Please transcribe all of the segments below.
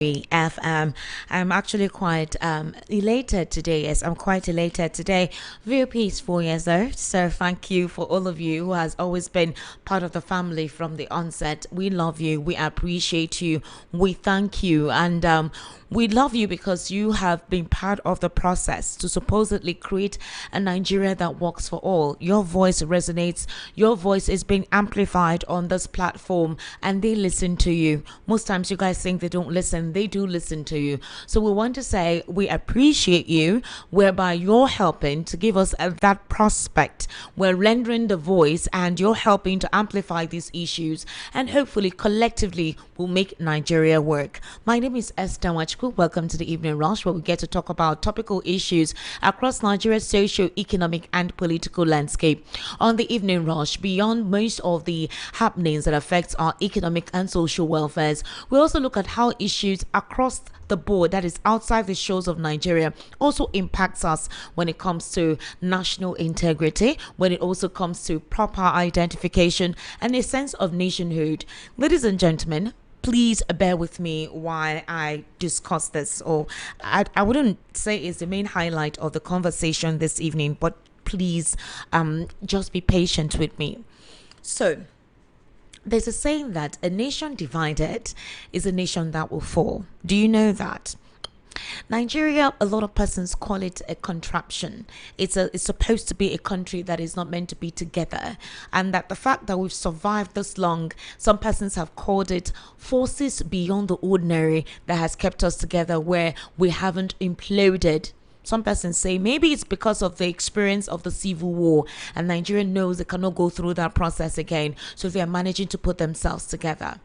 FM. I'm actually quite elated today. Yes, I'm quite elated today. VOP is 4 years old, so thank you for all of you who has always been part of the family from the onset. We love you. We appreciate you. We thank you, and we love you because you have been part of the process to supposedly create a Nigeria that works for all. Your voice resonates. Your voice is being amplified on this platform, and they listen to you. Most times, you guys think they don't listen. They do listen to you. So we want to say we appreciate you, whereby you're helping to give us that prospect. We're rendering the voice, and you're helping to amplify these issues, and hopefully, collectively, we'll make Nigeria work. My name is Esther Wachku. Welcome to the Evening Rush, where we get to talk about topical issues across Nigeria's socio-economic and political landscape. On the Evening Rush, beyond most of the happenings that affect our economic and social welfares, we also look at how issues across the board, that is outside the shores of Nigeria, also impacts us when it comes to national integrity, when it also comes to proper identification and a sense of nationhood. Ladies and gentlemen, please bear with me while I discuss this, or I wouldn't say it's the main highlight of the conversation this evening, but please just be patient with me. So, there's a saying that a nation divided is a nation that will fall. Do you know that? Nigeria, a lot of persons call it a contraption. It's supposed to be a country that is not meant to be together, and that the fact that we've survived this long, some persons have called it forces beyond the ordinary that has kept us together, where we haven't imploded. Some persons say maybe it's because of the experience of the civil war, and Nigeria knows they cannot go through that process again, so they are managing to put themselves together.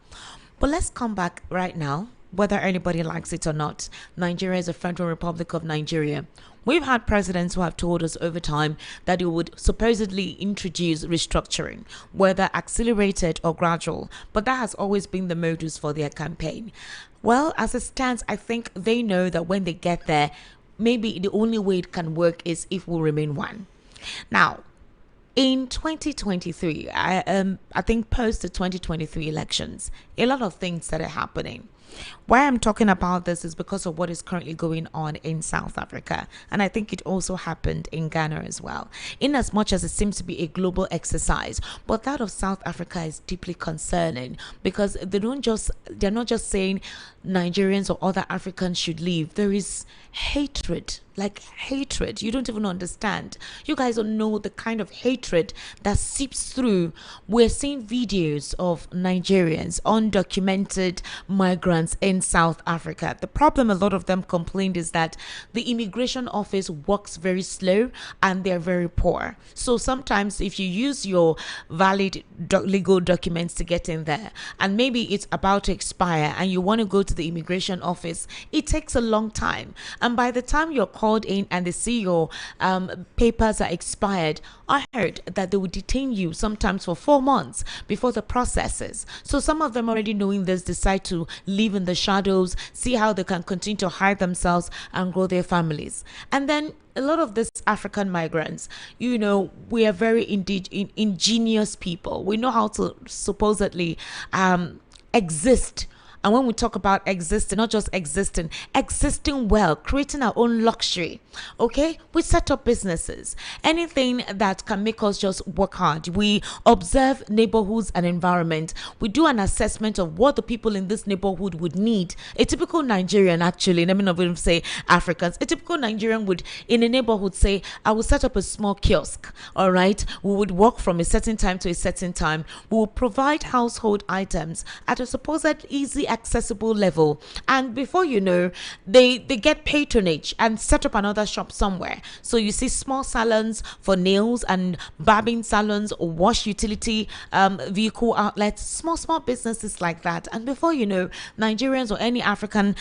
But let's come back right now. Whether anybody likes it or not, Nigeria is a Federal Republic of Nigeria. We've had presidents who have told us over time that they would supposedly introduce restructuring, whether accelerated or gradual, but that has always been the modus for their campaign. Well, as it stands, I think they know that when they get there, maybe the only way it can work is if we remain one. Now, in 2023, I think post the 2023 elections, a lot of things started happening. Why I'm talking about this is because of what is currently going on in South Africa. And I think it also happened in Ghana as well. In as much as it seems to be a global exercise, but that of South Africa is deeply concerning, because they're not just saying Nigerians or other Africans should leave. There is hatred, like hatred. You don't even understand. You guys don't know the kind of hatred that seeps through. We're seeing videos of Nigerians, undocumented migrants in South Africa. The problem a lot of them complained is that the immigration office works very slow and they're very poor. So sometimes if you use your valid legal documents to get in there, and maybe it's about to expire and you want to go to the immigration office, it takes a long time. And by the time you're called in and they see your papers are expired, I heard that they would detain you sometimes for 4 months before the processes. So some of them, already knowing this, decide to live in the shadows, see how they can continue to hide themselves and grow their families. And then a lot of these African migrants, we are very ingenious people. We know how to supposedly exist. And when we talk about existing, not just existing well, creating our own luxury, okay? We set up businesses, anything that can make us just work hard. We observe neighborhoods and environment. We do an assessment of what the people in this neighborhood would need. A typical Nigerian, actually, let me not even say Africans, a typical Nigerian would, in a neighborhood, say, I will set up a small kiosk, all right? We would work from a certain time to a certain time. We will provide household items at a supposed easy accessible level, and before you know, they get patronage and set up another shop somewhere. So you see small salons for nails and barbing salons, or wash utility vehicle outlets, small businesses like that. And before you know, Nigerians or any African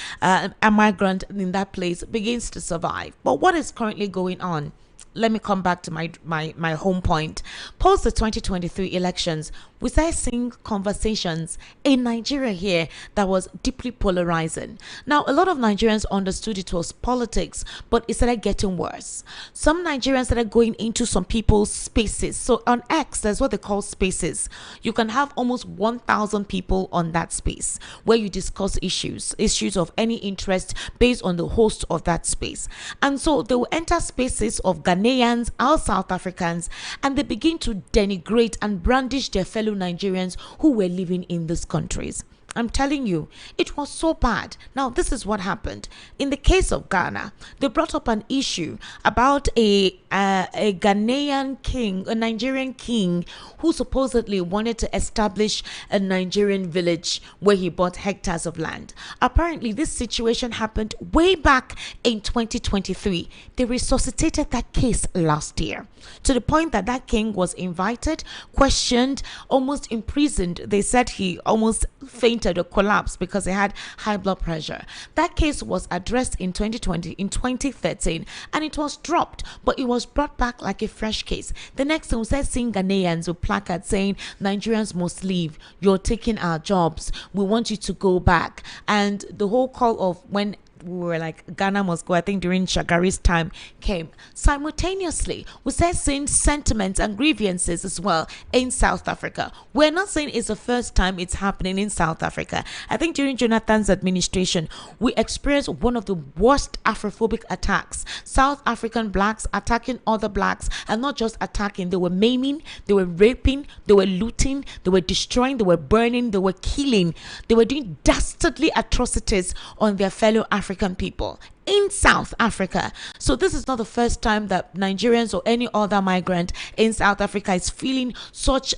migrant in that place begins to survive. But what is currently going on? let me come back to my home point. Post the 2023 elections, we started seeing conversations in Nigeria here that was deeply polarizing. Now, a lot of Nigerians understood it was politics, but it started getting worse. Some Nigerians started going into some people's spaces. So on X, there's what they call spaces. You can have almost 1,000 people on that space where you discuss issues of any interest based on the host of that space. And so they will enter spaces of Ghanaians or South Africans, and they begin to denigrate and brandish their fellow Nigerians who were living in these countries. I'm telling you, it was so bad. Now, this is what happened. In the case of Ghana, they brought up an issue about a Ghanaian king, a Nigerian king, who supposedly wanted to establish a Nigerian village where he bought hectares of land. Apparently, this situation happened way back in 2023. They resuscitated that case last year to the point that that king was invited, questioned, almost imprisoned. They said he almost fainted or collapsed because he had high blood pressure. That case was addressed in 2013, and it was dropped, but it was brought back like a fresh case. The next thing we started seeing Ghanaians with placards saying Nigerians must leave, you're taking our jobs, we want you to go back. And the whole call of when we were like Ghana must go, I think during Shagari's time, came simultaneously. We started seeing sentiments and grievances as well in South Africa. We're not saying it's the first time it's happening in South Africa. I think during Jonathan's administration, we experienced one of the worst Afrophobic attacks. South African blacks attacking other blacks, and not just attacking, they were maiming, they were raping, they were looting, they were destroying, they were burning, they were killing, they were doing dastardly atrocities on their fellow African people in South Africa. So this is not the first time that Nigerians or any other migrant in South Africa is feeling such,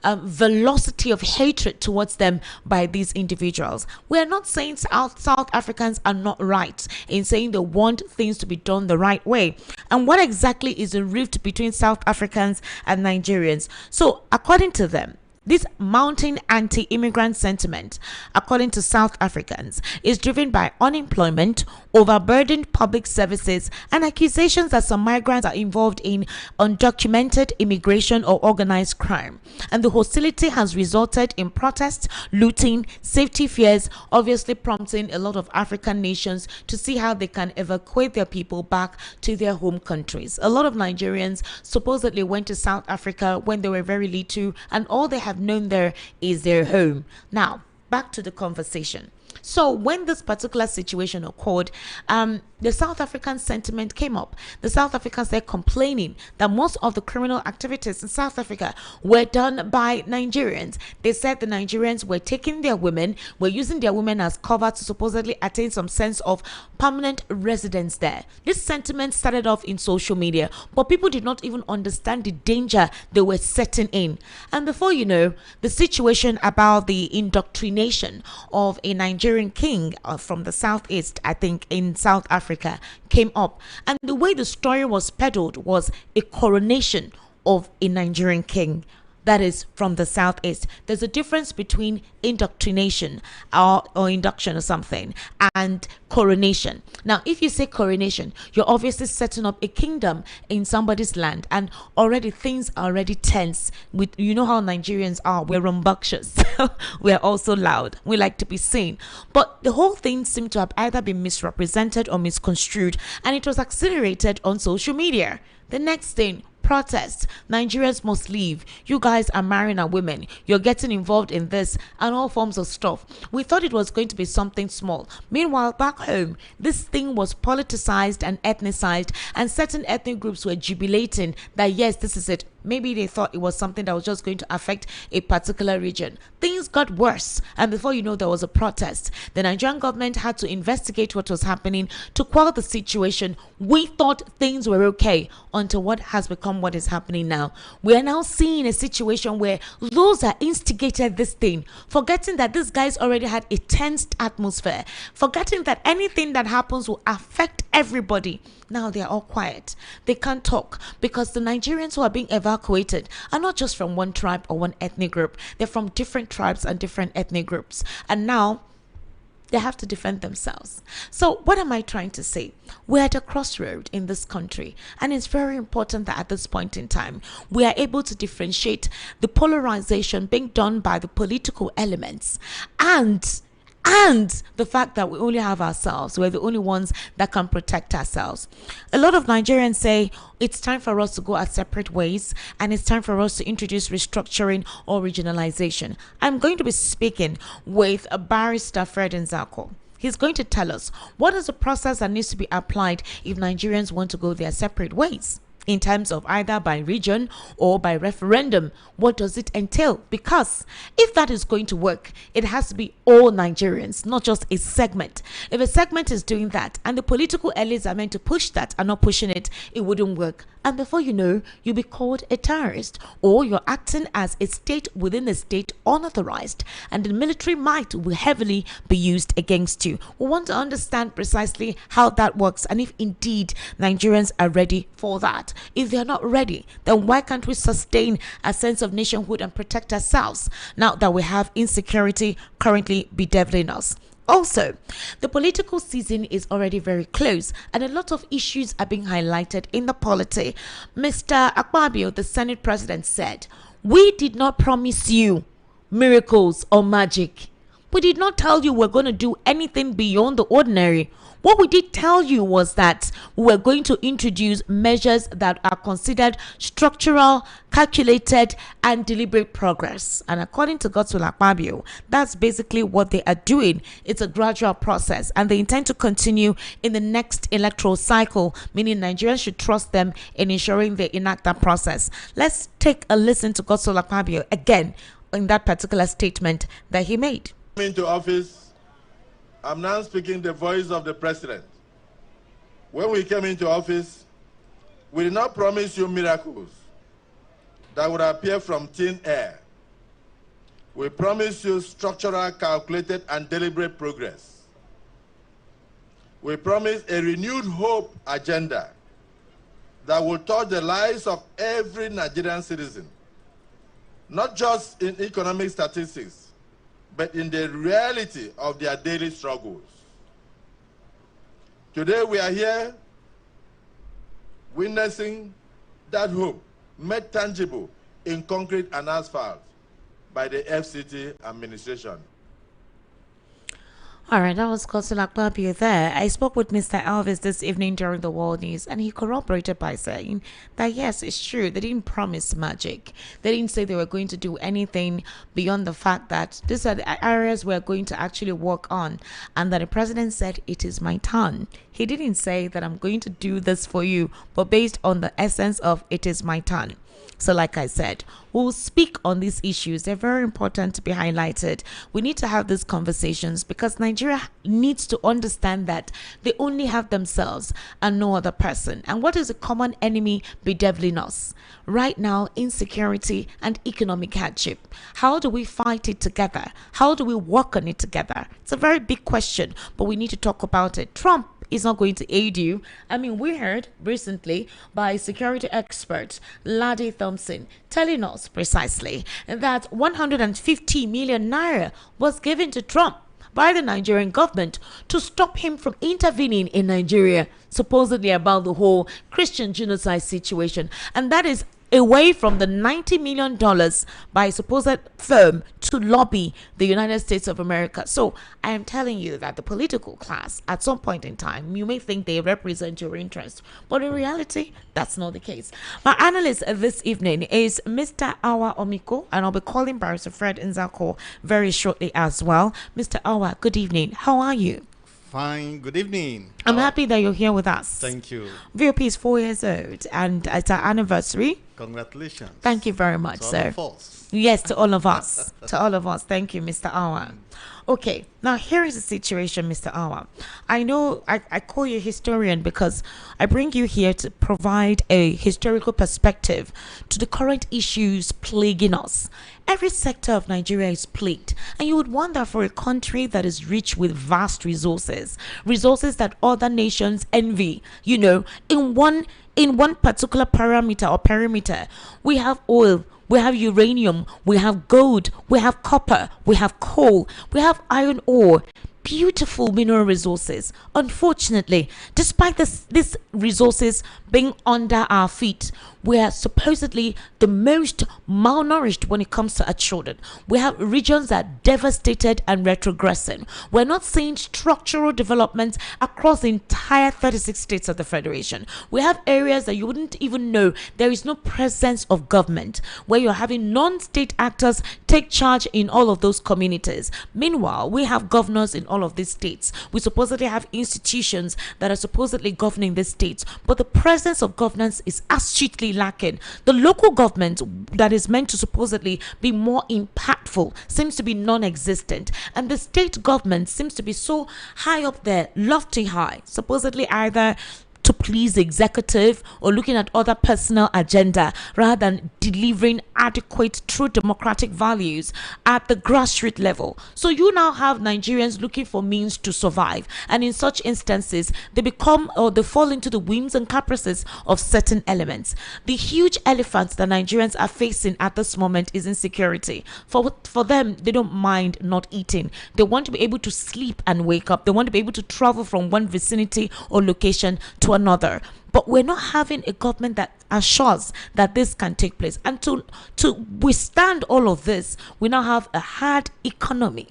velocity of hatred towards them by these individuals. We are not saying South Africans are not right in saying they want things to be done the right way. And what exactly is the rift between South Africans and Nigerians? So according to them, this mounting anti-immigrant sentiment, according to South Africans, is driven by unemployment, overburdened public services, and accusations that some migrants are involved in undocumented immigration or organized crime. And the hostility has resulted in protests, looting, safety fears, obviously prompting a lot of African nations to see how they can evacuate their people back to their home countries. A lot of Nigerians supposedly went to South Africa when they were very little, and all they have known there is their home. Now, back to the conversation. So when this particular situation occurred, the South African sentiment came up. The South Africans, they're complaining that most of the criminal activities in South Africa were done by Nigerians. They said the Nigerians were taking their women, were using their women as cover to supposedly attain some sense of permanent residence there. This sentiment started off in social media, but people did not even understand the danger they were setting in. And before you know, the situation about the indoctrination of a Nigerian king from the southeast, I think in South Africa, came up. And the way the story was peddled was a coronation of a Nigerian king that is from the southeast. There's a difference between indoctrination or induction or something and coronation. Now, if you say coronation, you're obviously setting up a kingdom in somebody's land, and already things are already tense. With, you know how Nigerians are, we're rambunctious. We're also loud. We like to be seen. But the whole thing seemed to have either been misrepresented or misconstrued, and it was accelerated on social media. The next thing, protests. Nigerians must leave. You guys are marrying our women. You're getting involved in this and all forms of stuff. We thought it was going to be something small. Meanwhile, back home, this thing was politicized and ethnicized, and certain ethnic groups were jubilating that yes, this is it. Maybe they thought it was something that was just going to affect a particular region. Things got worse, and before you know, there was a protest. The Nigerian government had to investigate what was happening to quell the situation. We thought things were okay until what has become what is happening now. We are now seeing a situation where those that instigated this thing, forgetting that these guys already had a tensed atmosphere, forgetting that anything that happens will affect everybody. Now they are all quiet. They can't talk because the Nigerians who are being evacuated are not just from one tribe or one ethnic group. They're from different tribes and different ethnic groups. And now They have to defend themselves. So what am I trying to say? We're at a crossroad in this country, and it's very important that at this point in time we are able to differentiate the polarization being done by the political elements and the fact that we only have ourselves. We're the only ones that can protect ourselves. A lot of Nigerians say it's time for us to go our separate ways, and it's time for us to introduce restructuring or regionalization. I'm going to be speaking with a barrister, Fred Nzako. He's going to tell us what is the process that needs to be applied if Nigerians want to go their separate ways, in terms of either by region or by referendum. What does it entail? Because if that is going to work, it has to be all Nigerians, not just a segment. If a segment is doing that and the political elites are meant to push that and not pushing it, it wouldn't work. And before you know, you'll be called a terrorist, or you're acting as a state within a state unauthorized, and the military might will heavily be used against you. We want to understand precisely how that works, and if indeed Nigerians are ready for that. If they're not ready, then why can't we sustain a sense of nationhood and protect ourselves now that we have insecurity currently bedeviling us? Also, the political season is already very close, and a lot of issues are being highlighted in the polity. Mr. Akpabio, the Senate president, said, "We did not promise you miracles or magic. We did not tell you we're going to do anything beyond the ordinary. What we did tell you was that we were going to introduce measures that are considered structural, calculated, and deliberate progress." And according to Godswill Akpabio, that's basically what they are doing. It's a gradual process, and they intend to continue in the next electoral cycle, meaning Nigerians should trust them in ensuring they enact that process. Let's take a listen to Godswill Akpabio again in that particular statement that he made. Into office, I'm now speaking the voice of the president. When we came into office, we did not promise you miracles that would appear from thin air. We promised you structural, calculated, and deliberate progress. We promised a renewed hope agenda that will touch the lives of every Nigerian citizen, not just in economic statistics, but in the reality of their daily struggles. Today we are here witnessing that hope made tangible in concrete and asphalt by the FCT administration. All right, that was Godswill Akpabio there. I spoke with Mr. Elvis this evening during the World News, and he corroborated by saying that yes, it's true. They didn't promise magic. They didn't say they were going to do anything beyond the fact that these are the areas we're going to actually work on, and that the president said, "It is my turn." He didn't say that I'm going to do this for you, but based on the essence of "it is my turn." So like I said, we'll speak on these issues. They're very important to be highlighted. We need to have these conversations because Nigeria needs to understand that they only have themselves and no other person. And what is the common enemy bedeviling us? Right now, insecurity and economic hardship. How do we fight it together? How do we work on it together? It's a very big question, but we need to talk about it. Trump is not going to aid you. I mean, we heard recently by security expert Ladi Thompson telling us precisely that 150 million naira was given to Trump by the Nigerian government to stop him from intervening in Nigeria, supposedly about the whole Christian genocide situation. And that is away from the $90 million by a supposed firm to lobby the United States of America. So I am telling you that the political class, at some point in time, you may think they represent your interest, but in reality, that's not the case. My analyst this evening is Mr. Awa Omiko, and I'll be calling Barrister Fred Nzako very shortly as well. Mr. Awa, good evening. How are you? Fine. Good evening. I'm happy that you're here with us. Thank you. VOP is 4 years old, and it's our anniversary. Congratulations. Thank you very much, sir. Yes, to all of us. To all of us. Thank you, Mr. Awa. Okay, now here is the situation, Mr. Awa. I know I call you historian because I bring you here to provide a historical perspective to the current issues plaguing us. Every sector of Nigeria is plagued, and you would wonder, for a country that is rich with vast resources that other nations envy, you know, in one particular parameter or perimeter, we have oil, we have uranium, we have gold, we have copper, we have coal, we have iron ore. beautiful mineral resources. Unfortunately, despite these resources being under our feet, we are supposedly the most malnourished when it comes to our children. We have regions that are devastated and retrogressing. We're not seeing structural development across the entire 36 states of the Federation. We have areas that you wouldn't even know there is no presence of government, where you're having non-state actors take charge in all of those communities. Meanwhile, we have governors in all of these states. We supposedly have institutions that are supposedly governing these states, but the presence of governance is astutely lacking. The local government that is meant to supposedly be more impactful seems to be non-existent, and the state government seems to be so high up there, lofty high, supposedly either to please the executive or looking at other personal agenda rather than delivering adequate true democratic values at the grassroots level. So you now have Nigerians looking for means to survive, and in such instances they become or they fall into the whims and caprices of certain elements. The huge elephant that Nigerians are facing at this moment is insecurity. For them, they don't mind not eating. They want to be able to sleep and wake up. They want to be able to travel from one vicinity or location to another. But we're not having a government that assures that this can take place. And to withstand all of this, we now have a hard economy.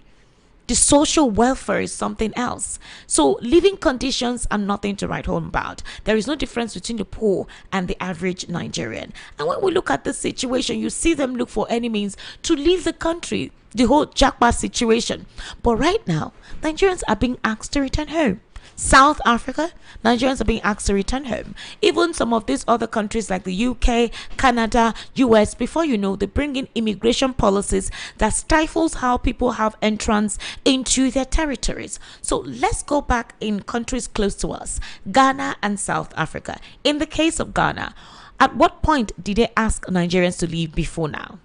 The social welfare is something else. So living conditions are nothing to write home about. There is no difference between the poor and the average Nigerian. And when we look at this situation, you see them look for any means to leave the country, the whole Jackpot situation. But right now, Nigerians are being asked to return home. South Africa, Nigerians are being asked to return home. Even some of these other countries like the UK, Canada, US, before you know, they bring in immigration policies that stifles how people have entrance into their territories. So let's go back in countries close to us, Ghana and South Africa. In the case of Ghana, at what point did they ask Nigerians to leave before now?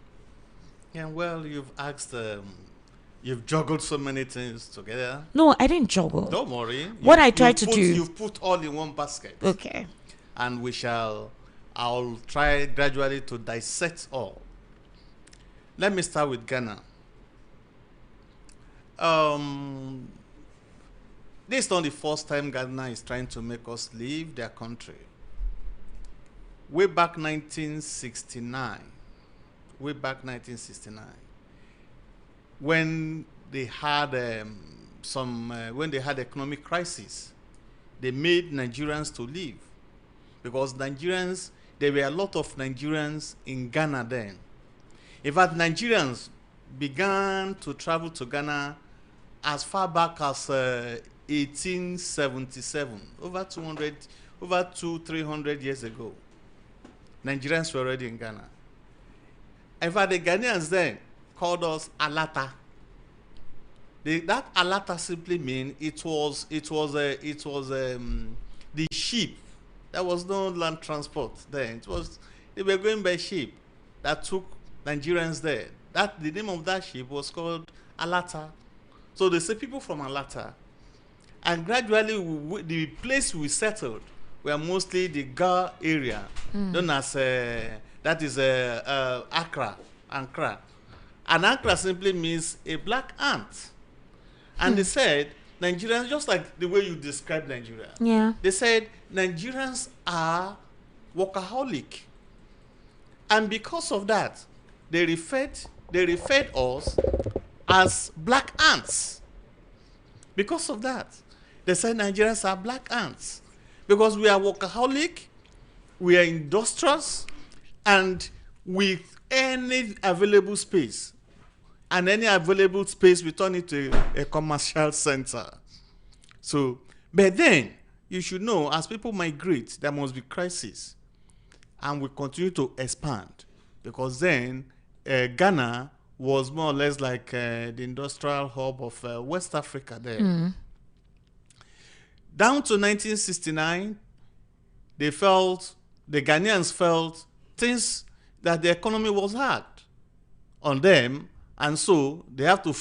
Yeah, well, you've asked, you've juggled so many things together. No, I didn't juggle. Don't worry. What I tried to do. You've put all in one basket. Okay. And I'll try gradually to dissect all. Let me start with Ghana. This is not the first time Ghana is trying to make us leave their country. Way back 1969, when they had when they had economic crisis, they made Nigerians to leave, because there were a lot of Nigerians in Ghana then. In fact, Nigerians began to travel to Ghana as far back as 1877, over 300 years ago. Nigerians were already in Ghana. In fact, the Ghanaians then called us Alata. That Alata simply means it was the ship. There was no land transport then. They were going by ship that took Nigerians there. The name of that ship was called Alata. So they say people from Alata. And gradually, the place we settled were mostly the Ga area, known as that is Accra. And Accra simply means a black ant. And they said Nigerians, just like the way you described Nigeria, they said Nigerians are workaholic, and because of that, they referred us as black ants. Because of that, they said Nigerians are black ants because we are workaholic, we are industrious, and with any available space. And any available space, we turn it to a commercial center. So, but then, you should know, as people migrate, there must be crisis. And we continue to expand. Because then, Ghana was more or less like the industrial hub of West Africa there. Down to 1969, the Ghanaians felt things that the economy was hard on them. And so they have to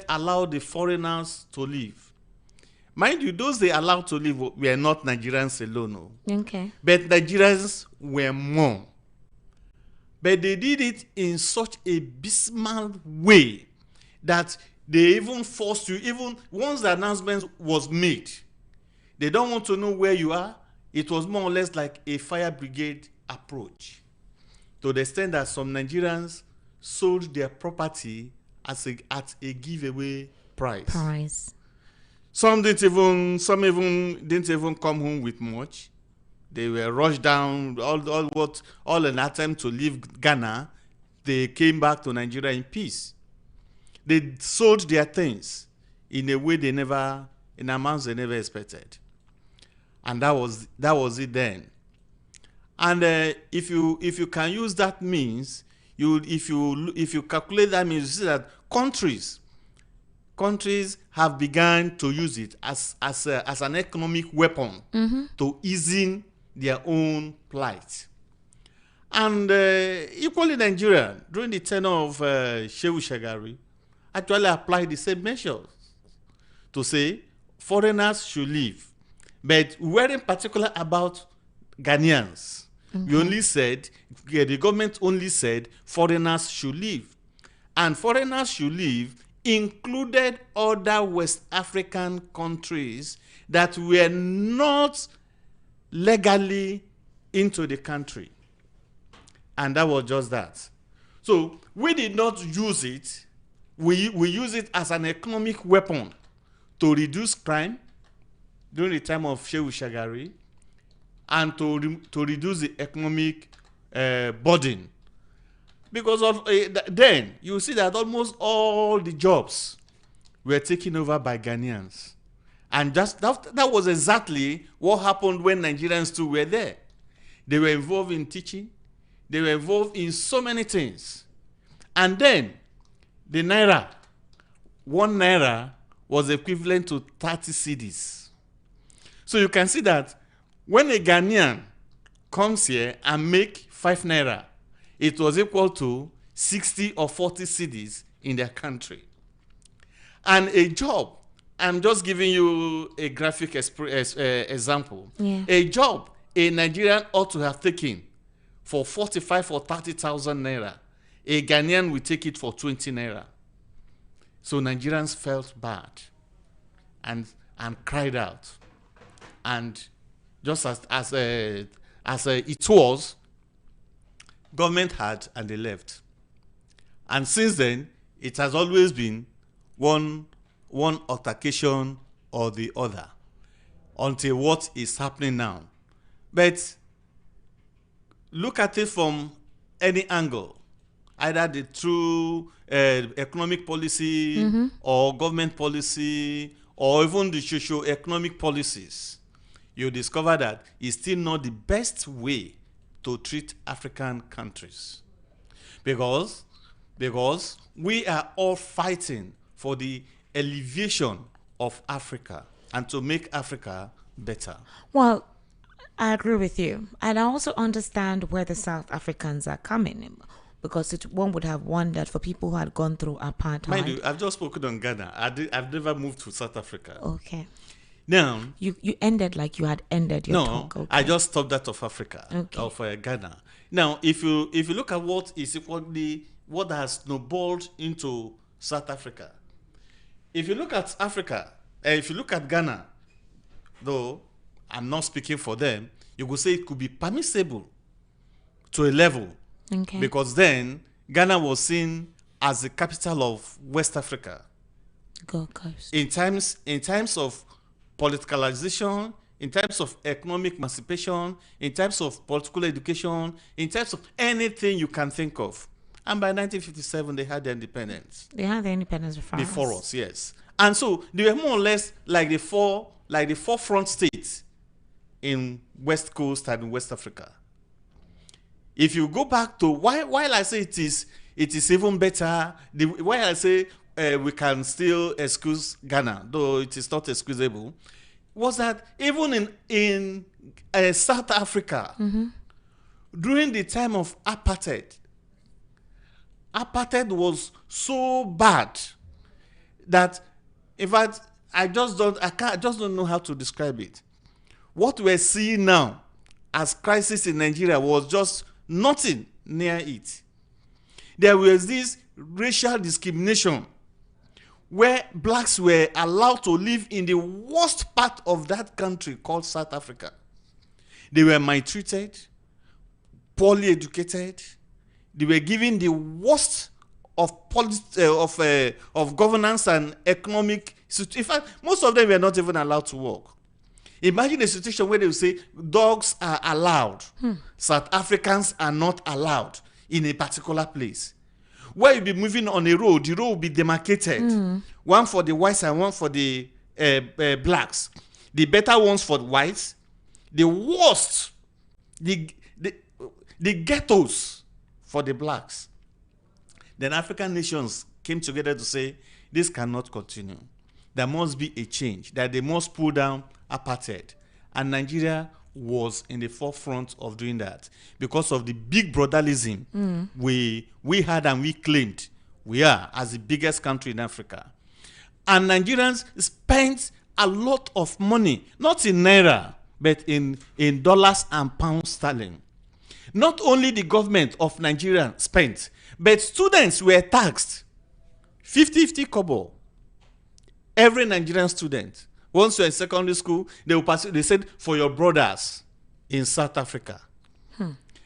allow the foreigners to leave. Mind you, those they allowed to leave were not Nigerians alone. Okay. But Nigerians were more. But they did it in such a abysmal way that They even forced you, even once the announcement was made, they don't want to know where you are. It was more or less like a fire brigade approach, to the extent that some Nigerians sold their property at a giveaway price. Some even didn't even come home with much. They were rushed down, all an attempt to leave Ghana. They came back to Nigeria in peace. They sold their things in a way in amounts they never expected. And that was it then. And if you can use that means, if you calculate that means, you see that countries have begun to use it as an economic weapon to easing their own plight. And equally Nigeria, during the tenure of Shehu Shagari, actually applied the same measures to say foreigners should leave. But we weren't particular about Ghanaians. We only said, the government only said foreigners should leave. And foreigners should leave included other West African countries that were not legally into the country. And that was just that. So we did not use it. We use it as an economic weapon to reduce crime during the time of Shehu Shagari, and to reduce the economic burden. Because of then you see that almost all the jobs were taken over by Ghanaians. And just that was exactly what happened when Nigerians too were there. They were involved in teaching. They were involved in so many things. And then the naira, 1 naira was equivalent to 30 cedis. So you can see that when a Ghanaian comes here and make 5 naira, it was equal to 60 or 40 cedis in their country. And a job, I'm just giving you a graphic example. Yeah. A job a Nigerian ought to have taken for 45 or 30,000 naira, a Ghanaian will take it for 20 naira. So Nigerians felt bad and cried out. And just as it was, government had, and they left. And since then, it has always been one altercation or the other until what is happening now. But look at it from any angle, either the true economic policy or government policy or even the socio-economic policies, you discover that it's still not the best way to treat African countries. Because we are all fighting for the elevation of Africa and to make Africa better. Well, I agree with you. And I also understand where the South Africans are coming, because one would have wondered, for people who had gone through apartheid. Mind you, I've just spoken on Ghana. I've never moved to South Africa. Okay. Now, you ended like you had ended your talk. Okay. I just stopped that of Africa, of Ghana. Now, if you look at what has snowballed into South Africa, if you look at Africa, if you look at Ghana, though I'm not speaking for them, you could say it could be permissible to a level, because then Ghana was seen as the capital of West Africa. Gold Coast. In times of politicalization, in terms of economic emancipation, in terms of political education, in terms of anything you can think of. And by 1957, they had their independence. They had their independence before us, yes. And so they were more or less like the forefront states in West Coast and West Africa. If you go back to while I say it is even better, while I say we can still excuse Ghana, though it is not excusable, was that even in South Africa, during the time of apartheid was so bad that, in fact, I just don't know how to describe it. What we're seeing now as crisis in Nigeria was just nothing near it. There was this racial discrimination where blacks were allowed to live in the worst part of that country called South Africa. They were maltreated, poorly educated. They were given the worst of governance and economic. In fact, most of them were not even allowed to work. Imagine a situation where they will say dogs are allowed, South Africans are not allowed in a particular place. Where you'll be moving on a road, the road will be demarcated. One for the whites and one for the blacks. The better ones for the whites. The worst, the ghettos for the blacks. Then African nations came together to say, this cannot continue. There must be a change, that they must pull down apartheid. And Nigeria was in the forefront of doing that because of the big brotherlism we had and we claimed we are as the biggest country in Africa. And Nigerians spent a lot of money, not in naira, but in dollars and pounds sterling. Not only the government of Nigeria spent, but students were taxed 50 kobo. Every Nigerian student, once you're in secondary school, they said, for your brothers in South Africa.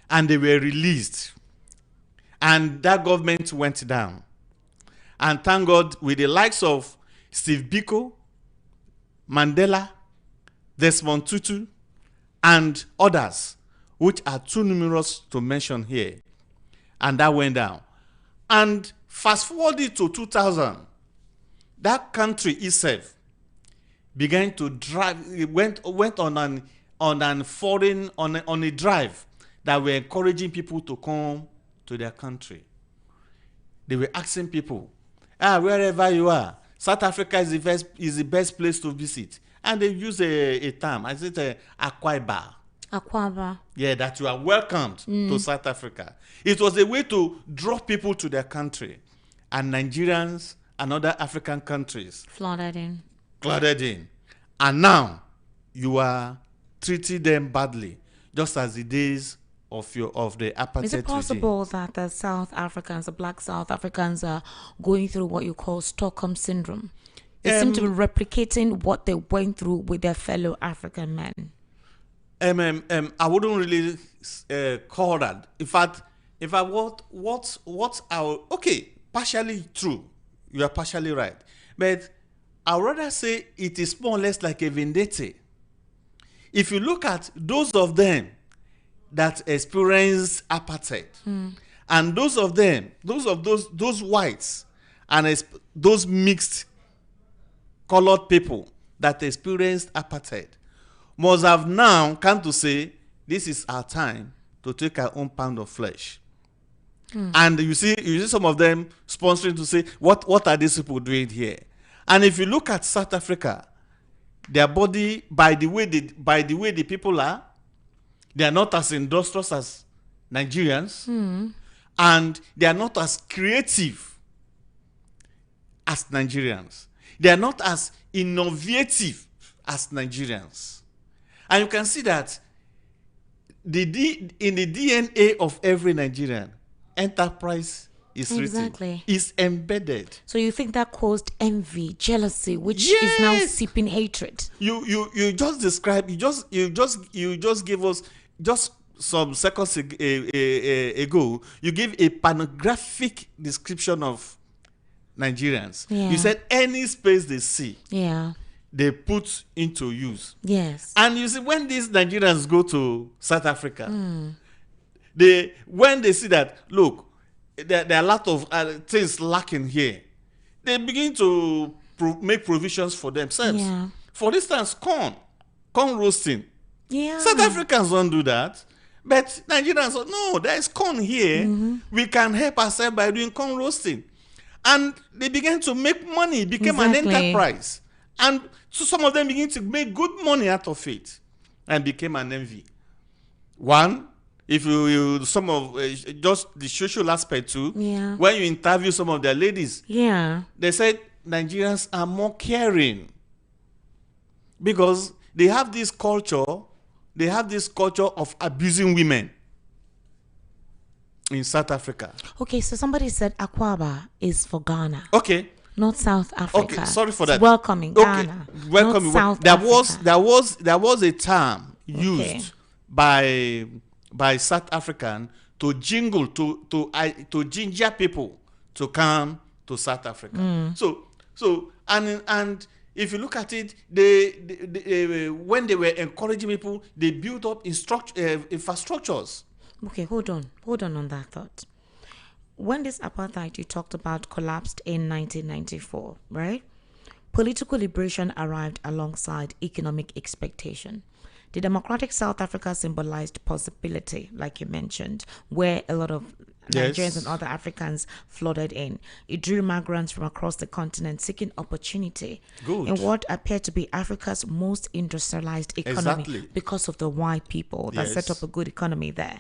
And they were released. And that government went down. And thank God, with the likes of Steve Biko, Mandela, Desmond Tutu, and others, which are too numerous to mention here. And that went down. And fast forward it to 2000, that country itself began to drive. It went on a drive that were encouraging people to come to their country. They were asking people, wherever you are, South Africa is the best place to visit. And they use a term, I said Akwaba. Akwaba. Yeah, that you are welcomed to South Africa. It was a way to draw people to their country. And Nigerians and other African countries Flooded in. And now you are treating them badly, just as the days of the apartheid. Is it possible that the South Africans, the black South Africans, are going through what you call Stockholm syndrome? They seem to be replicating what they went through with their fellow African men. I wouldn't really call that. In fact, partially true. You are partially right. But I would rather say it is more or less like a vendetta. If you look at those of them that experienced apartheid, and those whites and those mixed colored people that experienced apartheid, must have now come to say, this is our time to take our own pound of flesh. And you see some of them sponsoring to say, what are these people doing here? And if you look at South Africa, their body, by the way the people are, they are not as industrious as Nigerians, and they are not as creative as Nigerians. They are not as innovative as Nigerians. And you can see that in the DNA of every Nigerian, enterprise is written, is embedded. So you think that caused envy, jealousy, which is now seeping hatred? You just described. You just gave us just some seconds ago. You gave a panographic description of Nigerians. Yeah. You said any space they see, they put into use. Yes. And you see, when these Nigerians go to South Africa, when they see that, look, there are a lot of things lacking here, they begin to make provisions for themselves. Yeah. For instance, corn roasting. Yeah. South Africans don't do that. But Nigerians say, no, there is corn here. We can help ourselves by doing corn roasting. And they began to make money. It became an enterprise. And so some of them began to make good money out of it and became an envy. One, if you some of just the social aspect too, when you interview some of their ladies, they said Nigerians are more caring because they have this culture of abusing women in South Africa. Okay, so somebody said Akwaba is for Ghana. Okay, Not South Africa. Okay, sorry for It's that. welcoming Ghana. Welcoming. Not South There Africa. was a term used Okay. by South African to jingle to ginger people to come to South Africa. So and if you look at it, they when they were encouraging people, they built up infrastructures. Okay, hold on that thought. When this apartheid you talked about collapsed in 1994, right? Political liberation arrived alongside economic expectation. The democratic South Africa symbolized possibility, like you mentioned, where a lot of Nigerians Yes. and other Africans flooded in. It drew migrants from across the continent seeking opportunity Good. in what appeared to be Africa's most industrialized economy Exactly. because of the white people that set Yes. up a good economy there.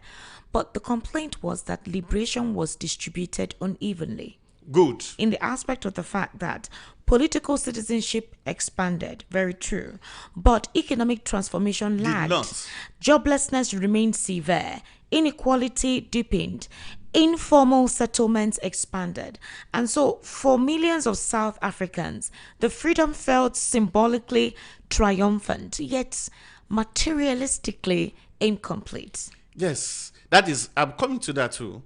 But the complaint was that liberation was distributed unevenly Good. in the aspect of the fact that political citizenship expanded, very true, but economic transformation lagged. not. Joblessness remained severe, inequality deepened, informal settlements expanded. And so, for millions of South Africans, the freedom felt symbolically triumphant, yet materialistically incomplete. Yes, that is. I'm coming to that too.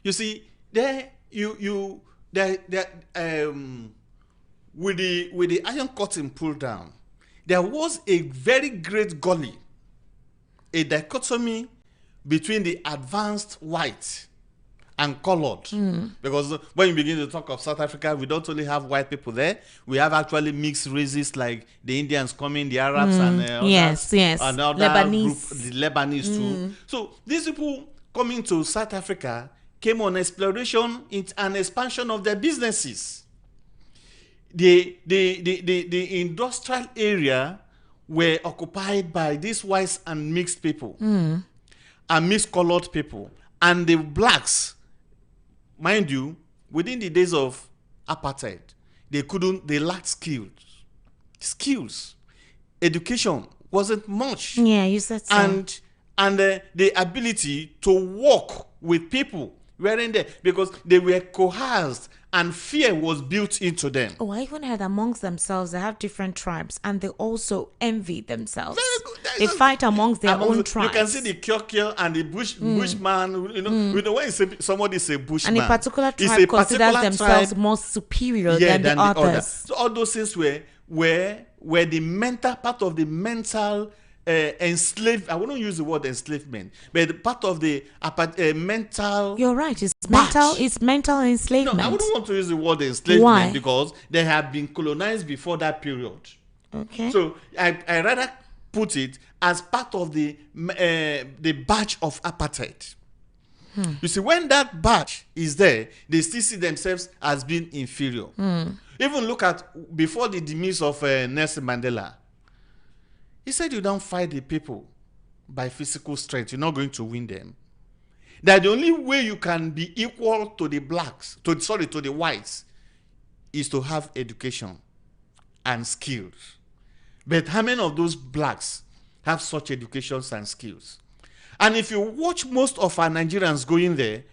You see, there with the iron curtain pulled down, there was a very great gully, a dichotomy between the advanced white and colored. Because when you begin to talk of South Africa, we don't only have white people there. We have actually mixed races like the Indians coming, the Arabs, and Yes, yes. another Lebanese. group, the Lebanese too. So these people coming to South Africa came on exploration and expansion of their businesses. The industrial area were occupied by these whites and mixed people and mixed colored people, and the blacks, mind you, within the days of apartheid, they lacked skills. Education wasn't much. Yeah, you said so. And the ability to work with people weren't there because they were coerced and fear was built into them. Oh, I even heard amongst themselves they have different tribes and they also envy themselves. Very good. That is They just- fight amongst their own You tribes. can see the Kyokia and the bushman. You know when you say somebody is a bushman, And a particular it's tribe a considers particular themselves tribe, more superior yeah, than the other. others. So all those things were the mental part of the mental enslaved. I wouldn't use the word enslavement, but the part of the mental. You're right. It's Batch. mental. It's mental No, enslavement. I wouldn't want to use the word enslavement Why? because they have been colonized before that period. Okay. So I rather put it as part of the batch of apartheid. You see, when that batch is there, they still see themselves as being inferior. Even look at before the demise of Nelson Mandela. He said, "You don't fight the people by physical strength. You're not going to win them. That the only way you can be equal to the blacks, to the whites, is to have education and skills. But how many of those blacks have such educations and skills? And if you watch most of our Nigerians going there,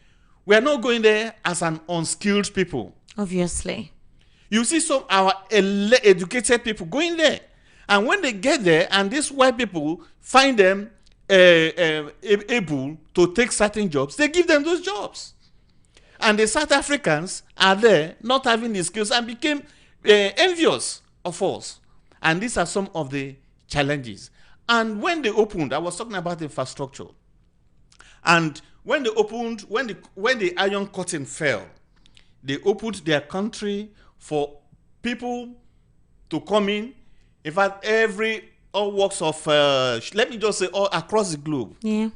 we are not going there as an unskilled people. Obviously. You see some our educated people going there. And when they get there and these white people find them able to take certain jobs, they give them those jobs. And the South Africans are there not having the skills and became envious of us. And these are some of the challenges. And when they opened, I was talking about infrastructure. And when they opened, when the Iron Curtain fell, they opened their country for people to come in. In fact, all walks of, let me just say, all across the globe, Yeah.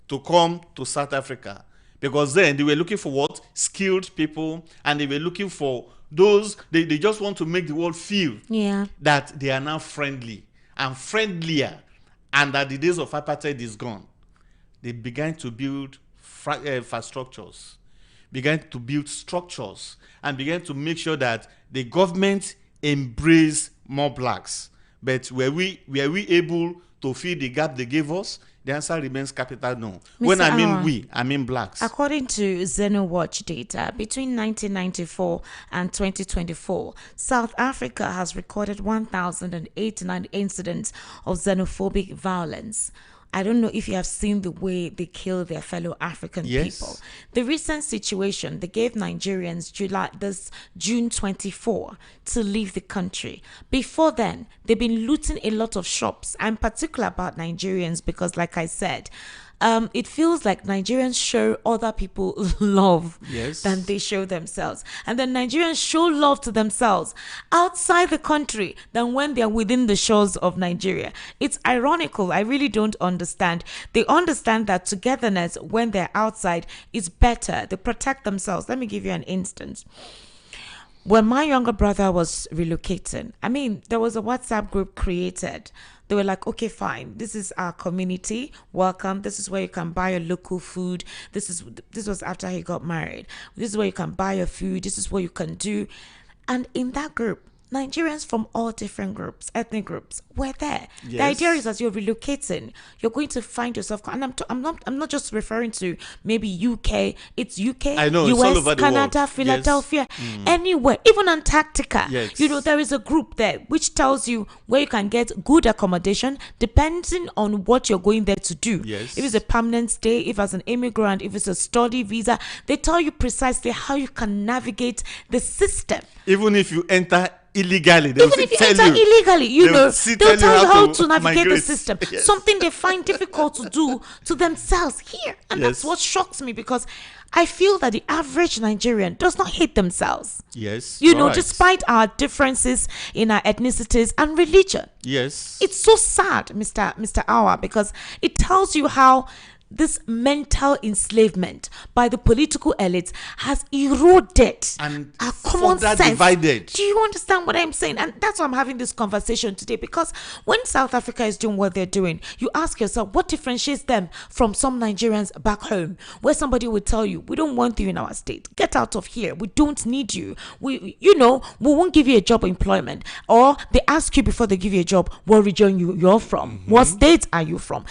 to come to South Africa. Because then they were looking for what? Skilled people. And they were looking for those, they just want to make the world feel Yeah. that they are now friendly and friendlier and that the days of apartheid is gone. They began to build infrastructures, began to build structures, and began to make sure that the government embraced more blacks, But were we able to fill the gap they gave us? The answer remains capital no. When Mr. I mean Awa, we, I mean blacks. according to XenoWatch data, between 1994 and 2024, South Africa has recorded 1,089 incidents of xenophobic violence. I don't know if you have seen the way they kill their fellow African Yes. people. The recent situation, they gave Nigerians June 24 to leave the country. Before then, they've been looting a lot of shops. I'm particular about Nigerians because, like I said, it feels like Nigerians show other people love Yes. than they show themselves. And then Nigerians show love to themselves outside the country than when they're within the shores of Nigeria. It's ironical. I really don't understand. They understand that togetherness when they're outside is better. They protect themselves. Let me give you an instance. When my younger brother was relocating, I mean, there was a WhatsApp group created. They were like, okay, fine. This is our community. Welcome. This is where you can buy your local food. This was after he got married. This is where you can buy your food. This is what you can do. And in that group, Nigerians from all different groups, ethnic groups, were there. The Yes. idea is as you're relocating, you're going to find yourself, and I'm not just referring to maybe UK. It's UK, I know, it's US, all over the Canada, world. Philadelphia, anywhere, even Antarctica. Yes. You know, there is a group there which tells you where you can get good accommodation depending on what you're going there to do. Yes. If it's a permanent stay, if as an immigrant, if it's a study visa, they tell you precisely how you can navigate the system. Even if you enter illegally, they will Even if you tell enter you. illegally, They will still they'll tell you how to navigate the migrate. system. Yes. Something they find difficult to do to themselves here. And that's Yes. what shocks me because I feel that the average Nigerian does not hate themselves. Yes. You know, alright. despite our differences in our ethnicities and religion. Yes. It's so sad, Mr. Awa, because it tells you how this mental enslavement by the political elites has eroded And our common further sense. divided. Do you understand what I'm saying? And that's why I'm having this conversation today, because when South Africa is doing what they're doing, you ask yourself what differentiates them from some Nigerians back home, where somebody would tell you, we don't want you in our state. Get out of here. We don't need you. We won't give you a job employment. Or they ask you before they give you a job, what region you're from? What state are you from?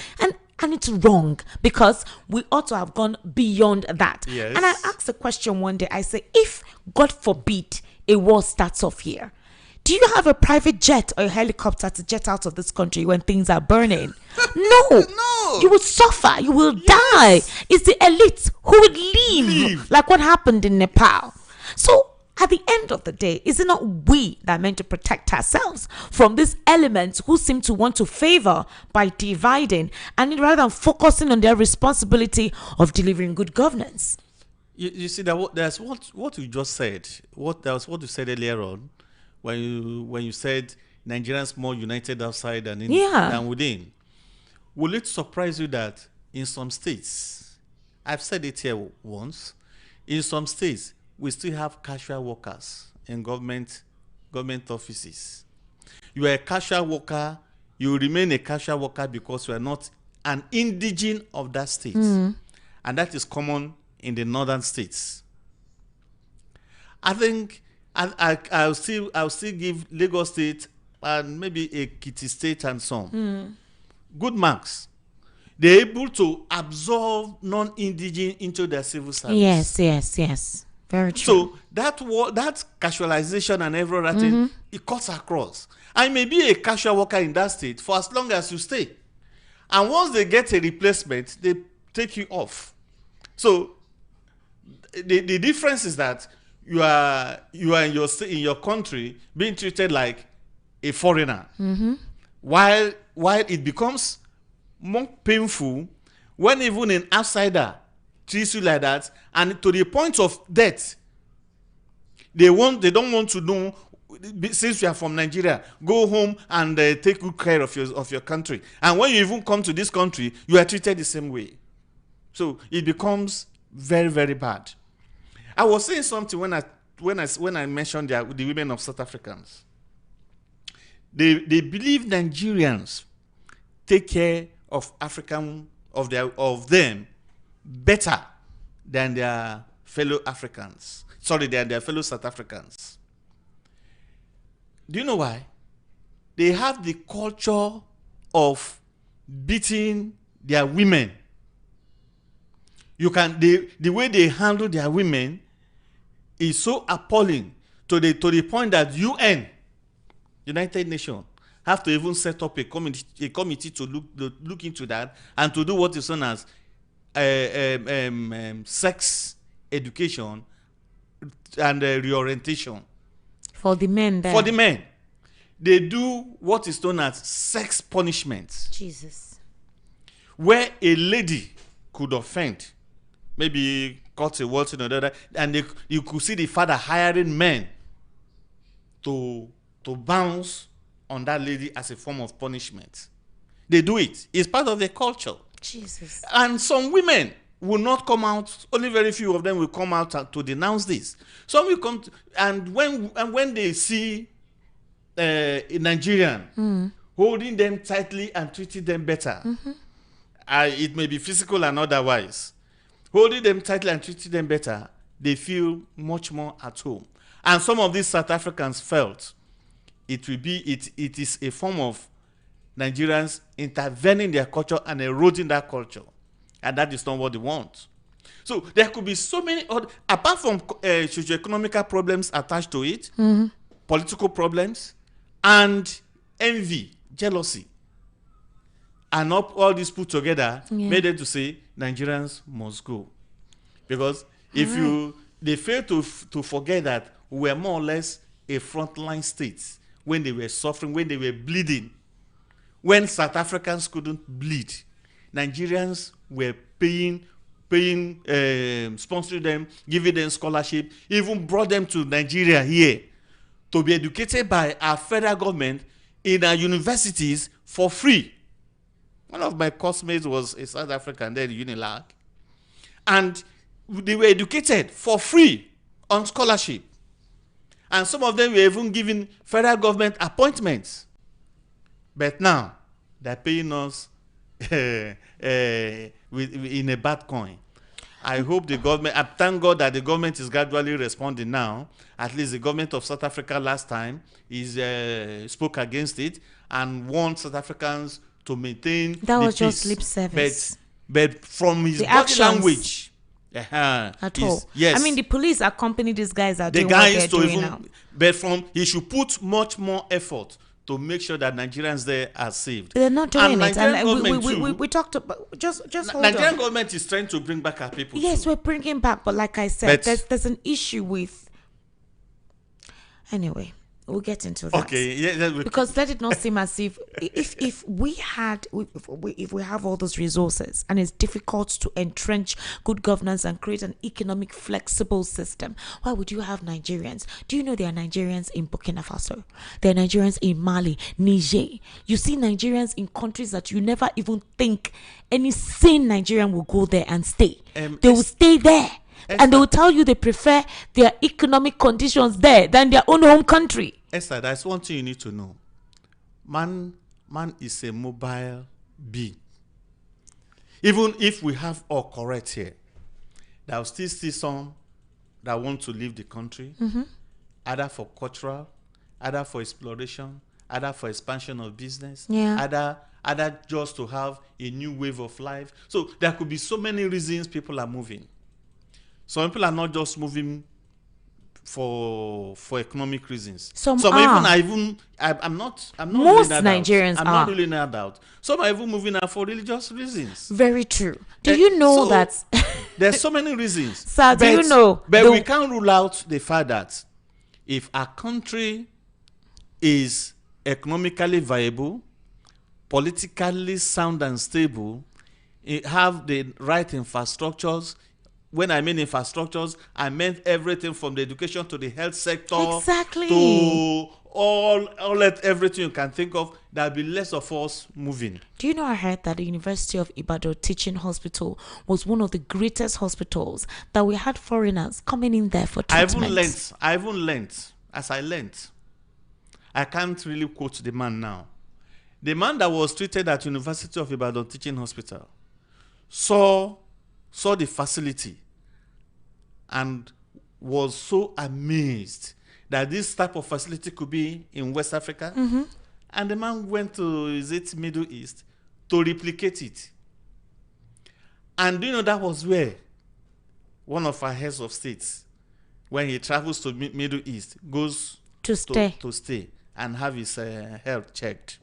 And it's wrong because we ought to have gone beyond that. Yes. And I asked a question one day. I say, if God forbid a war starts off here, do you have a private jet or a helicopter to jet out of this country when things are burning? No. No. You will suffer. You will die. It's the elites who would leave, like what happened in Nepal. So at the end of the day, is it not we that are meant to protect ourselves from these elements who seem to want to favor by dividing, and rather than focusing on their responsibility of delivering good governance? You see that there's what you just said. What you said earlier on, when you said Nigerians more united outside than than within. Will it surprise you that in some states, I've said it here once, in some states we still have casual workers in government offices. You are a casual worker, you remain a casual worker because you are not an indigene of that state. And that is common in the northern states. I think I'll still give Lagos State and maybe Ekiti State and some good marks. They're able to absorb non-indigene into their civil service. Yes. Very true. So that casualization and every other thing, it cuts across. I may be a casual worker in that state for as long as you stay. And once they get a replacement, they take you off. So the difference is that you are in your country being treated like a foreigner. While it becomes more painful when even an outsider treats you like that, and to the point of death, they don't want to know. Since you are from Nigeria, go home and take good care of your country. And when you even come to this country, you are treated the same way. So it becomes very, very bad. I was saying something when I mentioned the women of South Africans. They believe Nigerians take care of them better than their fellow Africans. Sorry, than their fellow South Africans. Do you know why? they have the culture of beating their women. The way they handle their women is so appalling to the point that UN, United Nations, have to even set up a committee to look into that and to do what is known as sex education and reorientation. For the men there. For the men. They do what is known as sex punishment. Jesus. Where a lady could offend, maybe cut a word or other, and you could see the father hiring men to bounce on that lady as a form of punishment. They do it. It's part of their culture. Jesus. And some women will not come out. Only very few of them will come out to denounce this. Some will come and when they see a Nigerian holding them tightly and treating them better, it may be physical and otherwise, holding them tightly and treating them better, they feel much more at home. And some of these South Africans felt it is a form of Nigerians intervening their culture and eroding that culture. And that is not what they want. So there could be so many other, apart from socioeconomical problems attached to it, political problems, and envy, jealousy. And all this put together made them to say Nigerians must go. Because they fail to forget that we were more or less a frontline state when they were suffering, when they were bleeding. When South Africans couldn't bleed, Nigerians were paying, sponsoring them, giving them scholarship, even brought them to Nigeria here to be educated by our federal government in our universities for free. One of my classmates was a South African there in Unilag, and they were educated for free on scholarship. And some of them were even given federal government appointments. But now, they're paying us in a bad coin. I hope the government, I thank God that the government is gradually responding now. At least the government of South Africa last time spoke against it and warned South Africans to maintain that was peace. just lip service. But from his body actions, language, at all. Yes. I mean, the police accompany these guys are the doing guys what they're doing now. But he should put much more effort to make sure that Nigerians there are saved. They're not doing it. And we talked about just hold Nigerian on. government is trying to bring back our people. Yes, too. we're bringing back, but like I said, But- there's an issue with. Anyway, we'll get into that. Okay, yeah, Because let it not seem as if we have all those resources and it's difficult to entrench good governance and create an economic flexible system, why would you have Nigerians? Do you know there are Nigerians in Burkina Faso? There are Nigerians in Mali, Niger. You see Nigerians in countries that you never even think any sane Nigerian will go there and stay. They will stay there. And they will tell you they prefer their economic conditions there than their own home country. Esther, that's one thing you need to know. Man is a mobile being. Even if we have all correct here, there will still some that want to leave the country, either for cultural, either for exploration, either for expansion of business, either just to have a new wave of life. So there could be so many reasons people are moving. Some people are not just moving for economic reasons. Some even I'm not Most ruling that Nigerians out. I'm are. not ruling that out. Some are even moving out for religious reasons. Very true. Do you know So, that? There's so many reasons. Sir, do you know? But we can't rule out the fact that if our country is economically viable, politically sound and stable, have the right infrastructures. When I mean infrastructures, I meant everything from the education to the health sector. Exactly. To everything you can think of. There'll be less of us moving. Do you know I heard that the University of Ibadan Teaching Hospital was one of the greatest hospitals that we had foreigners coming in there for treatment? I even learnt. As I learnt, I can't really quote the man now. The man that was treated at University of Ibadan Teaching Hospital saw the facility and was so amazed that this type of facility could be in West Africa, And the man went to, is it Middle East, to replicate it. And that was where one of our heads of states, when he travels to Middle East, goes to stay and have his health checked.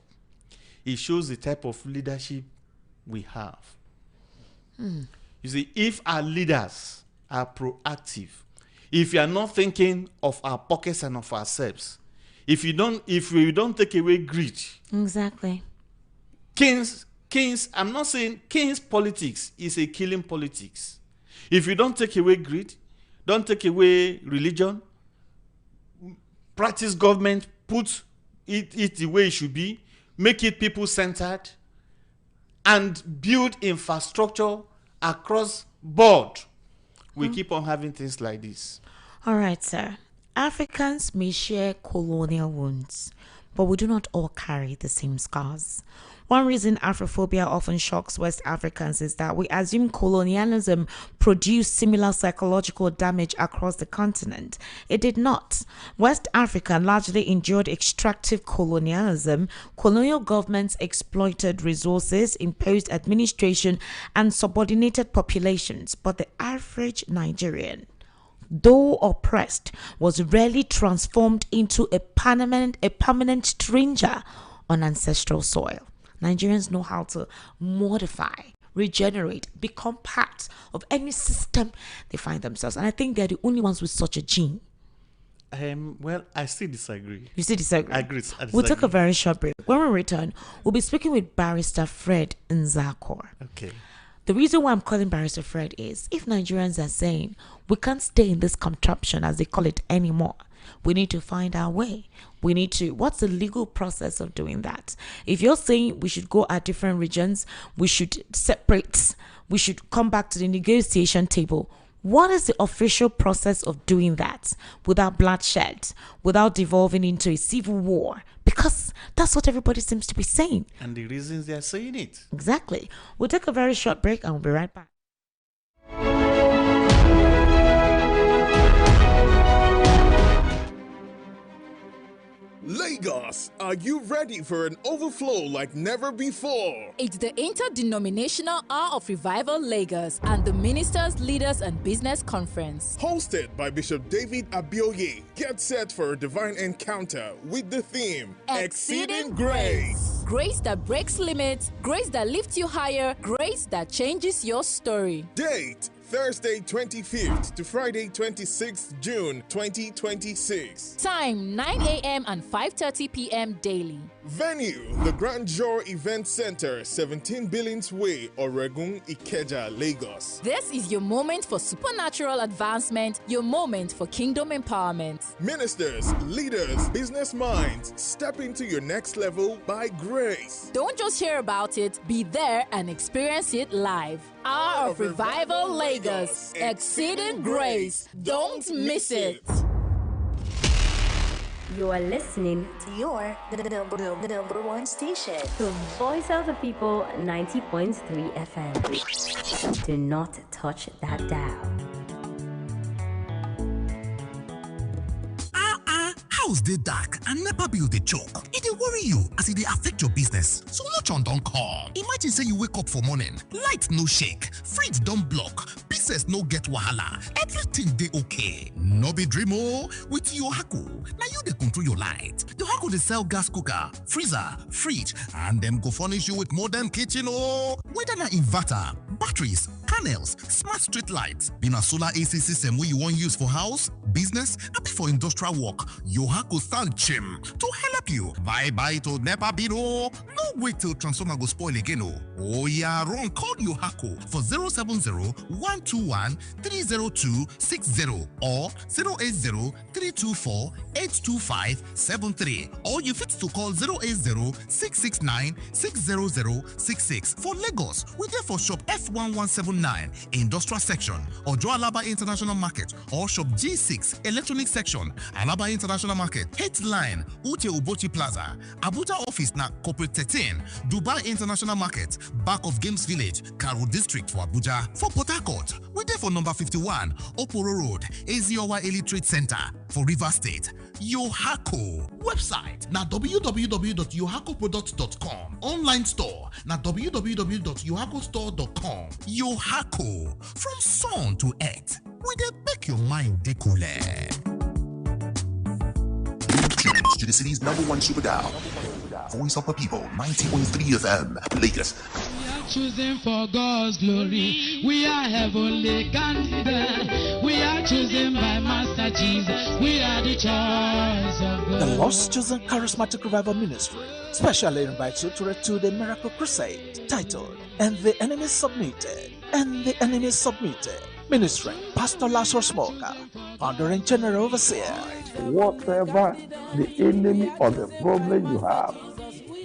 It shows the type of leadership we have. You see, if our leaders are proactive, if you are not thinking of our pockets and of ourselves, if we don't take away greed. Exactly. Kings, I'm not saying King's politics is a killing politics. If you don't take away greed, don't take away religion, practice government, put it the way it should be, make it people-centered, and build infrastructure across board, we keep on having things like this. All right, sir. Africans may share colonial wounds, but we do not all carry the same scars. One reason Afrophobia often shocks West Africans is that we assume colonialism produced similar psychological damage across the continent. It did not. West Africa largely endured extractive colonialism. Colonial governments exploited resources, imposed administration, and subordinated populations. But the average Nigerian, though oppressed, was rarely transformed into a permanent stranger on ancestral soil. Nigerians know how to modify, regenerate, become part of any system they find themselves. And I think they're the only ones with such a gene. Well, I still disagree. You still disagree? I disagree. We'll take a very short break. When we return, we'll be speaking with Barrister Fred Nzakor. Okay. The reason why I'm calling Barrister Fred is if Nigerians are saying we can't stay in this contraption, as they call it, anymore, we need to find our way. What's the legal process of doing that? If you're saying we should go at different regions, we should separate, we should come back to the negotiation table, what is the official process of doing that without bloodshed, without devolving into a civil war? Because that's what everybody seems to be saying. And the reasons they are saying it. Exactly. We'll take a very short break and we'll be right back. Lagos, are you ready for an overflow like never before? It's the Interdenominational Hour of Revival Lagos and the Ministers, Leaders and Business Conference. Hosted by Bishop David Abioye, get set for a divine encounter with the theme Exceeding Grace. Grace that breaks limits, grace that lifts you higher, grace that changes your story. Date: Thursday 25th to Friday 26th June 2026. Time 9 a.m. and 5:30 p.m. daily. Venue: the Grand Joy Event Center, 17 Billings Way, Oregun, Ikeja, Lagos. This is your moment for supernatural advancement, your moment for kingdom empowerment. Ministers, leaders, business minds, step into your next level by grace. Don't just hear about it, be there and experience it live. Hour of Revival Lagos, Exceeding Grace. Don't miss it. You are listening to your the number one station. to Voice of the People 90.3 FM. Do not touch that dial. House dey dark and NEPA bill dey choke. E dey worry you as e dey affect your business. So no turn don come. Imagine say you wake up for morning, light no shake, fridge don block, business no get wahala, everything dey okay. No be dream o. With Yohaku, na you dey control your light. Yohaku dey sell gas cooker, freezer, fridge, and dem go furnish you with modern kitchen o. Whether na inverter, batteries, panels, smart street lights, be na solar AC system wey you wan use for house, business, abi for industrial work, Yohaku stand chim to help you. Bye to NEPA bill o. No wait till transformer go spoil again o. Oh yeah, run call Yohaku for 070-121-30260 or 080-324-82573, or you fit to call 080-669-60066. For Lagos, we dey for shop F1179 Line, Industrial Section, Ojo Alaba International Market, or Shop G6, Electronic Section, Alaba International Market, Headline, Ute Ubochi Plaza, Abuja Office na Corporate 13, Dubai International Market, back of Games Village, Karo District for Abuja. For Port Harcourt, we're there for number 51, Oporo Road, Eziowa Elite Trade Center for River State. Yohako website na www.yohacoproducts.com. Online store na www.yohacostore.com. Yohako, from sun to earth, we dey make your mind dey cool. Tunes to the city's #1 super dial. Voice of the People, 90.3 FM, Lagos. We are choosing for God's glory. We are heavenly candidate. We are chosen by Master Jesus. We are the choice of God. The Lost Chosen Charismatic Revival Ministry specially invites you to the Miracle Crusade titled "And the Enemy Submitted." And the Enemy Submitted. Ministering Pastor Lazarus Smoker, founder and general overseer. Whatever the enemy or the problem you have,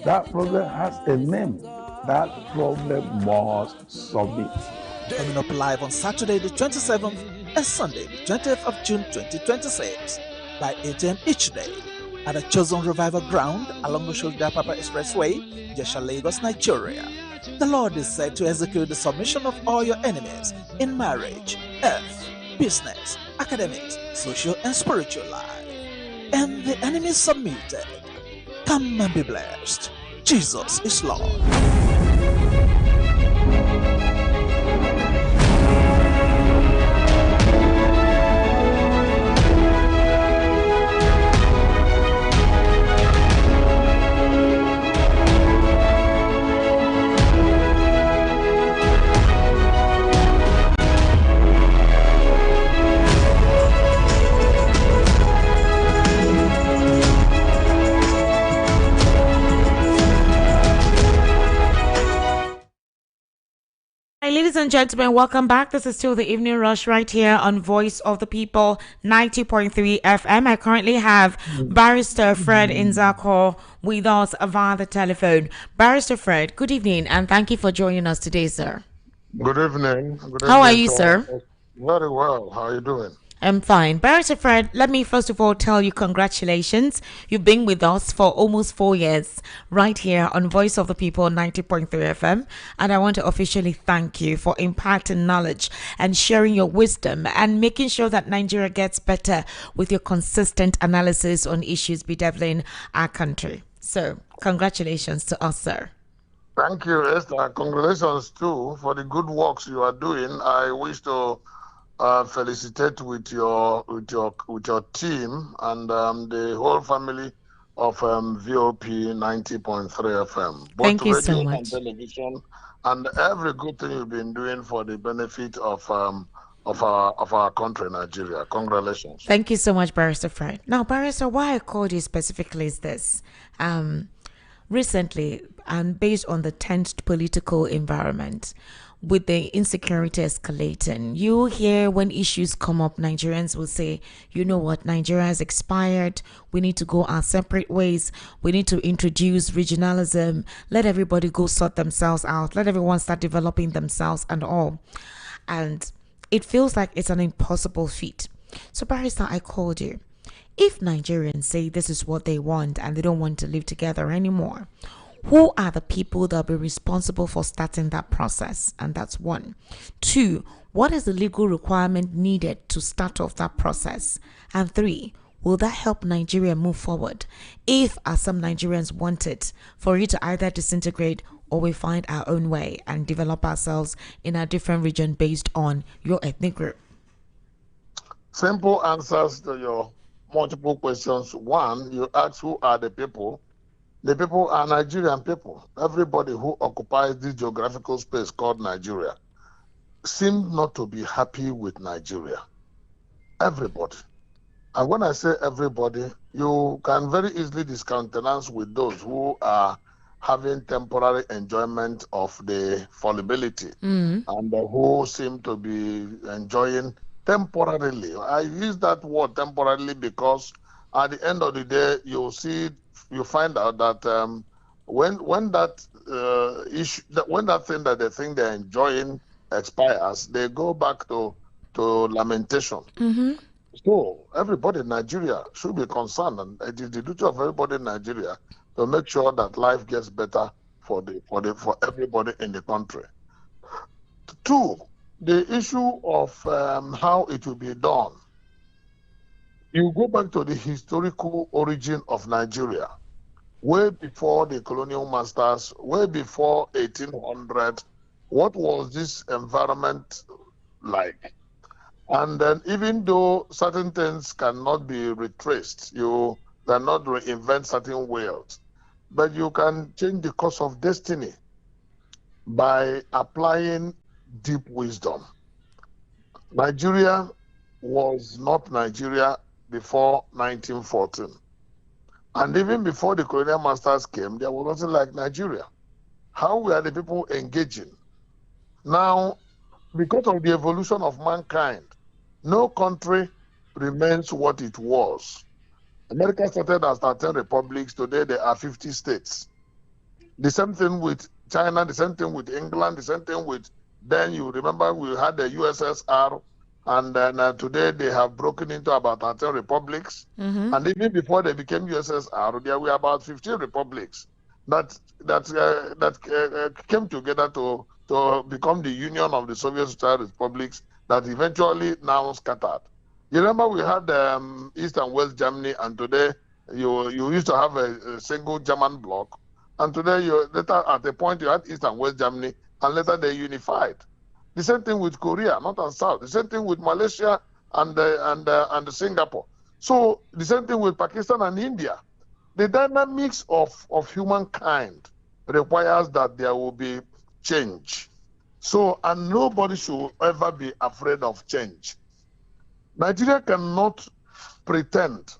that problem has a name. That problem must submit. Coming up live on Saturday the 27th and Sunday the 20th of June 2026 by 8 a.m. each day at the Chosen Revival Ground along the Shoulder Papa Expressway, Jesha, Lagos, Nigeria. The Lord is said to execute the submission of all your enemies in marriage, health, business, academics, social and spiritual life. And the enemy submitted. Come and be blessed. Jesus is Lord. Ladies and gentlemen, welcome back. This is still the Evening Rush right here on Voice of the People 90.3 FM. I currently have Barrister Fred Inzako with us via the telephone. Barrister Fred, good evening and thank you for joining us today, sir. Good evening. How are you, sir? Very well. How are you doing? I'm fine. Barrister Fred, let me first of all tell you congratulations. You've been with us for almost 4 years right here on Voice of the People 90.3 FM. And I want to officially thank you for imparting knowledge and sharing your wisdom and making sure that Nigeria gets better with your consistent analysis on issues bedeviling our country. So congratulations to us, sir. Thank you, Esther. Congratulations too for the good works you are doing. I wish to felicitate with your team and the whole family of VOP 90.3 FM. Both Thank you radio so much. and television, and every good thing you've been doing for the benefit of our country, Nigeria. Congratulations. Thank you so much, Barrister Fred. Now, Barrister, why I called you specifically is this. Recently, and based on the tensed political environment, with the insecurity escalating, you hear when issues come up, Nigerians will say, you know what, Nigeria has expired. We need to go our separate ways. We need to introduce regionalism. Let everybody go sort themselves out. Let everyone start developing themselves and all. And it feels like it's an impossible feat. So, Barrister, I called you. If Nigerians say this is what they want and they don't want to live together anymore, who are the people that will be responsible for starting that process? And that's one. Two, what is the legal requirement needed to start off that process? And three, will that help Nigeria move forward? If, as some Nigerians want it, for you to either disintegrate or we find our own way and develop ourselves in a different region based on your ethnic group? Simple answers to your multiple questions. One, you ask who are the people. The people are Nigerian people. Everybody who occupies this geographical space called Nigeria seems not to be happy with Nigeria. Everybody. And when I say everybody, you can very easily discountenance with those who are having temporary enjoyment of the fallibility and who seem to be enjoying temporarily. I use that word temporarily because at the end of the day, you find out that when that issue, when that thing that they think they're enjoying expires, they go back to lamentation. Mm-hmm. So everybody in Nigeria should be concerned, and it is the duty of everybody in Nigeria to make sure that life gets better for everybody in the country. Two, the issue of how it will be done. You go back to the historical origin of Nigeria, way before the colonial masters, way before 1800. What was this environment like? And then even though certain things cannot be retraced, you cannot reinvent certain worlds, but you can change the course of destiny by applying deep wisdom. Nigeria was not Nigeria before 1914. And even before the colonial masters came, there was nothing like Nigeria. How were the people engaging? Now, because of the evolution of mankind, no country remains what it was. America started as 13 republics. Today, there are 50 states. The same thing with China, the same thing with England, the same thing with, then you remember we had the USSR, and then today they have broken into about 13 republics. Mm-hmm. And even before they became USSR, there were about 15 republics that came together to become the Union of the Soviet Socialist Republics that eventually now scattered. You remember we had East and West Germany, and today you used to have a single German bloc, and today later at the point you had East and West Germany, and later they unified. The same thing with Korea, North and South. The same thing with Malaysia and Singapore. So the same thing with Pakistan and India. The dynamics of humankind requires that there will be change. So, and nobody should ever be afraid of change. Nigeria cannot pretend,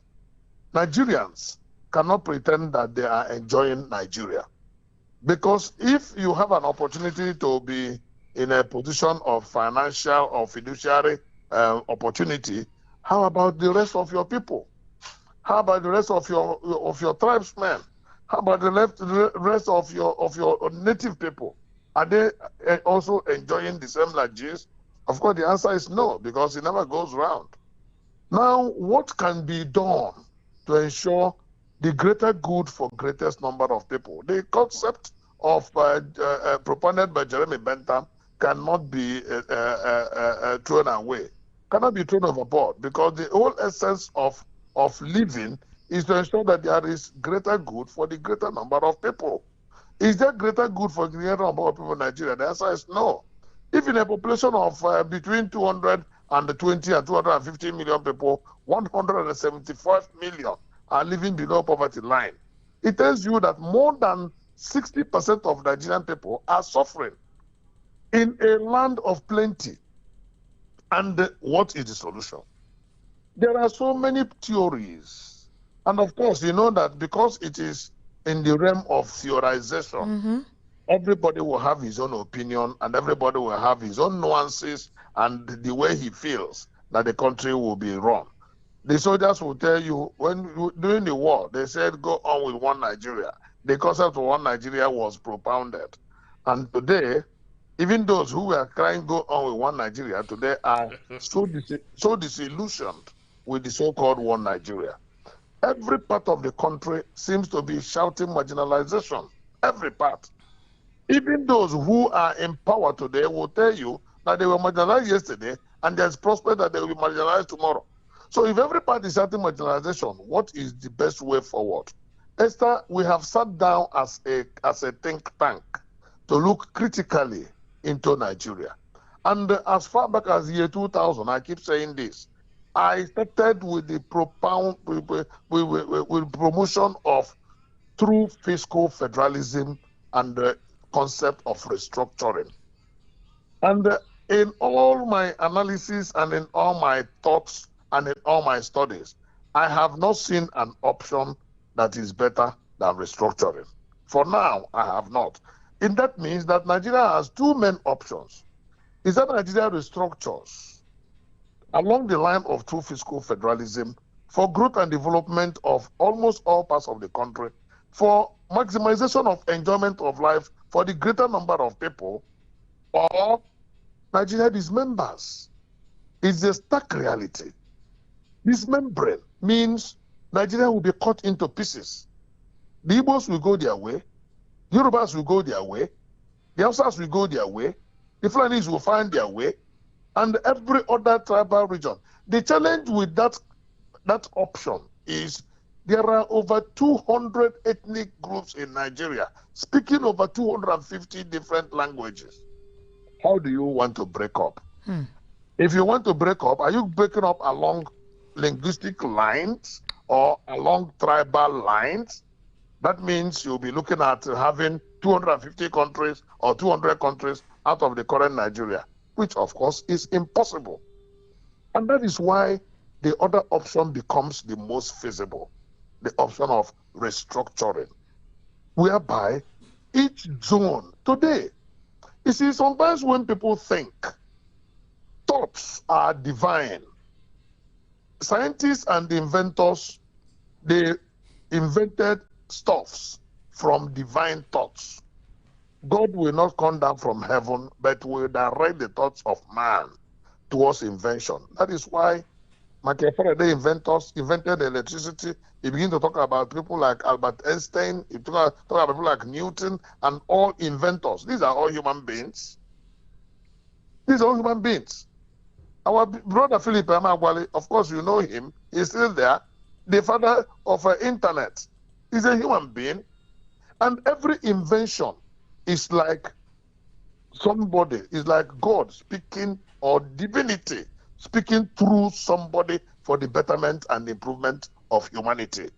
Nigerians cannot pretend that they are enjoying Nigeria. Because if you have an opportunity to be in a position of financial or fiduciary opportunity, how about the rest of your people? How about the rest of your tribesmen? How about the rest of your native people? Are they also enjoying the same luxuries? Of course, the answer is no, because it never goes round. Now, what can be done to ensure the greater good for greatest number of people? The concept of proponent by Jeremy Bentham cannot be thrown away, cannot be thrown overboard, because the whole essence of living is to ensure that there is greater good for the greater number of people. Is there greater good for the greater number of people in Nigeria? The answer is no. If in a population of between 220 and 250 million people, 175 million are living below poverty line, it tells you that more than 60% of Nigerian people are suffering in a land of plenty. And what is the solution? There are so many theories. And of course, you know that because it is in the realm of theorization, Mm-hmm. everybody will have his own opinion, and everybody will have his own nuances and the way he feels that the country will be run. The soldiers will tell you, during the war, they said, go on with one Nigeria. The concept of one Nigeria was propounded. And today, even those who were crying, go on with one Nigeria, today are so disillusioned with the so-called one Nigeria. Every part of the country seems to be shouting marginalization. Every part. Even those who are in power today will tell you that they were marginalized yesterday, and there's prospect that they will be marginalized tomorrow. So if every party is shouting marginalization, what is the best way forward? Esther, we have sat down as a think tank to look critically into Nigeria. And as far back as the year 2000, I keep saying this, I started with the with promotion of true fiscal federalism and the concept of restructuring. And in all my analysis and in all my thoughts and in all my studies, I have not seen an option that is better than restructuring. For now, I have not. And that means that Nigeria has two main options. Is that Nigeria restructures along the line of true fiscal federalism for growth and development of almost all parts of the country, for maximization of enjoyment of life for the greater number of people, or Nigeria dismembers. It's a stark reality. Dismembering means Nigeria will be cut into pieces. The Igbos will go their way, Yorubas will go their way, the Hausas will go their way, the Fulanis will find their way, and every other tribal region. The challenge with that option is there are over 200 ethnic groups in Nigeria speaking over 250 different languages. How do you want to break up? If you want to break up, are you breaking up along linguistic lines or along tribal lines? That means you'll be looking at having 250 countries or 200 countries out of the current Nigeria, which of course is impossible. And that is why the other option becomes the most feasible, the option of restructuring, whereby each zone today, you see, sometimes when people think thoughts are divine, scientists and inventors, they invented stuffs from divine thoughts. God will not come down from heaven, but will direct the thoughts of man towards invention. That is why Michael Faraday invented electricity. He began to talk about people like Albert Einstein. He talk about people like Newton and all inventors. These are all human beings. These are all human beings. Our brother Philip Emeagwali, of course you know him. He's still there. The father of internet. He's a human being. And every invention is like somebody, is like God speaking or divinity speaking through somebody for the betterment and improvement of humanity.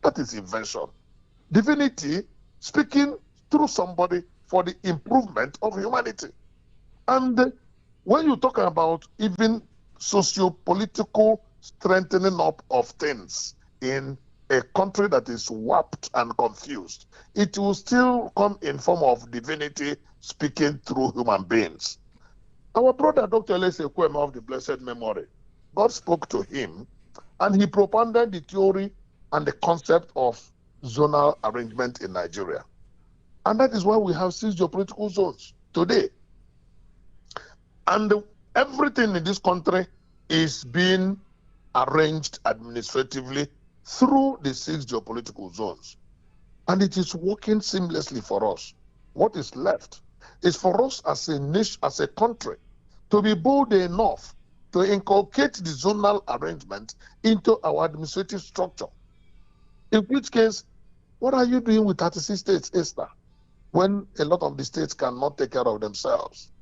That is invention. Divinity speaking through somebody for the improvement of humanity. And when you talk about even socio-political strengthening up of things in a country that is warped and confused, it will still come in form of divinity speaking through human beings. Our brother Dr. Elese Kweme of the blessed memory, God spoke to him and he propounded the theory and the concept of zonal arrangement in Nigeria. And that is why we have 6 geopolitical zones today. And everything in this country is being arranged administratively through the 6 geopolitical zones. And it is working seamlessly for us. What is left is for us as a nation, as a country, to be bold enough to inculcate the zonal arrangement into our administrative structure. In which case, what are you doing with 36 states, Esther, when a lot of the states cannot take care of themselves?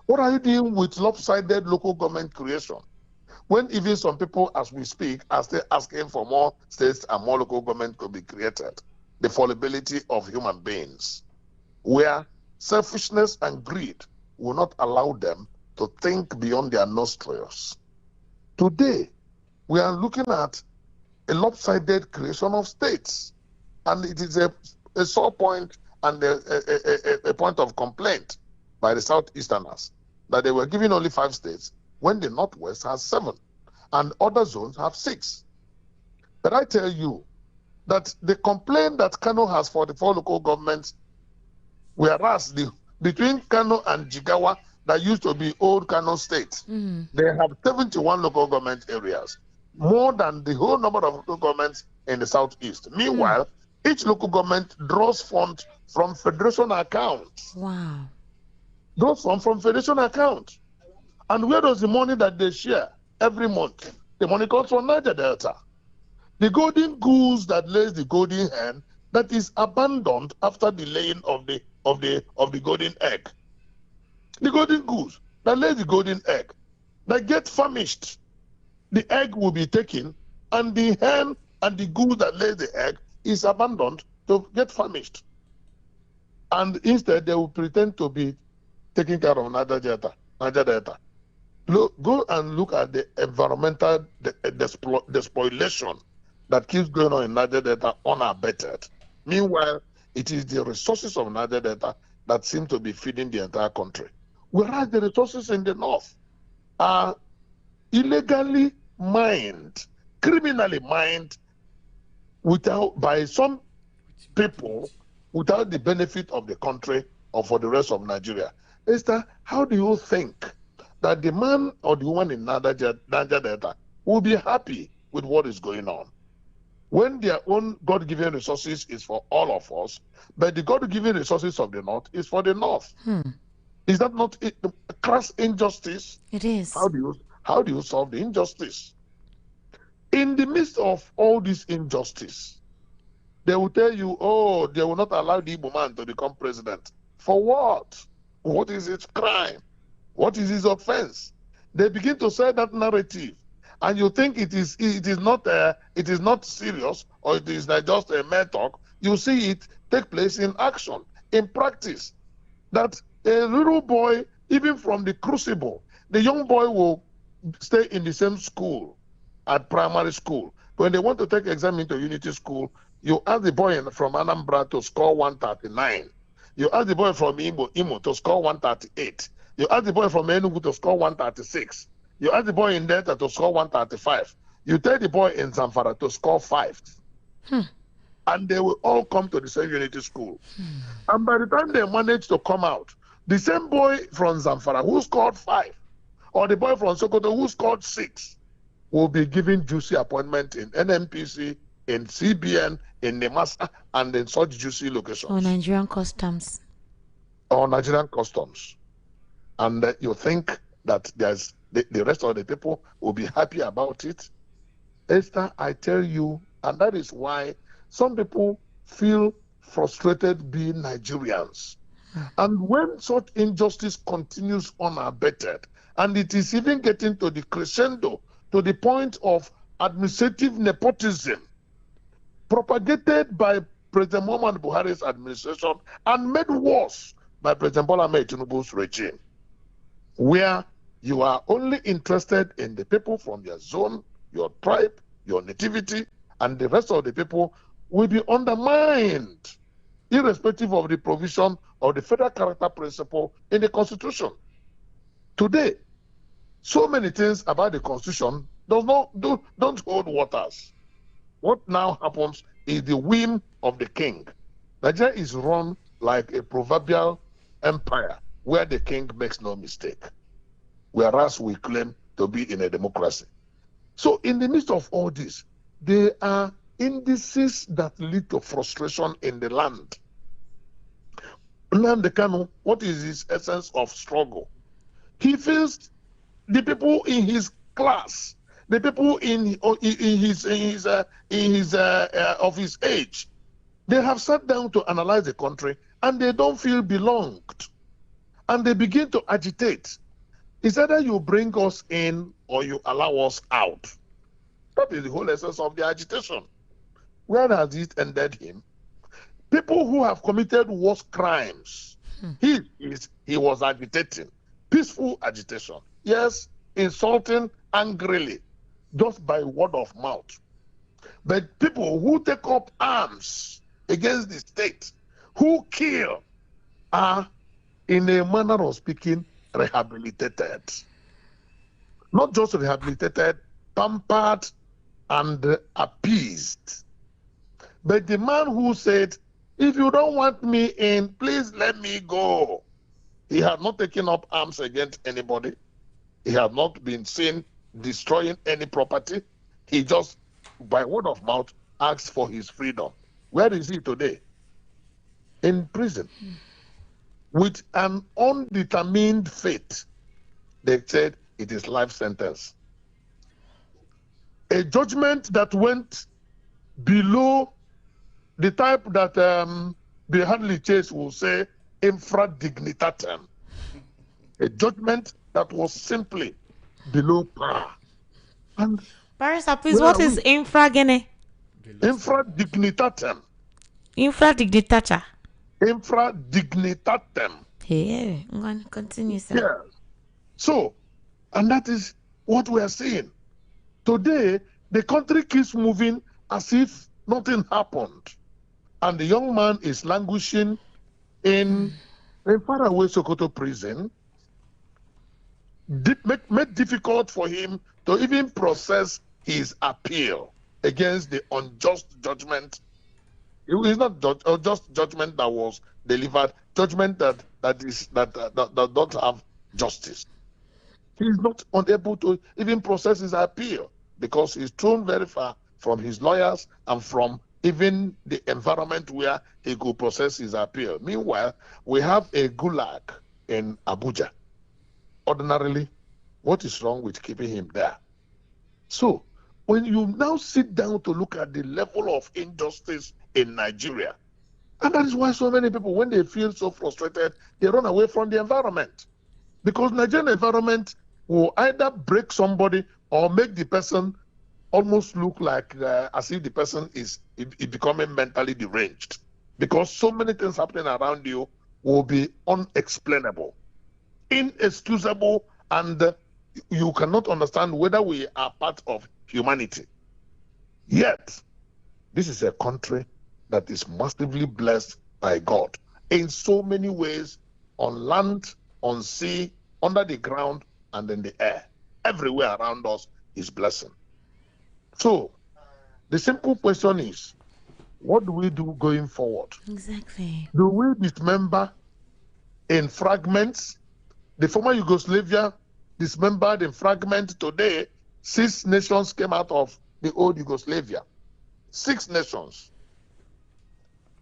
What are you doing with lopsided local government creation, when even some people, as we speak, are still asking for more states and more local government could be created? The fallibility of human beings, where selfishness and greed will not allow them to think beyond their nostrils. Today, we are looking at a lopsided creation of states, and it is a sore point and a point of complaint by the Southeasterners that they were given only 5 states when the Northwest has 7 and other zones have 6. But I tell you that the complaint that Kano has 44 local governments, whereas between Kano and Jigawa, that used to be old Kano State, they have 71 local government areas, more than the whole number of local governments in the Southeast. Meanwhile, each local government draws funds from federation accounts. Wow. Draws funds from federation accounts. And where does the money that they share every month? The money comes from Niger Delta. The golden goose that lays the golden hen that is abandoned after the laying of the golden egg. The golden goose that lays the golden egg that gets famished. The egg will be taken, and the hen and the goose that lays the egg is abandoned to get famished. And instead, they will pretend to be taking care of Niger Delta. Go and look at the environmental despoliation that keeps going on in Niger Delta unabated. Meanwhile, it is the resources of Niger Delta that seem to be feeding the entire country. Whereas the resources in the north are illegally mined, criminally mined, by some people without the benefit of the country or for the rest of Nigeria. Esther, how do you think that the man or the woman in Niger Delta will be happy with what is going on when their own God-given resources is for all of us, but the God-given resources of the North is for the North? Is that not a crass injustice? It is. How do you solve the injustice? In the midst of all this injustice, they will tell you, oh, they will not allow the Igbo man to become president. For what? What is his crime? What is his offense? They begin to say that narrative, and you think it is not serious, or it is like just a mere talk. You see it take place in action, in practice. That a little boy, even from the crucible, the young boy will stay in the same school at primary school. When they want to take exam into Unity School, you ask the boy from Anambra to score 139. You ask the boy from Imo to score 138. You ask the boy from Enugu to score 136. You ask the boy in Delta to score 135. You tell the boy in Zamfara to score 5. And they will all come to the same Unity School. And by the time they manage to come out, the same boy from Zamfara who scored 5, or the boy from Sokoto who scored 6, will be given juicy appointment in NNPC, in CBN, in NEMASA, and in such juicy locations. Or Nigerian customs. Or Nigerian customs. And you think that there's the rest of the people will be happy about it? Esther, I tell you, and that is why some people feel frustrated being Nigerians. And when such injustice continues unabated, and it is even getting to the crescendo, to the point of administrative nepotism, propagated by President Muhammad Buhari's administration and made worse by President Bola Ahmed Tinubu's regime, where you are only interested in the people from your zone, your tribe, your nativity, and the rest of the people will be undermined, irrespective of the provision of the federal character principle in the Constitution. Today, so many things about the Constitution don't hold waters. What now happens is the whim of the king. Nigeria is run like a proverbial empire where the king makes no mistake, whereas we claim to be in a democracy. So in the midst of all this, there are indices that lead to frustration in the land. Nnamdi Kanu, what is his essence of struggle? He feels the people in his class, the people of his age, they have sat down to analyze the country and they don't feel belonged, and they begin to agitate. It's either you bring us in or you allow us out. That is the whole essence of the agitation. Where has it ended him? People who have committed worse crimes, he was agitating, peaceful agitation. Yes, insulting angrily, just by word of mouth. But people who take up arms against the state, who kill, are, in a manner of speaking, rehabilitated. Not just rehabilitated, pampered and appeased. But the man who said, if you don't want me in, please let me go. He had not taken up arms against anybody. He had not been seen destroying any property. He just, by word of mouth, asked for his freedom. Where is he today? In prison. With an undetermined fate. They said it is life sentence. A judgment that went below the type that the Hadley Chase will say, infra dignitatem. A judgment that was simply below par. And Barrister, please, what is infra gene? Infra dignitatem. Infra dignitatem. Infra dignitatem. Yeah, I'm going to continue, sir. Yeah. So, and that is what we are seeing. Today, the country keeps moving as if nothing happened. And the young man is languishing in faraway Sokoto prison, made difficult for him to even process his appeal against the unjust judgment It's not just judgment that was delivered, judgment that don't have justice. He's not unable to even process his appeal because he's thrown very far from his lawyers and from even the environment where he could process his appeal. Meanwhile, we have a gulag in Abuja. Ordinarily, what is wrong with keeping him there? So, when you now sit down to look at the level of injustice in Nigeria, and that is why so many people, when they feel so frustrated, they run away from the environment. Because Nigerian environment will either break somebody or make the person almost look like as if the person is becoming mentally deranged. Because so many things happening around you will be unexplainable, inexcusable, and you cannot understand whether we are part of humanity. Yet, this is a country that is massively blessed by God in so many ways, on land, on sea, under the ground, and in the air. Everywhere around us is blessing. So, the simple question is, what do we do going forward? Exactly. Do we dismember in fragments? The former Yugoslavia dismembered in fragments. Today, 6 nations came out of the old Yugoslavia. 6 nations.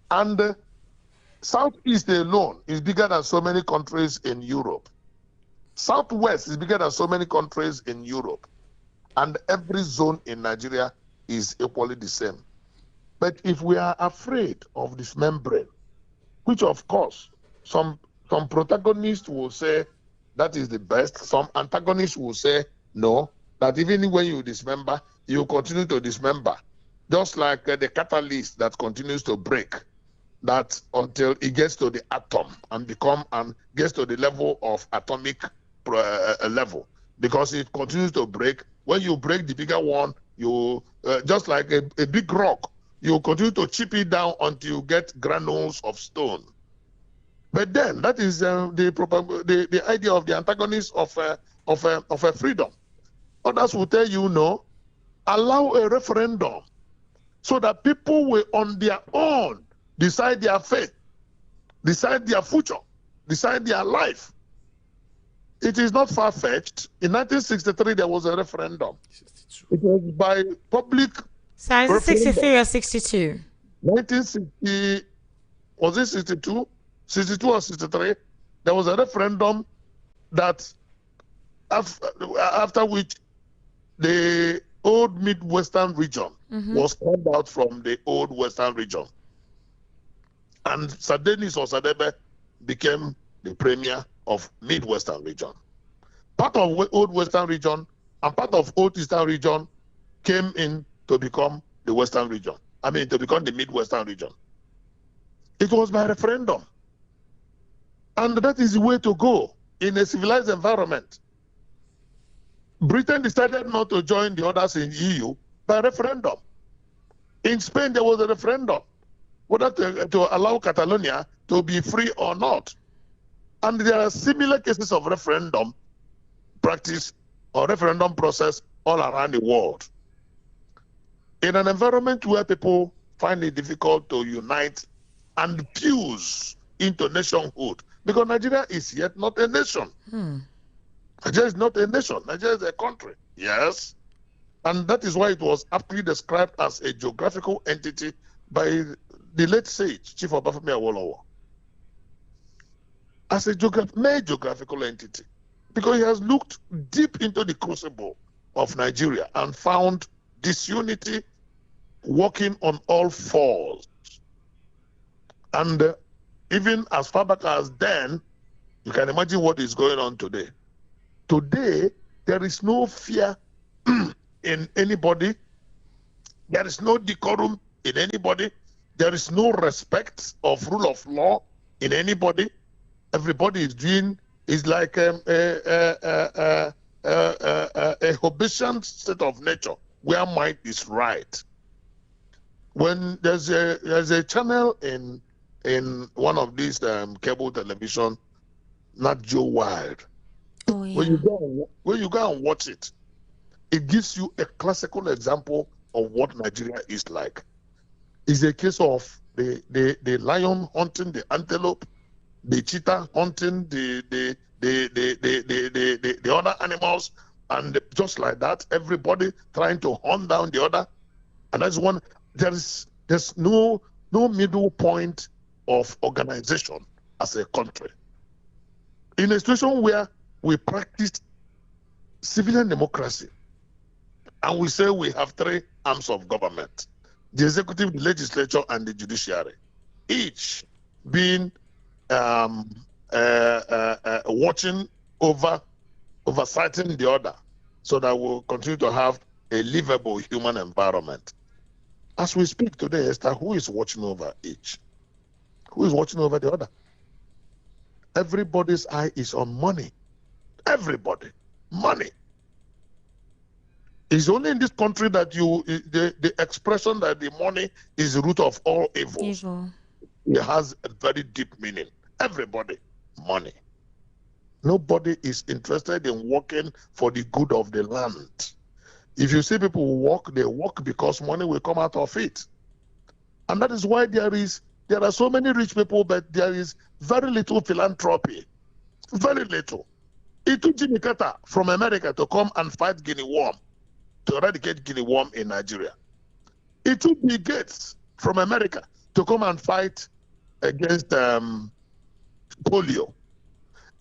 And Southeast alone is bigger than so many countries in Europe. Southwest is bigger than so many countries in Europe. And every zone in Nigeria is equally the same. But if we are afraid of dismembering, which of course some protagonists will say that is the best, some antagonists will say no, that even when you dismember, you continue to dismember. Just like the catalyst that continues to break, that until it gets to the atom and gets to the level of atomic level, because it continues to break. When you break the bigger one, you just like a big rock, you continue to chip it down until you get granules of stone. But then that is the idea of the antagonist of freedom. Others will tell you no, allow a referendum so that people will on their own decide their fate, decide their future, decide their life. It is not far-fetched. In 1963, there was a referendum. 62. It was by public. So is it 63 or 62? 1960, was it 62? 62 or 63? There was a referendum that after which the old Midwestern region was called out from the old Western region. And Sadenis or Sadebe became the premier of Midwestern region. Part of old Western region and part of old Eastern region came in to become the Western region. I mean, to become the Midwestern region. It was by referendum. And that is the way to go in a civilized environment. Britain decided not to join the others in EU by referendum. In Spain, there was a referendum whether to allow Catalonia to be free or not. And there are similar cases of referendum practice or referendum process all around the world. In an environment where people find it difficult to unite and fuse into nationhood, because Nigeria is yet not a nation. Nigeria is not a nation. Nigeria is a country. Yes. And that is why it was aptly described as a geographical entity by the late sage, Chief Obafemi Awolowo, as a mere geographical entity, because he has looked deep into the crucible of Nigeria and found disunity working on all fours. And even as far back as then, you can imagine what is going on today. Today, there is no fear in anybody. There is no decorum in anybody. There is no respect of rule of law in anybody. Everybody is like a Hobbesian state of nature where might is right. When there's a channel in one of these cable television, Nat Geo Wild. Oh, yeah. When you go and watch it, it gives you a classical example of what Nigeria is like. It's a case of the lion hunting the antelope, the cheetah hunting the other animals, and just like that, everybody trying to hunt down the other. And that's one. There's no middle point of organization as a country. In a situation where we practice civilian democracy, and we say we have three arms of government: the executive, the legislature, and the judiciary, each being watching oversighting the other, so that we'll continue to have a livable human environment. As we speak today, Esther, who is watching over each? Who is watching over the other? Everybody's eye is on money. Everybody. Money. It's only in this country that the expression that the money is the root of all evils. It has a very deep meaning. Everybody. Money. Nobody is interested in working for the good of the land. If you see people work, they work because money will come out of it. And that is why there are so many rich people, but there is very little philanthropy. Very little. It took Jimmy Carter from America to come and fight guinea worm, to eradicate guinea worm in Nigeria. It took Bill Gates from America to come and fight against polio.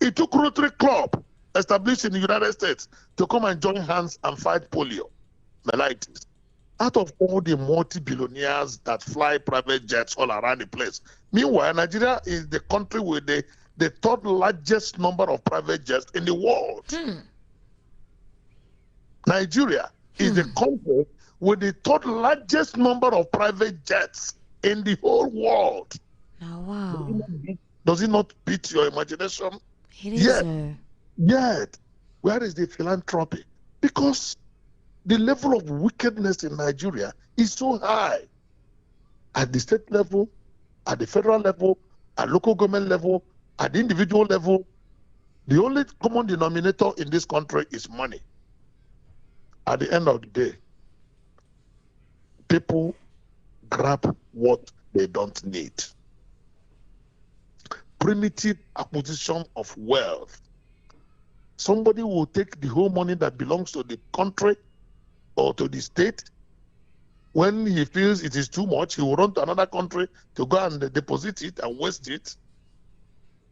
It took Rotary Club, established in the United States, to come and join hands and fight polio, mellitus. Out of all the multi-billionaires that fly private jets all around the place. Meanwhile, Nigeria is the country with the third largest number of private jets in the world. Nigeria is the country with the third largest number of private jets in the whole world. Oh, wow. Does it not beat your imagination? It is. Yet, where is the philanthropy? Because the level of wickedness in Nigeria is so high. At the state level, at the federal level, at local government level, at the individual level, the only common denominator in this country is money. At the end of the day, people grab what they don't need. Primitive acquisition of wealth. Somebody will take the whole money that belongs to the country or to the state. When he feels it is too much, he will run to another country to go and deposit it and waste it.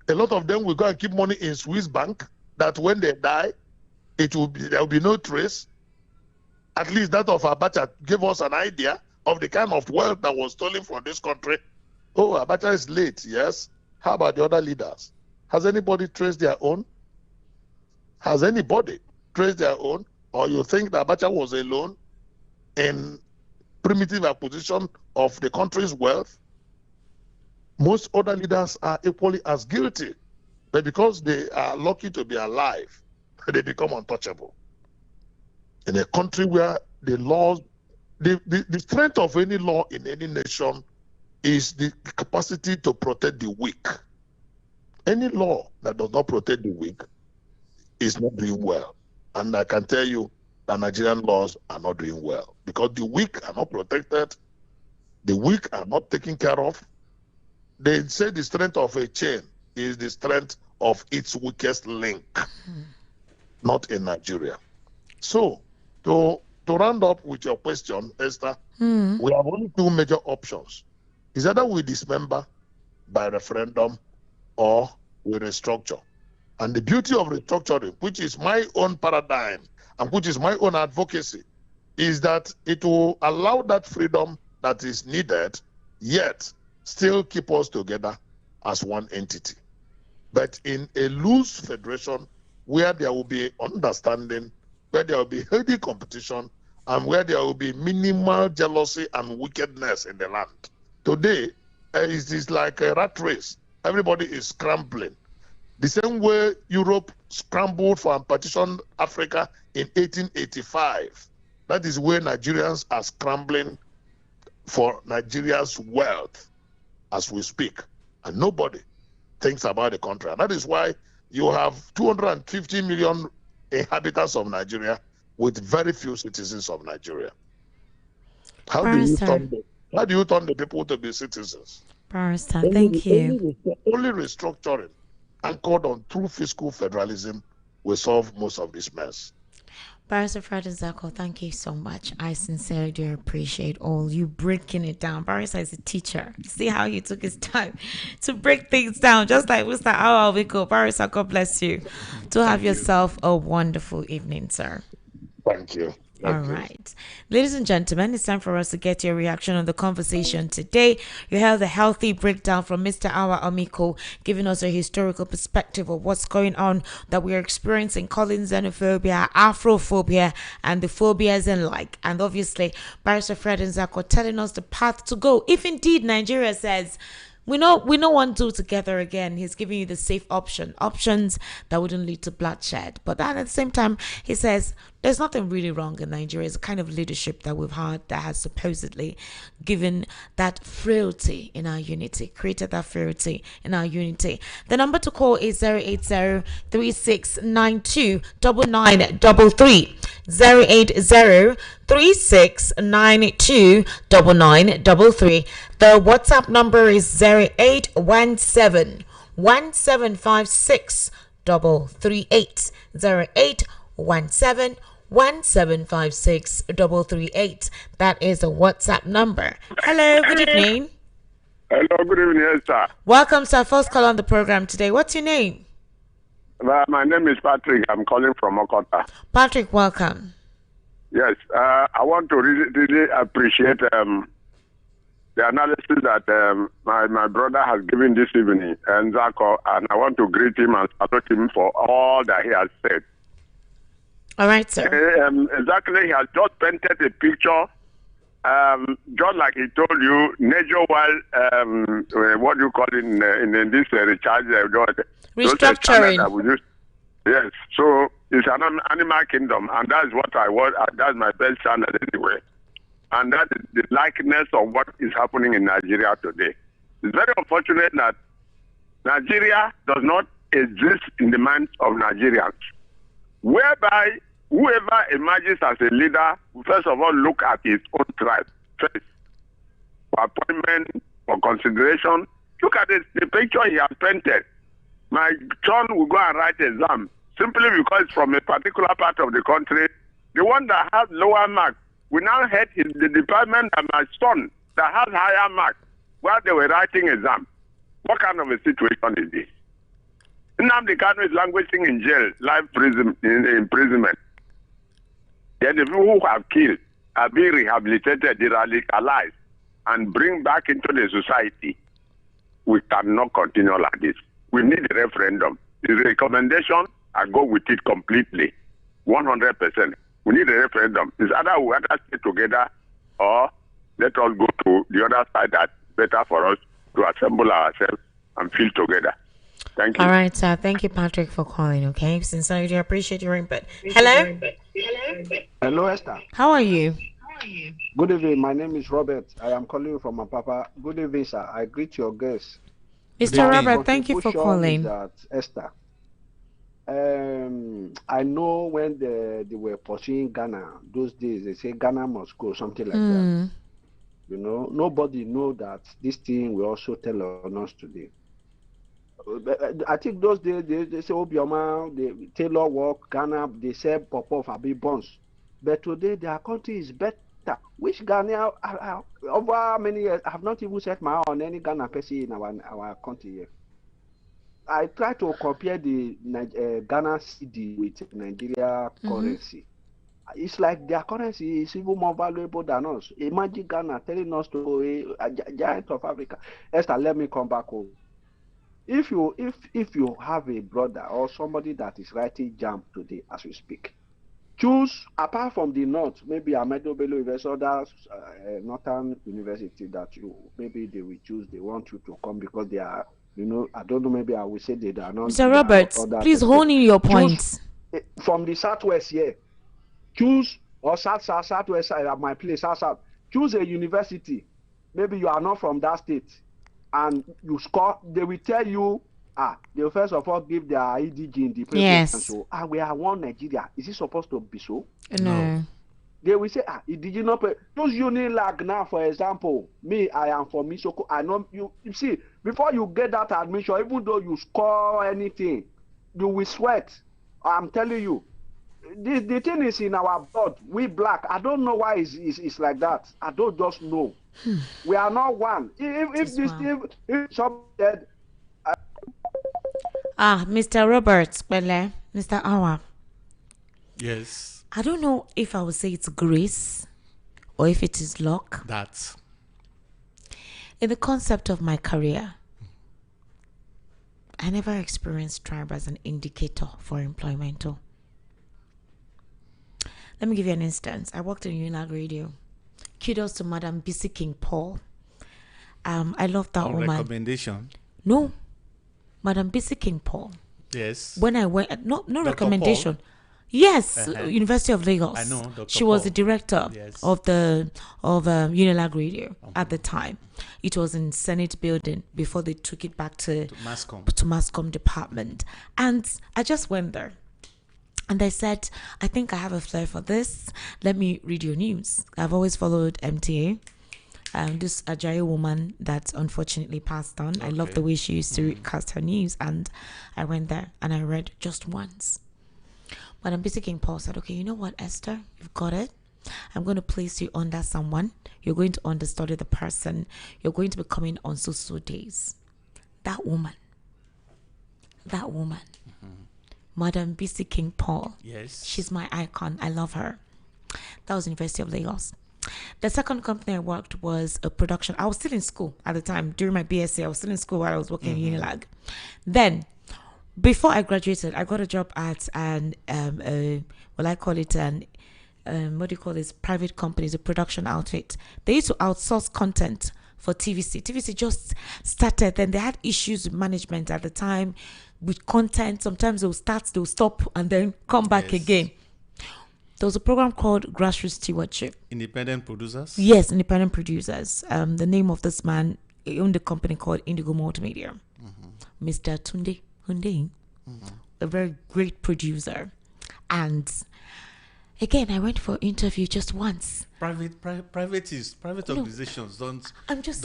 A lot of them will go and keep money in Swiss bank, that when they die, there will be no trace. At least that of Abacha gave us an idea of the kind of wealth that was stolen from this country. Oh, Abacha is late, yes. How about the other leaders? Has anybody traced their own? Has anybody traced their own? Or you think that Abacha was alone in primitive acquisition of the country's wealth? Most other leaders are equally as guilty. But because they are lucky to be alive, they become untouchable. In a country where the laws, the strength of any law in any nation is the capacity to protect the weak. Any law that does not protect the weak is not doing well. And I can tell you that Nigerian laws are not doing well because the weak are not protected, the weak are not taken care of. They say the strength of a chain is the strength of its weakest link, not in Nigeria. So, to round up with your question, Esther, we have only two major options. Is either we dismember by referendum or we restructure. And the beauty of restructuring, which is my own paradigm and which is my own advocacy, is that it will allow that freedom that is needed, yet still keep us together as one entity. But in a loose federation where there will be understanding, where there will be healthy competition, and where there will be minimal jealousy and wickedness in the land. Today, it is like a rat race. Everybody is scrambling. The same way Europe scrambled for and partitioned Africa in 1885. That is where Nigerians are scrambling for Nigeria's wealth as we speak. And nobody thinks about the country. And that is why you have 250 million inhabitants of Nigeria with very few citizens of Nigeria. How do you How do you turn the people to be citizens? Barrister, thank you. Only restructuring anchored on true fiscal federalism will solve most of this mess. Barrister Fred Zako, thank you so much. I sincerely do appreciate all you breaking it down. Barrister is a teacher. See how he took his time to break things down, just like Mr. Awawiko. Barrister, God bless you. To have yourself a wonderful evening, sir. Thank you. All right. Ladies and gentlemen, it's time for us to get your reaction on the conversation today. You have a healthy breakdown from Mr. Awa Amiko, giving us a historical perspective of what's going on that we are experiencing, calling xenophobia, Afrophobia, and the phobias and like. And obviously, Barrister Fred Nzako telling us the path to go. If indeed Nigeria says, we know one do together again. He's giving you the safe options that wouldn't lead to bloodshed. But then at the same time, he says there's nothing really wrong in Nigeria. It's the kind of leadership that we've had that has supposedly given that frailty in our unity, created that frailty in our unity. The number to call is 080-3692-9933. 080-3692-9933. The WhatsApp number is 0817-1756-338. 0817-1756-338. That is a WhatsApp number. Hello, good evening. Hello, good evening, Esther. Welcome to our first call on the program today. What's your name? My name is Patrick. I'm calling from Okota. Patrick, welcome. Yes, I want to really appreciate the analysis that my brother has given this evening, and Zako, and I want to greet him and salute him for all that he has said. All right, sir. Exactly, he has just painted a picture, just like he told you, nature while, what do you call it in this recharge? Restructuring. Yes, so it's an animal kingdom, and that's what I want. That's my best standard anyway. And that is the likeness of what is happening in Nigeria today. It's very unfortunate that Nigeria does not exist in the minds of Nigerians, whereby whoever emerges as a leader, first of all, look at his own tribe first, for appointment, for consideration. Look at the picture he has painted. My son will go and write exam simply because from a particular part of the country, the one that has lower marks will now head the department and my son that has higher marks while they were writing exam. What kind of a situation is this? Nnamdi Kanu is languishing in jail, life imprisonment. Then the people who have killed are being rehabilitated, de-radicalized, and bring back into the society. We cannot continue like this. We need a referendum. The recommendation, I go with it completely, 100%. We need a referendum. It's either we either stay together or let us go to the other side. That's better for us to assemble ourselves and feel together. Thank you. All right, sir. Thank you, Patrick, for calling, okay? Sincerely, do appreciate your input. Hello? Hello, Esther. How are you? Good evening. My name is Robert. I am calling you from Apapa. Good evening, sir. I greet your guests. Mr. Robert, thank you for calling. Esther, I know when they were pursuing Ghana, those days, they say Ghana must go, something like that. You know, nobody know that this thing will also tell on us today. I think those days, they say Obioma, they tailor work, Ghana, they say Popov, Abi Bonds. But today, their country is better. Which Ghana, over many years, I have not even set my eye on any Ghana person in our country here. I try to compare the Ghana CD with Nigeria currency. It's like their currency is even more valuable than us. Imagine Ghana telling us to go a giant of Africa. Esther, let me come back home. If you have a brother or somebody that is writing JAMB today as we speak, choose, apart from the north, maybe Ahmedo Bello University, other northern university that maybe they will choose, they want you to come because they are, you know, I don't know, maybe I will say they are not. Mr. Robert, please hone in your points. From the southwest here, choose, or southwest side at my place, south, choose a university. Maybe you are not from that state, and you score, they will tell you, they will first of all give their IDG in the preference. Yes. So, we are one Nigeria. Is it supposed to be so? No. They will say, did you not pay? Those Unilag now, for example, me, I am from Misoko. I know you see, before you get that admission, even though you score anything, you will sweat. I'm telling you. The thing is in our blood. We black. I don't know why it's like that. I don't just know. We are not one. If somebody said, Mr. Roberts, Mr. Awa. Yes. I don't know if I would say it's grace or if it is luck. That. In the concept of my career, I never experienced tribe as an indicator for employment. Let me give you an instance. I worked in Unilag Radio. Kudos to Madam Bisi King Paul. I love that woman. Recommendation? No. Madam Bisi King Paul. Yes. When I went, no Dr. recommendation. Paul? Yes, University of Lagos. I know, Dr. She was Paul. the director Yes. of Unilag Radio at the time. It was in Senate building before they took it back to Masscom department. And I just went there. And I said, I think I have a flair for this. Let me read your news. I've always followed MTA. This Ajayi woman that unfortunately passed on. Okay. I love the way she used to cast her news. And I went there and I read just once. Madam Bisi King Paul said, okay, you know what, Esther? You've got it. I'm going to place you under someone. You're going to understudy the person. You're going to be coming on so days. That woman. Madam Bisi King Paul. Yes. She's my icon. I love her. That was University of Lagos. The second company I worked was a production. I was still in school at the time. During my BSc, I was still in school while I was working in Unilag. Then, before I graduated, I got a job at private companies, a production outfit. They used to outsource content for TVC. TVC just started, then they had issues with management at the time with content. Sometimes they'll stop, and then come back again. There was a program called Grassroots Stewardship. Independent producers? Yes, independent producers. The name of this man, he owned a company called Indigo Multimedia. Mr. Tunde Hundein, a very great producer. And again, I went for interview just once. Private organizations don't. I'm just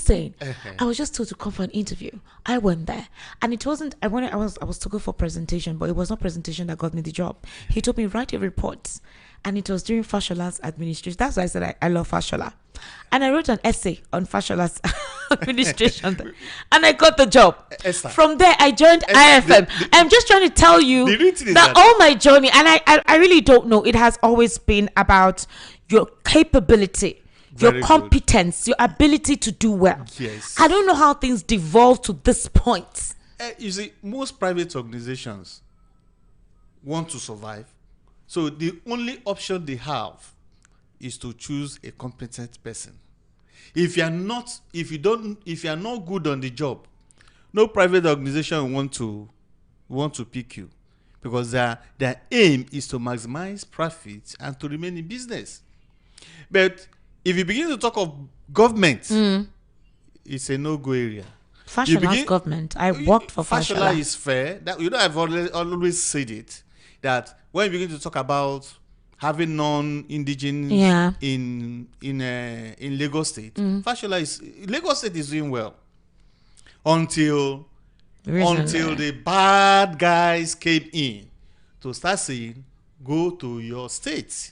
saying. I was just told to come for an interview. I went there, and it wasn't. I was to go for presentation, but it was not presentation that got me the job. He told me write a report, and it was during Fashola's administration. That's why I said I love Fashola, and I wrote an essay on Fashola's administration, and I got the job. Esther. From there, I joined IFM. I'm just trying to tell you that all my journey, and I really don't know. It has always been about your capability, your competence, your ability to do well. Yes. I don't know how things devolve to this point. You see, most private organizations want to survive. So the only option they have is to choose a competent person. If you are not good on the job, no private organization want to pick you, because their aim is to maximize profits and to remain in business. But if you begin to talk of government, it's a no-go area. Fashola's government. I worked for Fashola. Fashola is fair. I've always said it, that when you begin to talk about having non-indigenous in Lagos State, Lagos State is doing well until the bad guys came in to start saying, go to your state.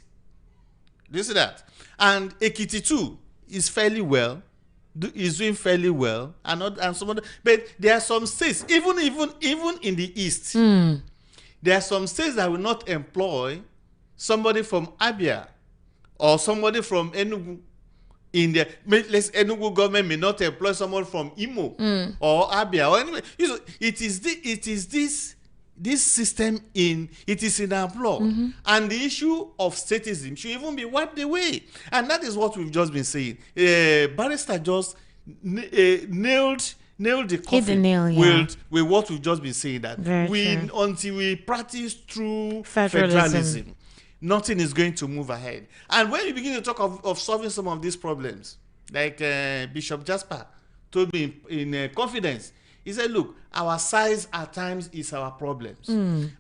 Do you see that? And Ekiti too is fairly well, is doing fairly well, and some other, but there are some states, even in the east, there are some states that will not employ somebody from Abia or somebody from Enugu. Enugu government may not employ someone from Imo or Abia or anyway. It is this system it is in our blood, and the issue of statism should even be wiped away. And that is what we've just been saying. Barrister just nailed the coffin with what we've just been saying, that until we practice true federalism, nothing is going to move ahead. And when you begin to talk of solving some of these problems, like Bishop Jasper told me in confidence, he said, look, our size at times is our problems.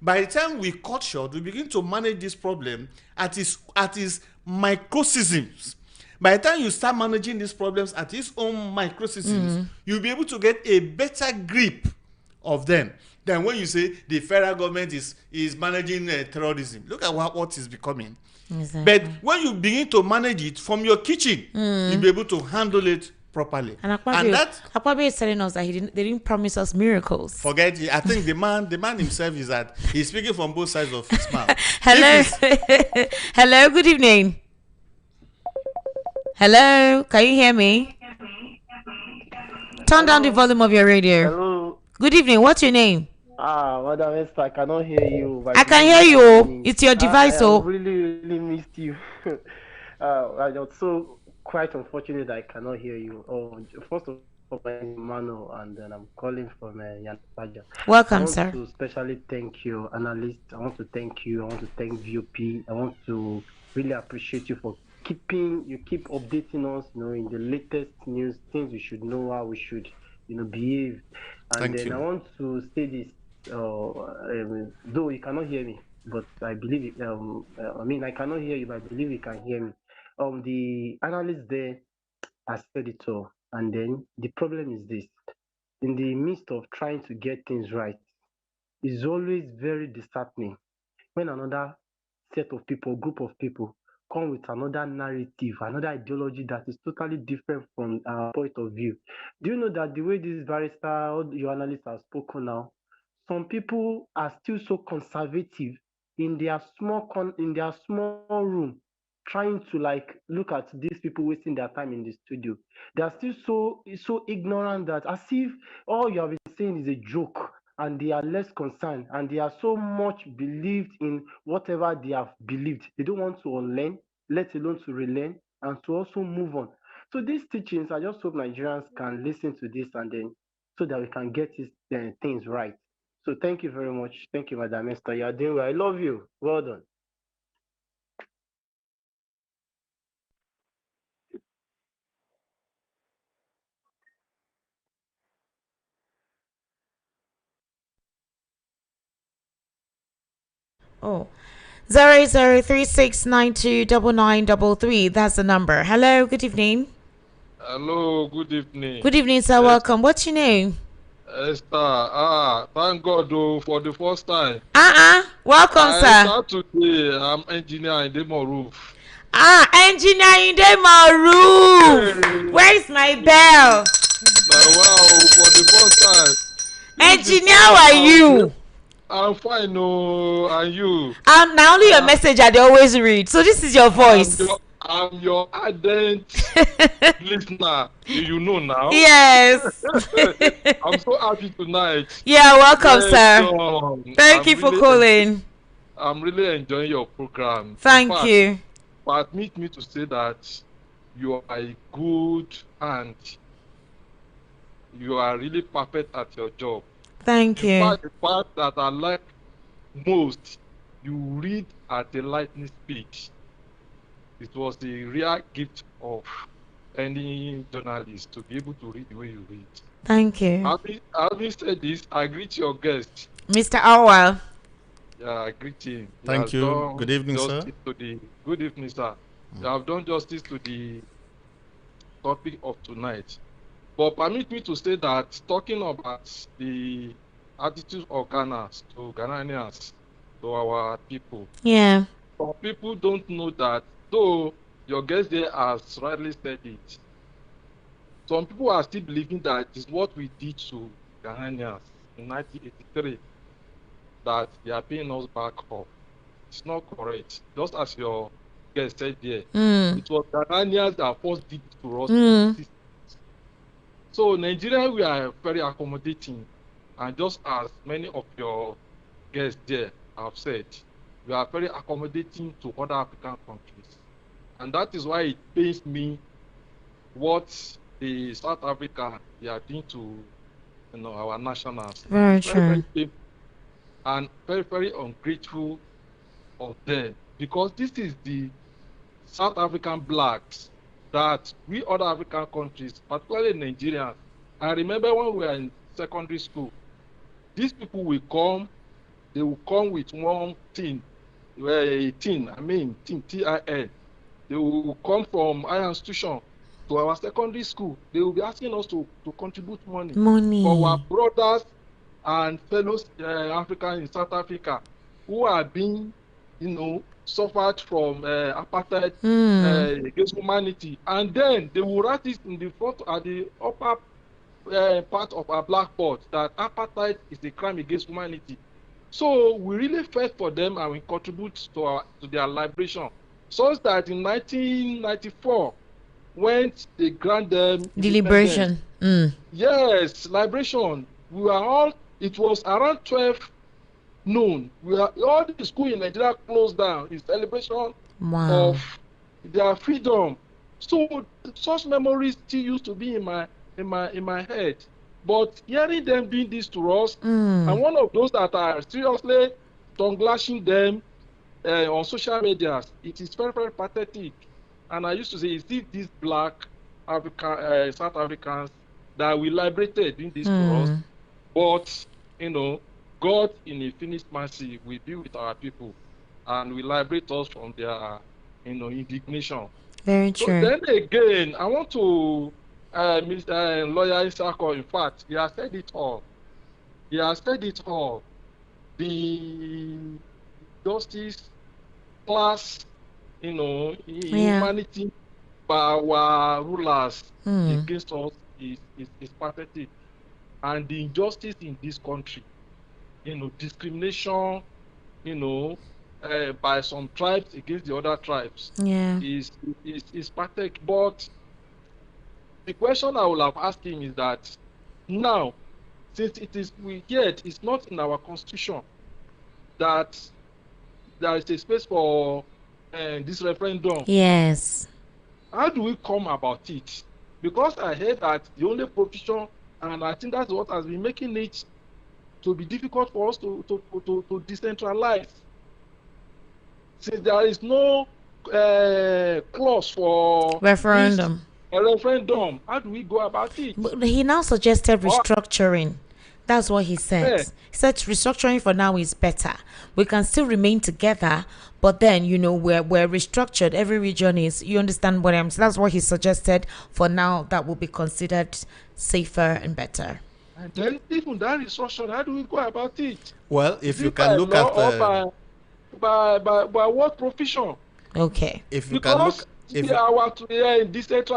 By the time we cut short, we begin to manage this problem at its microsystems. By the time you start managing these problems at its own microsystems, you'll be able to get a better grip of them than when you say the federal government is managing terrorism. Look at what is becoming. Exactly. But when you begin to manage it from your kitchen, you'll be able to handle it properly. And Akpabio is telling us that they didn't promise us miracles. Forget it. I think the man himself is that he's speaking from both sides of his mouth. Hello. Hello, good evening. Hello, can you hear me? Turn down the volume of your radio. Hello. Good evening. What's your name? Madam Esther, I cannot hear you. I can hear you. It's your device, I really missed you. I was so quite unfortunate that I cannot hear you. First of all, my name is Mano, and then I'm calling from Yanapaja. Welcome, sir. I want to especially thank you, analyst. I want to thank you. I want to thank VOP. I want to really appreciate you for keep updating us, in the latest news, things we should know, how we should, behave. And I want to say this, though you cannot hear me, but I believe it. I cannot hear you, but I believe you can hear me. The analyst there has said it all, and then the problem is this: in the midst of trying to get things right, it's always very disheartening when another set of people, group of people, come with another narrative, another ideology that is totally different from our point of view. Do you know that the way this barrister, all your analysts have spoken now, some people are still so conservative in their small room, trying to look at these people wasting their time in the studio. They are still so ignorant that as if all you have been saying is a joke, and they are less concerned, and they are so much believed in whatever they have believed. They don't want to unlearn, let alone to relearn, and to also move on. So these teachings, I just hope Nigerians can listen to this, and then so that we can get these things right. So thank you very much. Thank you, Madam Esther. You are doing well. I love you. Well done. Oh, 0036929933. That's the number. Hello, good evening. Hello, good evening. Good evening, sir. Welcome. What's your name? Esther. Thank God for the first time. Welcome, sir. I start today. I'm engineer in Demo Roof. Engineer in Demo Roof. Where's my bell? Wow, for the first time. Engineer, how are you? I'm fine, and you? Now only your message I always read. So this is your voice. I'm your ardent listener. You know now. Yes. I'm so happy tonight. Yeah, welcome, sir. Thank you for calling. I'm really enjoying your program. Thank you. Permit me to say that you are a good hand. You are really perfect at your job. Thank you. In fact, the part that I like most, you read at a lightning speed. It was the real gift of any journalist to be able to read the way you read. Thank you. Having said this, I greet your guest, Mr. Awal. Yeah, I greet him. Thank you. Good evening, sir. Good evening, sir. You have done justice to the topic of tonight. But permit me to say that talking about the attitude of Ghana to Ghanaians, to our people. Yeah. Some people don't know that, though your guest there has rightly said it, some people are still believing that it is what we did to Ghanaians in 1983 that they are paying us back up. It's not correct. Just as your guest said there, it was Ghanaians that first did it to us. So Nigeria, we are very accommodating, and just as many of your guests there have said, we are very accommodating to other African countries, and that is why it pains me what the South Africa they are doing to our nationals. Very true. And very, very ungrateful of them, because this is the South African blacks that we other African countries, particularly Nigerians. I remember when we were in secondary school, these people will come, they will come with one tin, tin, tin, They will come from higher institution to our secondary school. They will be asking us to contribute money for our brothers and fellows Africans in South Africa who are being, suffered from apartheid against humanity. And then they will write it in the front at the upper part of our blackboard that apartheid is a crime against humanity. So we really fight for them and we contribute to their liberation. So that in 1994, when they grant them liberation. Yes, liberation. We were all. It was around 12 noon. All the school in Nigeria closed down in celebration of their freedom. So such memories still used to be in my head. But hearing them doing this to us, I'm one of those that are seriously tongue lashing them on social media. It is very, very pathetic. And I used to say, is it these black African, South Africans that we liberated doing this to us? But, God in infinite mercy will be with our people and will liberate us from their, indignation. Very true. So then again, I want to, Lawyer Isako, in fact, he has said it all. He has said it all. The justice, class, humanity by our rulers against us is pathetic. And the injustice in this country, discrimination, by some tribes against the other tribes is pathetic. But the question I will have asked him is that now, since it's not in our constitution that there is a space for this referendum. Yes. How do we come about it? Because I heard that the only provision, and I think that's what has been making it to be difficult for us to decentralize. Since there is no clause for referendum. A referendum, how do we go about it? But he now suggested restructuring. That's what he said. He said restructuring for now is better. We can still remain together, but then, we're restructured. Every region is, you understand what I'm saying? That's what he suggested for now. That will be considered safer and better. And then even that restructuring, how do we go about it? Well, if you can look at by what profession? Okay. If you can look,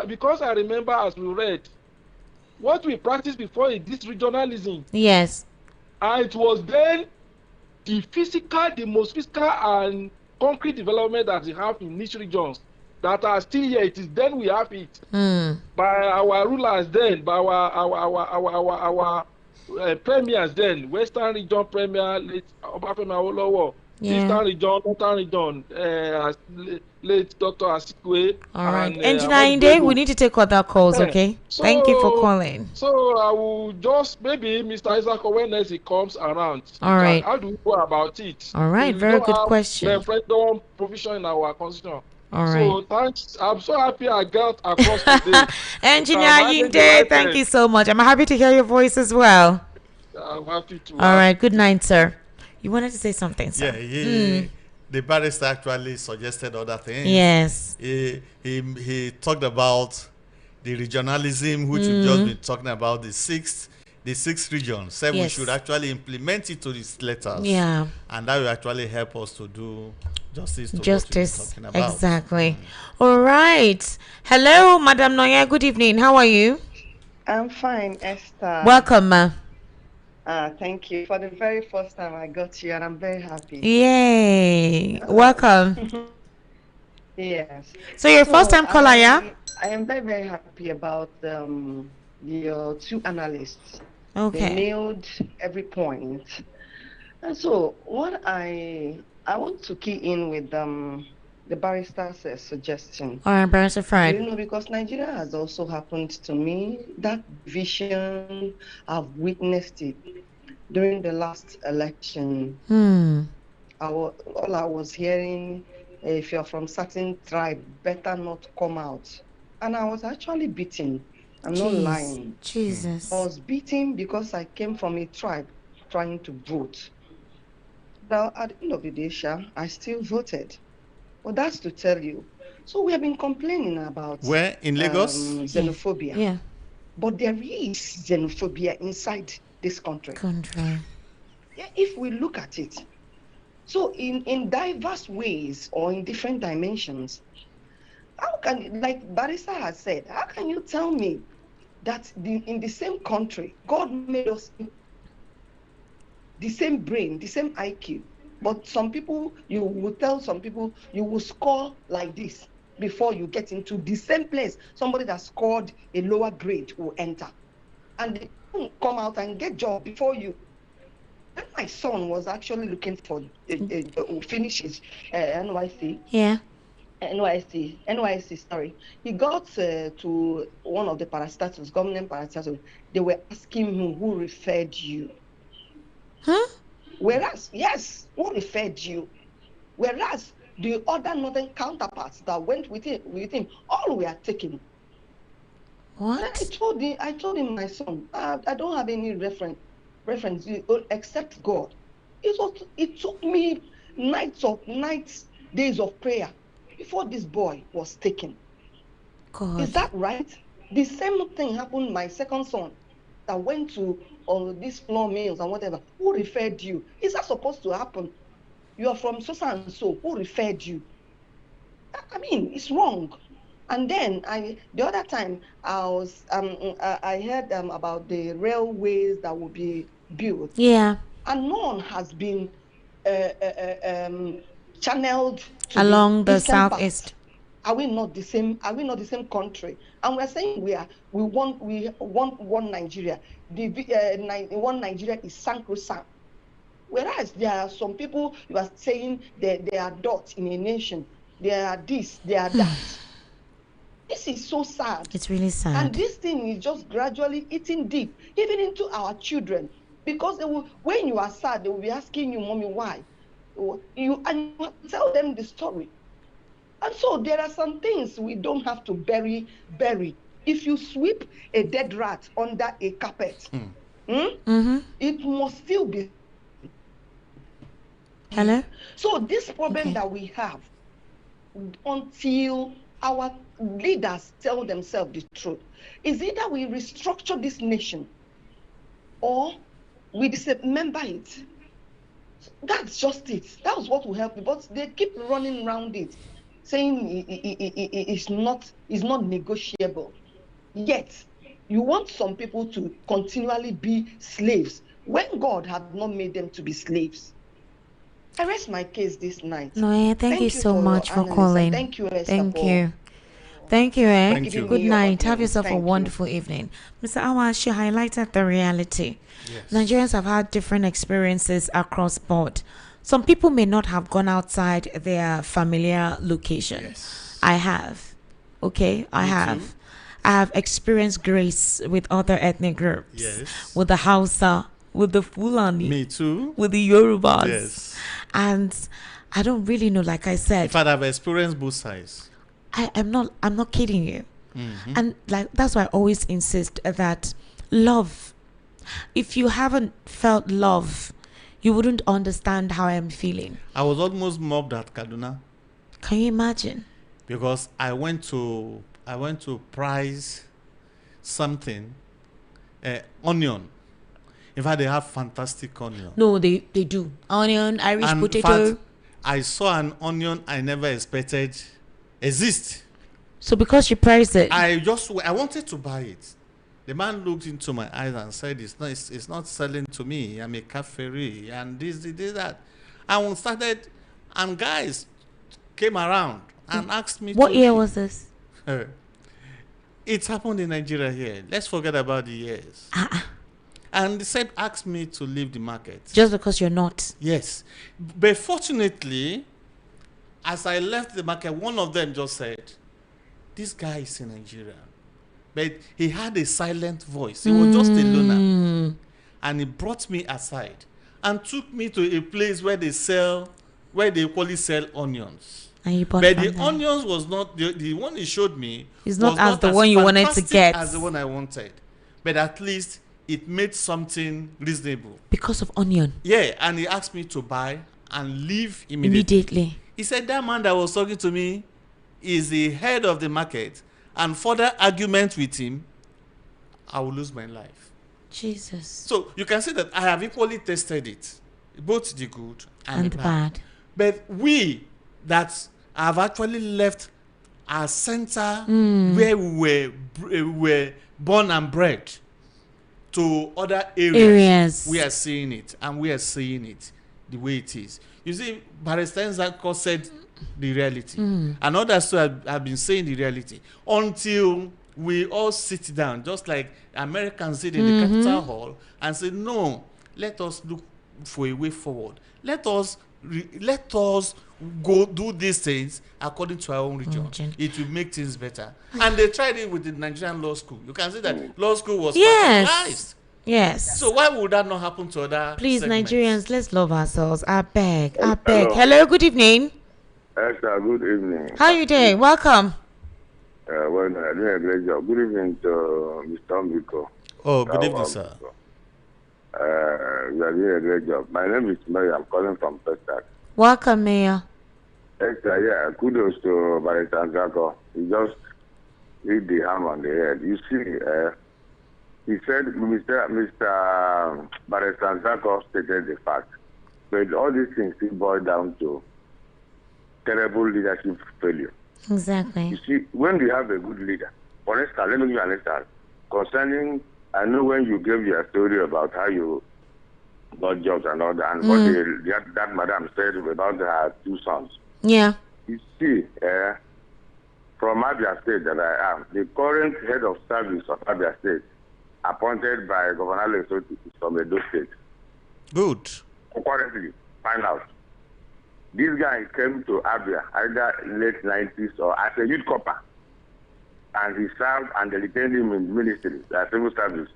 because I remember as we read, what we practiced before is this regionalism. Yes. And it was then the most physical and concrete development that we have in niche regions that are still here. It is then we have it by our rulers then, by our premiers then, Western region premier, late Obafemi Awolowo, Eastern region, Northern region, late Dr. Asikwe. All right. Engineer Inde, we need to take other calls, okay? So, thank you for calling. So I will just, maybe Mr. Isaac, when he comes around. All right. How do we go about it? All right, very good question. Referendum provision in our constitution. All right. So thanks. I'm so happy I got across today. Engineer Inde, thank you so much. I'm happy to hear your voice as well. I'm happy to. All right. Good night, sir. You wanted to say something, sir? Yeah, the barrister actually suggested other things. Yes. He talked about the regionalism, which we've just been talking about, the six regions. Said we should actually implement it to its letters. Yeah. And that will actually help us to do justice to what we're talking about. Exactly. All right. Hello, Madam Noya. Good evening. How are you? I'm fine, Esther. Welcome, ma. Thank you. For the very first time I got you, and I'm very happy. Yay. Welcome. Yes. So you're first time caller, yeah? I am very, very happy about your two analysts. Okay. They nailed every point. And so what I want to key in with the barrister's suggestion. All right, Barrister Fried. Because Nigeria has also happened to me. That vision, I've witnessed it during the last election. All I was hearing, if you're from certain tribe, better not come out. And I was actually beaten. I'm not lying. Jesus. I was beaten because I came from a tribe trying to vote. Now, at the end of the day, I still voted. Well, that's to tell you. So we have been complaining about where in Lagos xenophobia. Yeah. But there is xenophobia inside this country. Yeah, if we look at it. So in diverse ways or in different dimensions, how can, like Barrister has said, how can you tell me that in the same country, God made us the same brain, the same IQ, but some people, you will tell some people, you will score like this before you get into the same place. Somebody that scored a lower grade will enter. And they will come out and get job before you. When my son was actually looking for finish his NYC. Yeah. NYC, sorry. He got to one of the parastatals, government parastatals. They were asking him, who referred you? Huh? Whereas, yes, who referred you? Whereas the other northern counterparts that went with him, all were taken. What? And I told him, my son, I don't have any reference except God. It took me nights, days of prayer before this boy was taken. God. Is that right? The same thing happened my second son that went to all these floor mills and whatever. Who referred you? Is that supposed to happen? You are from so and so. Who referred you? I mean, it's wrong. And then the other time I heard about the railways that will be built. Yeah. And none has been channeled to along the eastern part. southeast. Are we not the same? Are we not the same country? And we're saying we want one Nigeria. One Nigeria is sacrosanct. Whereas there are some people you are saying that they are dots in a nation. They are this, they are that. This is so sad. It's really sad. And this thing is just gradually eating deep, even into our children. Because when you are sad, they will be asking you, Mommy, why? You tell them the story. And so there are some things we don't have to bury. If you sweep a dead rat under a carpet, it must still be. Hello? So this problem that we have, until our leaders tell themselves the truth, is either we restructure this nation or we dismember it. That's just it. That's what will help you. But they keep running around it, saying it's not negotiable. Yet, you want some people to continually be slaves when God had not made them to be slaves. I rest my case this night. No, thank you so much for calling. Thank you, Esther. Thank you. Thank you, eh? Thank you. Good night. Have yourself a wonderful evening. Mr. Awa, she highlighted the reality. Yes. Nigerians have had different experiences across board. Some people may not have gone outside their familiar location. Yes. I have. Okay? I have experienced grace with other ethnic groups. Yes. With the Hausa, with the Fulani. Me too. With the Yorubas. Yes. And I don't really know, like I said. In fact, I've experienced both sides. I'm not kidding you. Mm-hmm. And like that's why I always insist that love, if you haven't felt love, you wouldn't understand how I'm feeling. I was almost mobbed at Kaduna. Can you imagine? Because I went to price something, onion. In fact, they have fantastic onion. No, they do. Onion, Irish And potato. in fact, I saw an onion I never expected exist. So because you priced it, I wanted to buy it. The man looked into my eyes and said, "It's not selling to me. I'm a cafe and this, that." And started, and guys came around and asked me. What year was this? It happened in Nigeria here. Let's forget about the years. And they said, asked me to leave the market. Just because you're not. Yes. But fortunately, as I left the market, one of them just said, "This guy is in Nigeria." But he had a silent voice. He was just a loner. And he brought me aside and took me to a place where they equally sell onions. And you bought but the there. onions was not, the one he showed me It's not as the one you wanted to get. as the one I wanted. But at least it made something reasonable. Because of onion. Yeah, and he asked me to buy and leave immediately. He said, that man that was talking to me is the head of the market and further argument with him, I will lose my life. Jesus. So you can see that I have equally tested it, both the good and the bad. bad. But we that have actually left our center where we were born and bred to other areas, we are seeing it, and we are seeing it the way it is. You see, Barrister Nzako said the reality, and others too have been saying the reality until we all sit down, just like Americans did in the Capitol Hall, and say, no, let us look for a way forward. Let us go do these things according to our own region. It will make things better. And they tried it with the Nigerian law school. You can see that law school was patronized. Yes. So why would that not happen to other Please, segments? Nigerians, let's love ourselves. I beg. Hello, good evening. Esther, good evening. How are you doing? Welcome. Well, I'm doing a great job. Good evening to Mr. Mbiko. Oh, good evening, sir. You are doing a great job. My name is Mary. I'm calling from Texas. Welcome, Mayor. Esther, yeah, kudos to Barrister Nzako. He just hit the hammer on the head. You see, he said, Mr. Barrister Nzako stated the fact. But all these things still boil down to terrible leadership failure. Exactly. You see, when we have a good leader, for instance, let me give you an instance. Concerning, I know when you gave your story about how you got jobs and all that, and what that madam said about her two sons. Yeah. You see, from Abia State that I am, the current head of service of Abia State, appointed by Governor Lesotho, is from Edo State. Good. Currently, find out. This guy came to Abia either late 90s or as a youth copper. And he served and they retained him in ministry, civil service.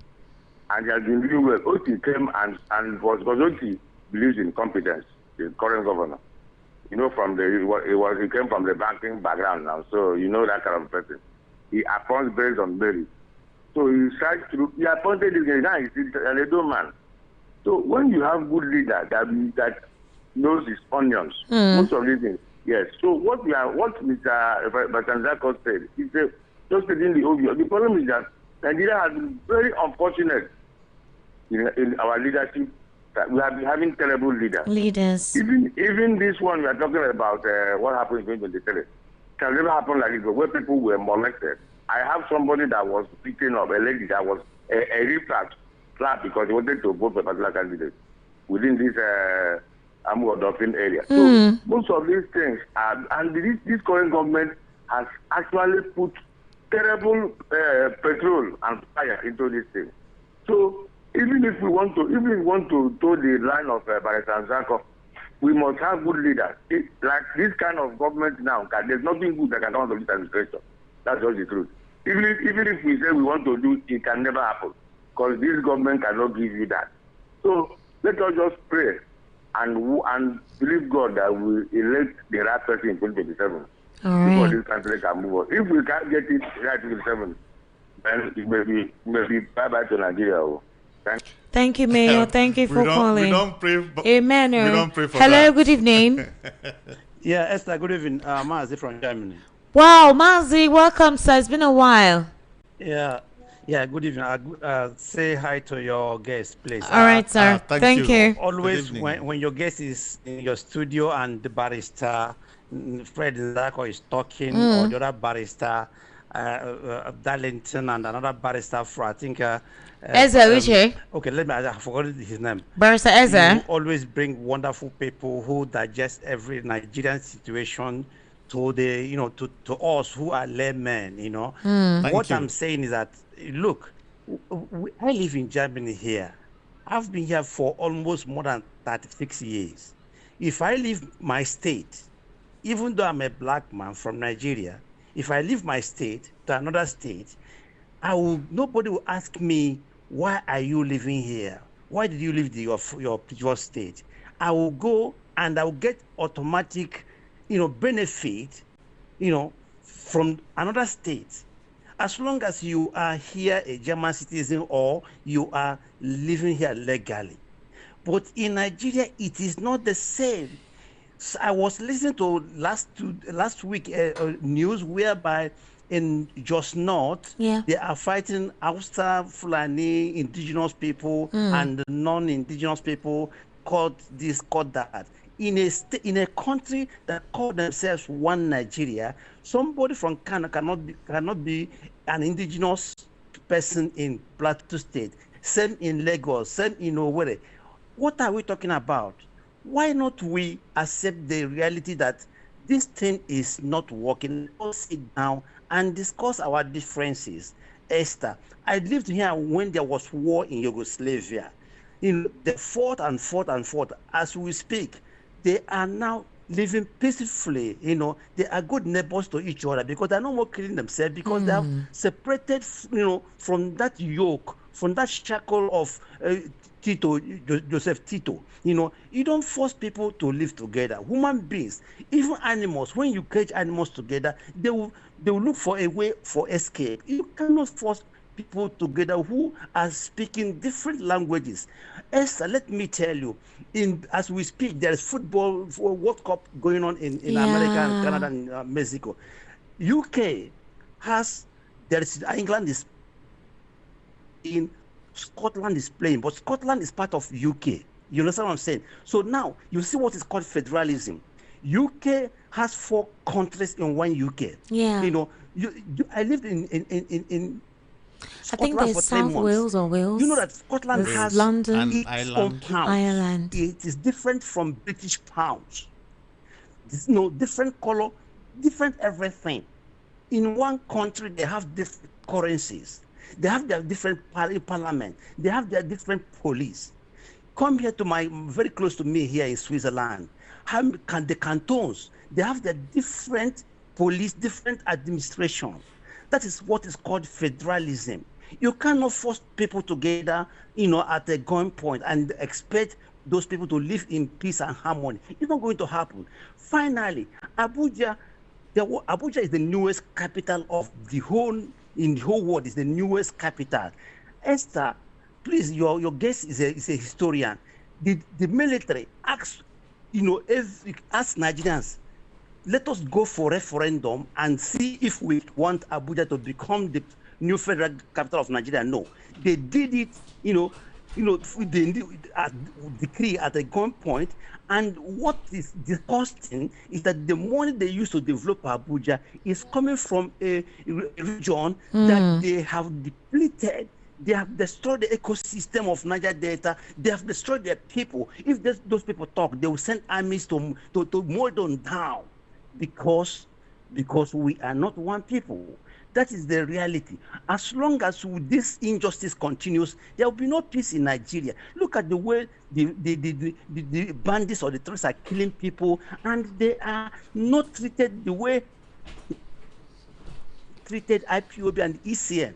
And he has been doing well. Oti came and was because Oti believes in competence, the current governor. You know, he came from the banking background now, so you know that kind of person. He appoints based on merit. So he appointed this guy, now he's an Edo man. So when you have good leader that knows his onions, most of these things, yes. So what Mr. Nzako said, he said, just stating the obvious. The problem is that Nigeria has been very unfortunate in our leadership. That we have been having terrible leaders. Even this one we are talking about, what happened in 2023, can never happen like this, but where people were molested. I have somebody that was beaten up, a lady that was a slap because he wanted to vote for a particular candidate within this Amu Dolphin area. So most of these things are, and this current government has actually put terrible petrol and fire into this thing. So even if we want to toe the line of Barrister Nzako, we must have good leaders. Like this kind of government now, there's nothing good that can come out of this administration. That's just the truth. Even if we say we want to do it, can never happen because this government cannot give you that. So let us just pray and believe God that we elect the right person in 2027 before this country can move on. If we can't get it right in 2027, then it may be bye-bye to Nigeria. Thank you, Mayor. Thank you for calling. We don't pray. Amen. We don't pray for Hello, that. good evening. Yeah, Esther, good evening. Mazi from Germany. Wow, Mazi, welcome, sir. It's been a while. Yeah, good evening. Say hi to your guest, please. All right, sir. Thank you. Always when your guest is in your studio and the barrister, Fred Nzako is talking, or the other barrister, Darlington, and another barrister for, I think, Ezra, which okay, I forgot his name. Barrister Ezra. You always bring wonderful people who digest every Nigerian situation to the, to us who are laymen, What I'm saying is that, look, I live in Germany here. I've been here for almost more than 36 years. If I leave my state, even though I'm a black man from Nigeria, if I leave my state to another state, nobody will ask me, why are you living here? Why did you leave your state? I will go and I will get automatic, benefit, from another state. As long as you are here a German citizen or you are living here legally. But in Nigeria, it is not the same. So I was listening to last week news whereby in Jos North, they are fighting Hausa, Fulani, indigenous people and non-indigenous people, called this, called that. In a country that call themselves one Nigeria, somebody from Ghana cannot be an indigenous person in Plateau State, same in Lagos, same in Owerri. What are we talking about? Why not we accept the reality that this thing is not working? Let's sit down and discuss our differences. Esther, I lived here when there was war in Yugoslavia. They fought and fought and fought. As we speak, they are now living peacefully. They are good neighbors to each other because they're no more killing themselves, because they have separated, from that yoke, from that shackle of Joseph Tito. You don't force people to live together. Human beings, even animals, when you cage animals together, they will look for a way for escape. You cannot force people together who are speaking different languages. Esther, let me tell you, as we speak, there is football for World Cup going on in America and Canada and Mexico. UK has, England is in, Scotland is playing, but Scotland is part of UK. You understand what I'm saying? So now you see what is called federalism. UK has 4 countries in one UK. Yeah. I lived in I think there's South Wales or Wales. You know that Scotland has London, its own pound. Ireland. It is different from British pounds. Different color, different everything. In one country, they have different currencies. They have their different parliament. They have their different police. Come here to very close to me here in Switzerland. The cantons, they have their different police, different administration. That is what is called federalism. You cannot force people together, at a gunpoint and expect those people to live in peace and harmony. It's not going to happen. Finally, Abuja is the newest capital of in the whole world, is the newest capital. Esther, please, your guest is a historian. The military asks Nigerians, let us go for referendum and see if we want Abuja to become the new federal capital of Nigeria. No, they did it, decree at a gunpoint. And what is disgusting is that the money they used to develop Abuja is coming from a region that they have depleted. They have destroyed the ecosystem of Niger Delta. They have destroyed their people. If those people talk, they will send armies to mow them down. Because we are not one people. That is the reality. As long as this injustice continues, there will be no peace in Nigeria. Look at the way the bandits or the terrorists are killing people, and they are not treated the way treated IPOB and ECN.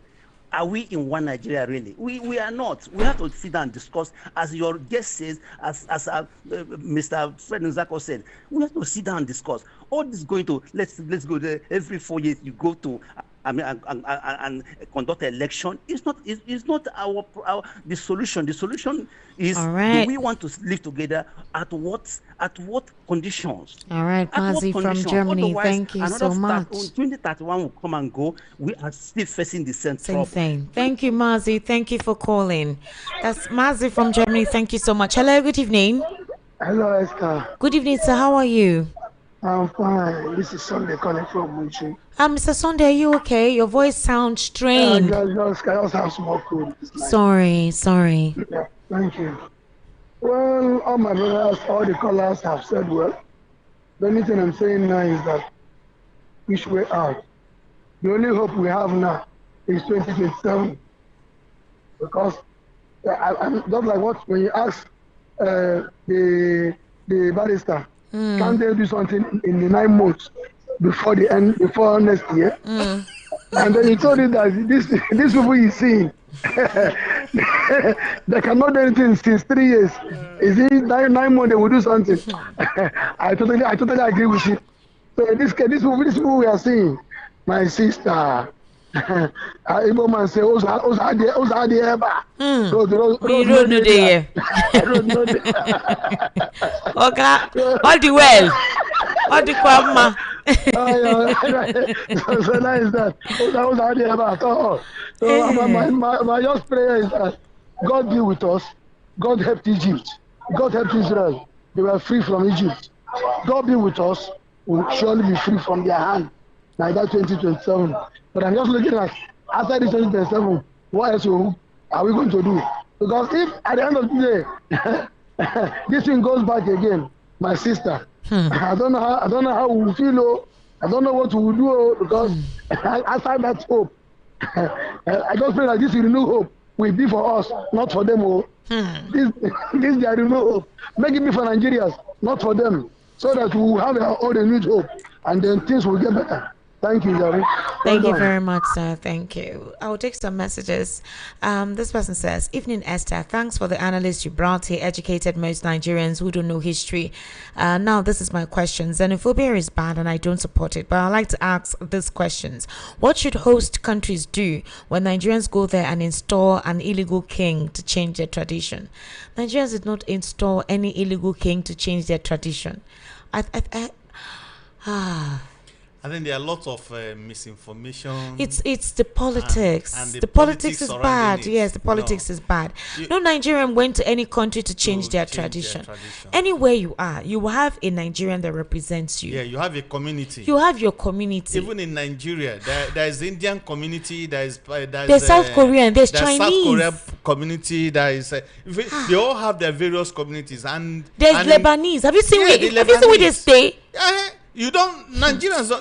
Are we in one Nigeria, really? We are not. We have to sit down and discuss, as your guest says, as Mr. Fred Nzako said, we have to sit down and discuss. All this going to, let's go there every 4 years, you go to, and conduct an election. It's not the solution. The solution is, do we want to live together at what conditions? All right, Mazi from Germany, thank you so much. 2031 will come and go. We are still facing the same thing. Thank you, Mazi. Thank you for calling. That's Mazi from Germany. Thank you so much. Hello, good evening. Hello, Esther. Good evening, sir. How are you? I'm fine. This is Sunday calling from Munchi. Mr. Sunday, are you okay? Your voice sounds strained. I just have small cold. Sorry. Yeah, thank you. Well, all my brothers, all the callers have said well. The only thing I'm saying now is that which way out? The only hope we have now is 2027. Because I'm just like when you ask the barrister, can they do something in the 9 months before next year? And then he told you that these people he's seeing, they cannot do anything since 3 years. Is it 9 months they will do something? I totally agree with you. So this people we are seeing, my sister, Igbo man say, Oza Eba. We don't know there. I don't know there. Okay, all the well. All the kwama. So nice that. Oza Eba. So my just prayer is that God be with us. God helped Egypt. God helped Israel. They were free from Egypt. God be with us. We'll surely be free from their hand. Like that 2027. But I'm just looking at after this 2027, what else are we going to do? Because if at the end of the day this thing goes back again, my sister, I don't know how we will feel. I don't know what we will do because outside that hope, I just feel like this renewed hope will be for us, not for them. This their renewed hope. Make it be for Nigerians, not for them, so that we will have all the renewed hope, and then things will get better. Thank you, Jerry. Thank you very much, sir. Thank you. I will take some messages. This person says, "Evening, Esther. Thanks for the analyst you brought here. Educated most Nigerians who don't know history. Now, this is my question. Xenophobia is bad and I don't support it, but I'd like to ask these questions. What should host countries do when Nigerians go there and install an illegal king to change their tradition?" Nigerians did not install any illegal king to change their tradition. I think there are lots of misinformation. It's the politics. And the politics is bad. Yes, the politics No. is bad. No Nigerian went to any country to change their tradition. Anywhere you are, you will have a Nigerian that represents you. Yeah, you have a community. You have your community. Even in Nigeria, there is Indian community, there's South Korean, there's Chinese. South Korean community, there is they all have their various communities, and there's Lebanese. Have you seen where they stay? You don't Nigerians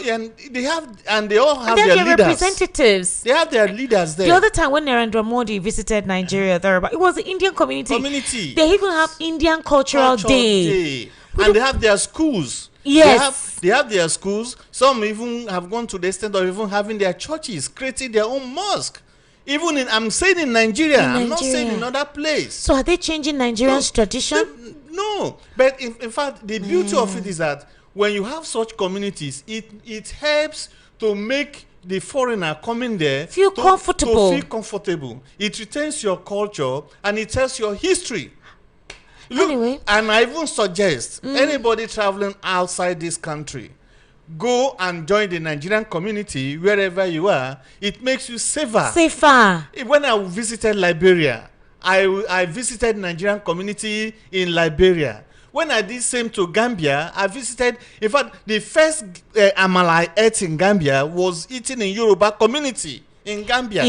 and they all have their leaders. Representatives. They have their leaders there. The other time when Narendra Modi visited Nigeria, it was the Indian community. They even have Indian cultural day. And they have their schools. Yes. They have their schools. Some even have gone to the extent of even having their churches, creating their own mosque. Even I'm saying in Nigeria. I'm not saying in other place. So are they changing Nigerians' tradition? No. But in fact, the beauty of it is that when you have such communities, it helps to make the foreigner coming there feel comfortable. It retains your culture and it tells your history. Look, anyway, and I even suggest anybody traveling outside this country, go and join the Nigerian community wherever you are. It makes you safer. When I visited Liberia, I visited Nigerian community in Liberia. When I did same to Gambia, I visited. In fact, the first amala I ate in Gambia was eaten in Yoruba community in Gambia.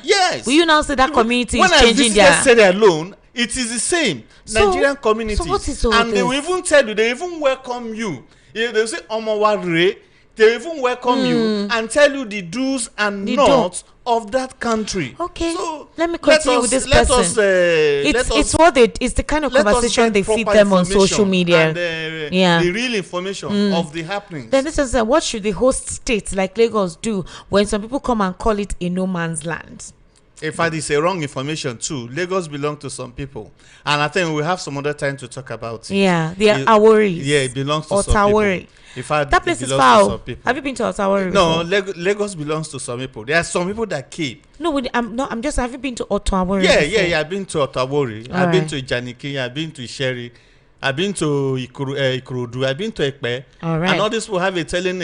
Yes. Will you now say that community is changing their? When I visited Sierra Leone, it is the same Nigerian community. So what is all and this? They will even tell you. They even welcome you. They will say Omoware. They even welcome you and tell you the do's and don'ts of that country. Okay. So let me continue with this person. It's the kind of conversation they feed them on social media. And, the real information of the happenings. Then this is what should the host states like Lagos do when some people come and call it a no man's land? In fact, it's a wrong information too. Lagos belongs to some people, and I think we have some other time to talk about it. Yeah, they are Aworis. Yeah, it belongs to some people. In fact, that place is foul. Have you been to Otawori? No, Lagos belongs to some people. There are some people that keep. No, I'm just. Have you been to Otawori? Yeah. I've been to Otawori. I've been to Ijaniki. I've been to Isheri. I've been to Ikorodu. I've been to Ekpe. All right. And all this will have a telling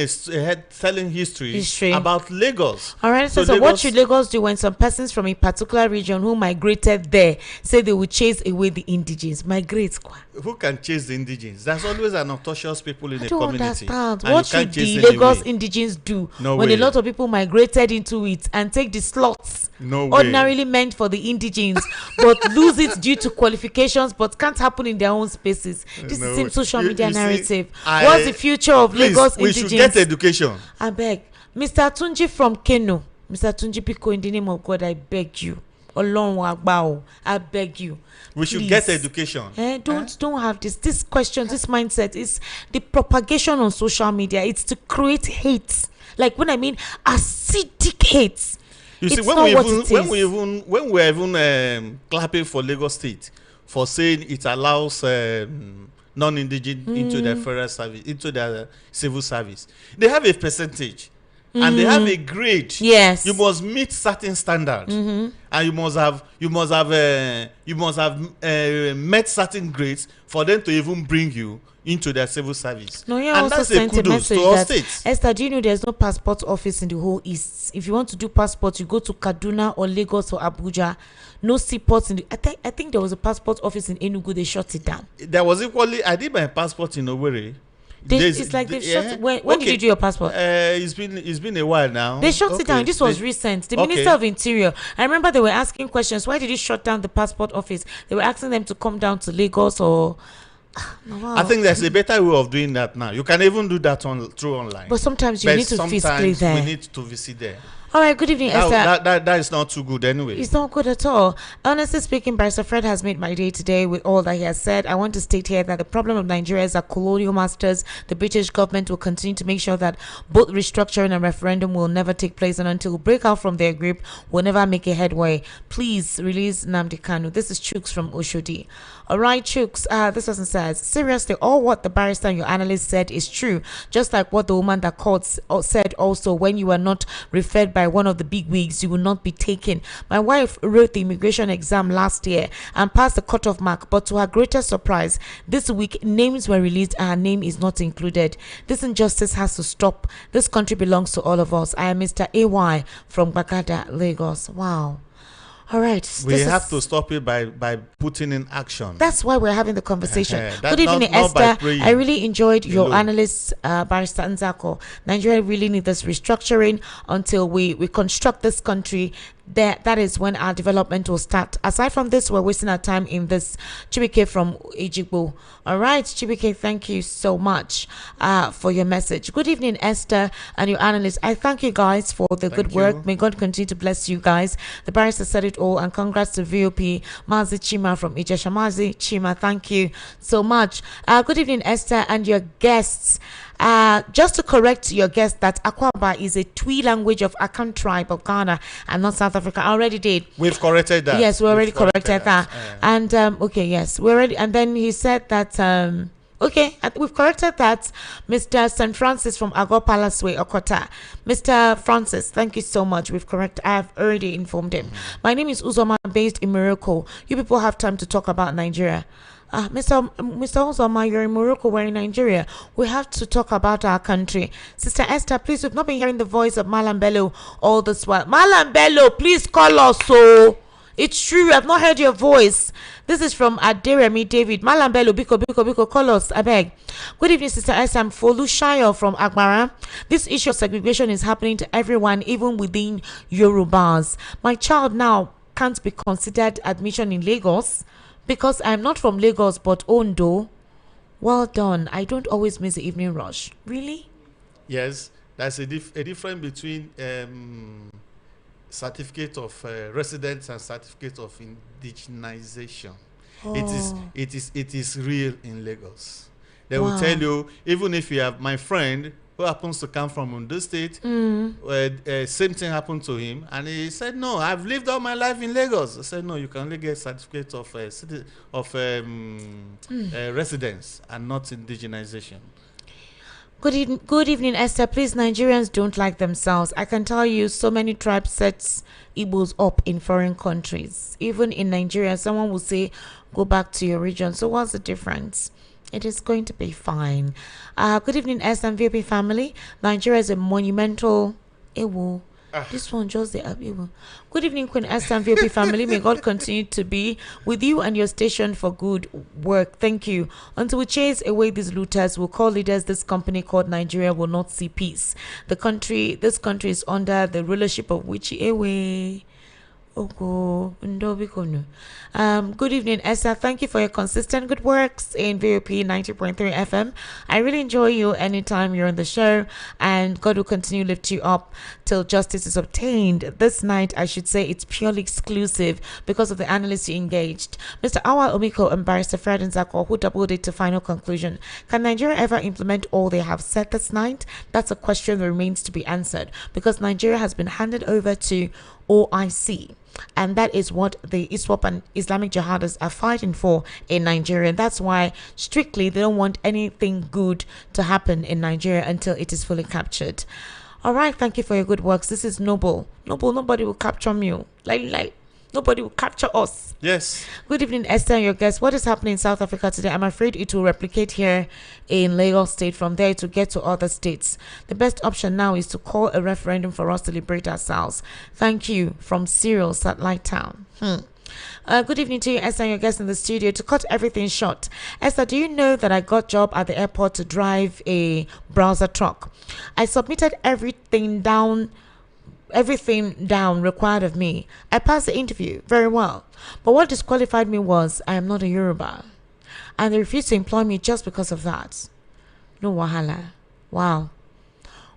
history about Lagos. All right. So what should Lagos do when some persons from a particular region who migrated there say they will chase away the indigenes? Migrate. Who can chase the indigenes? There's always an obnoxious people in I a don't community. Understand. What should the Lagos indigenes do when a lot of people migrated into it and take the slots ordinarily meant for the indigenes but lose it due to qualifications but can't happen in their own spaces? This is the same social media narrative. What's the future of Lagos indigenes? We should get education. I beg. Mr. Tunji from Keno. Mr. Tunji Pico, in the name of God, I beg you. I beg you. We should get education. Don't have this question, this mindset is the propagation on social media. It's to create hate. Like when I mean acidic hate. You see, when we're even clapping for Lagos State for saying it allows non-indigenous into their federal service, into their civil service, they have a percentage. and they have a grade. Yes. You must meet certain standard, and you must have met certain grades for them to even bring you into their civil service. No, you and also that's a sent a kudos message to all that, states. Esther, do you know there's no passport office in the whole East? If you want to do passport, you go to Kaduna or Lagos or Abuja. No seaports in the. I think there was a passport office in Enugu. They shut it down. There was equally. I did my passport in Owerri. It's like they've shut. When did you do your passport? It's been a while now. They shut it down. This was recent. The Minister of Interior. I remember they were asking questions. Why did you shut down the passport office? They were asking them to come down to Lagos or. Wow. I think there's a better way of doing that now. You can even do that through online. But sometimes you need to physically there. We need to visit there. All right, good evening, Esther. That is not too good anyway. It's not good at all. Honestly speaking, Barrister Fred has made my day today with all that he has said. I want to state here that the problem of Nigeria is that colonial masters, the British government will continue to make sure that both restructuring and referendum will never take place, and until we break out from their grip, we'll never make a headway. Please release Nnamdi Kanu. This is Chooks from Oshodi. All right, Chooks, this person says, seriously, all what the barrister and your analyst said is true. Just like what the woman that called said also, when you are not referred by one of the big wigs, you will not be taken. My wife wrote the immigration exam last year and passed the cutoff mark, but to her greatest surprise, this week names were released and her name is not included. This injustice has to stop. This country belongs to all of us. I am Mr. AY from Bagada, Lagos. Wow. All right. We have to stop it by putting in action. That's why we're having the conversation. Good evening, Esther. I really enjoyed your analyst, Barrister Nzako. Nigeria really needs this restructuring until we construct this country. That is when our development will start. Aside from this, we're wasting our time in this. Chibike from Ejigbo. All right, Chibike, thank you so much for your message. Good evening, Esther and your analyst. I thank you guys for the good work. May God continue to bless you guys. The barrister said it all, and congrats to VOP Mazi Chima from Ijesha. Mazi Chima, thank you so much. Good evening, Esther and your guests. Just to correct your guest that Akwaba is a Twi language of Akan tribe of Ghana and not South Africa. I already did. We've corrected that. Yes, we already corrected that. And okay, yes, we already. And then he said that okay, we've corrected that. Mr. St. Francis from Agor Palace Way, Okota. Mr. Francis, thank you so much. We've corrected. I have already informed him. My name is Uzoma, based in Morocco. You people have time to talk about Nigeria. Mr. Uzoma, you're in Morocco, we're in Nigeria. We have to talk about our country. Sister Esther, please, we've not been hearing the voice of Malam Bello all this while. Malam Bello, please call us. So it's true, I've not heard your voice. This is from Aderemi David. Malam Bello, Biko, call us, I beg. Good evening, Sister Esther. I'm Folu Shayo from Agbara. This issue of segregation is happening to everyone, even within Yorubas. My child now can't be considered admission in Lagos because I'm not from Lagos but Ondo. Well done. I don't always miss the evening rush. Really? Yes, there's a difference between certificate of residence and certificate of indigenization. It is real in Lagos. They will tell you, even if you have my friend who happens to come from Ondo State, same thing happened to him, and he said, "No, I've lived all my life in Lagos." I said, "No, you can only get certificate of residence and not indigenization." Good evening, Esther. Please, Nigerians don't like themselves. I can tell you, so many tribes sets Igbos up in foreign countries. Even in Nigeria, someone will say, "Go back to your region." So what's the difference? It is going to be fine. Good evening, Esther and VP family. Nigeria is a monumental. This one just the Abibu. Good evening, Queen Esther and VP family. May God continue to be with you and your station for good work. Thank you. Until we chase away these looters, we'll call leaders. This company called Nigeria will not see peace. This country is under the rulership of Wichi Ewe. Good evening, Esther. Thank you for your consistent good works in VOP 90.3 FM. I really enjoy you anytime you're on the show, and God will continue to lift you up till justice is obtained. This night, I should say, it's purely exclusive because of the analysts you engaged. Mr. Awa Omiko and Barrister Fred Nzako, who doubled it to final conclusion. Can Nigeria ever implement all they have said this night? That's a question that remains to be answered because Nigeria has been handed over to OIC. And that is what the ISWAP and Islamic jihadists are fighting for in Nigeria. That's why strictly they don't want anything good to happen in Nigeria until it is fully captured. All right, thank you for your good works. This is noble. Noble, nobody will capture me. Like. Nobody will capture us. Yes. Good evening, Esther and your guests. What is happening in South Africa today? I'm afraid it will replicate here in Lagos State. From there to get to other states. The best option now is to call a referendum for us to liberate ourselves. Thank you. From Cyril, Satellite Town. Good evening to you, Esther, and your guests in the studio. To cut everything short, Esther, do you know that I got job at the airport to drive a browser truck? I submitted everything down required of me. I passed the interview very well, but what disqualified me was I am not a Yoruba, and they refused to employ me just because of that. No wahala. Wow.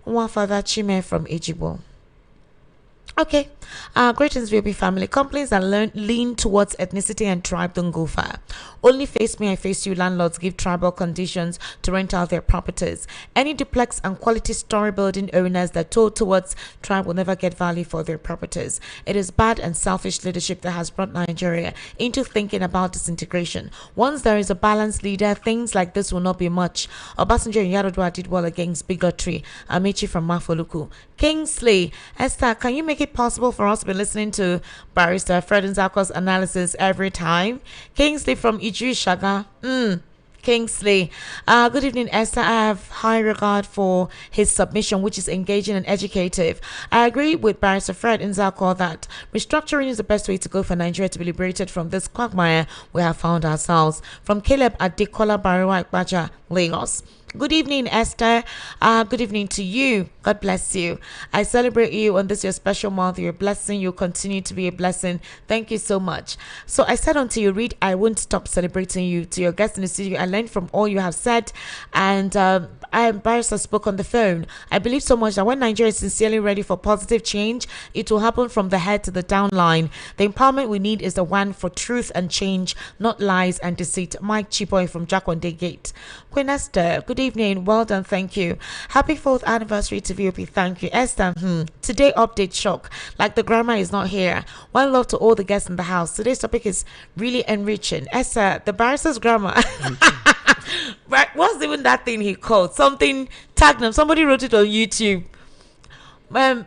One father Chime from Ejibo. Okay. Greetings, VOP family. Complaints that lean towards ethnicity and tribe don't go far. Only face me, I face you. Landlords give tribal conditions to rent out their properties. Any duplex and quality story building owners that told towards tribe will never get value for their properties. It is bad and selfish leadership that has brought Nigeria into thinking about disintegration. Once there is a balanced leader, things like this will not be much. Obasanjo and Yaradua did well against bigotry. Amici from Mafoluku. Kingsley, Esther, can you make it possible for us to be listening to Barrister Fred Nzako's analysis every time? Kingsley from Iju Shaga. Kingsley. Good evening, Esther. I have high regard for his submission, which is engaging and educative. I agree with Barrister Fred Nzako that restructuring is the best way to go for Nigeria to be liberated from this quagmire we have found ourselves. From Caleb Adekola Bariwa Ikpaja, Lagos. Good evening, Esther. Good evening to you. God bless you. I celebrate you on this your special month. Your blessing. You continue to be a blessing. Thank you so much. So I said until you read, I won't stop celebrating you. To your guests in the studio, I learned from all you have said, and Barrister spoke on the phone. I believe so much that when Nigeria is sincerely ready for positive change, it will happen from the head to the downline. The empowerment we need is the one for truth and change, not lies and deceit. Mike Chiboy from Jakonde Gate. Queen Esther, good evening. Well done, thank you. Happy 4th anniversary to VOP. Thank you, Esther. Today update shock. Like the grandma is not here. One love to all the guests in the house. Today's topic is really enriching. Esther, the barrister's grandma. Right, what's even that thing he called? Something tagged him. Somebody wrote it on YouTube. Well,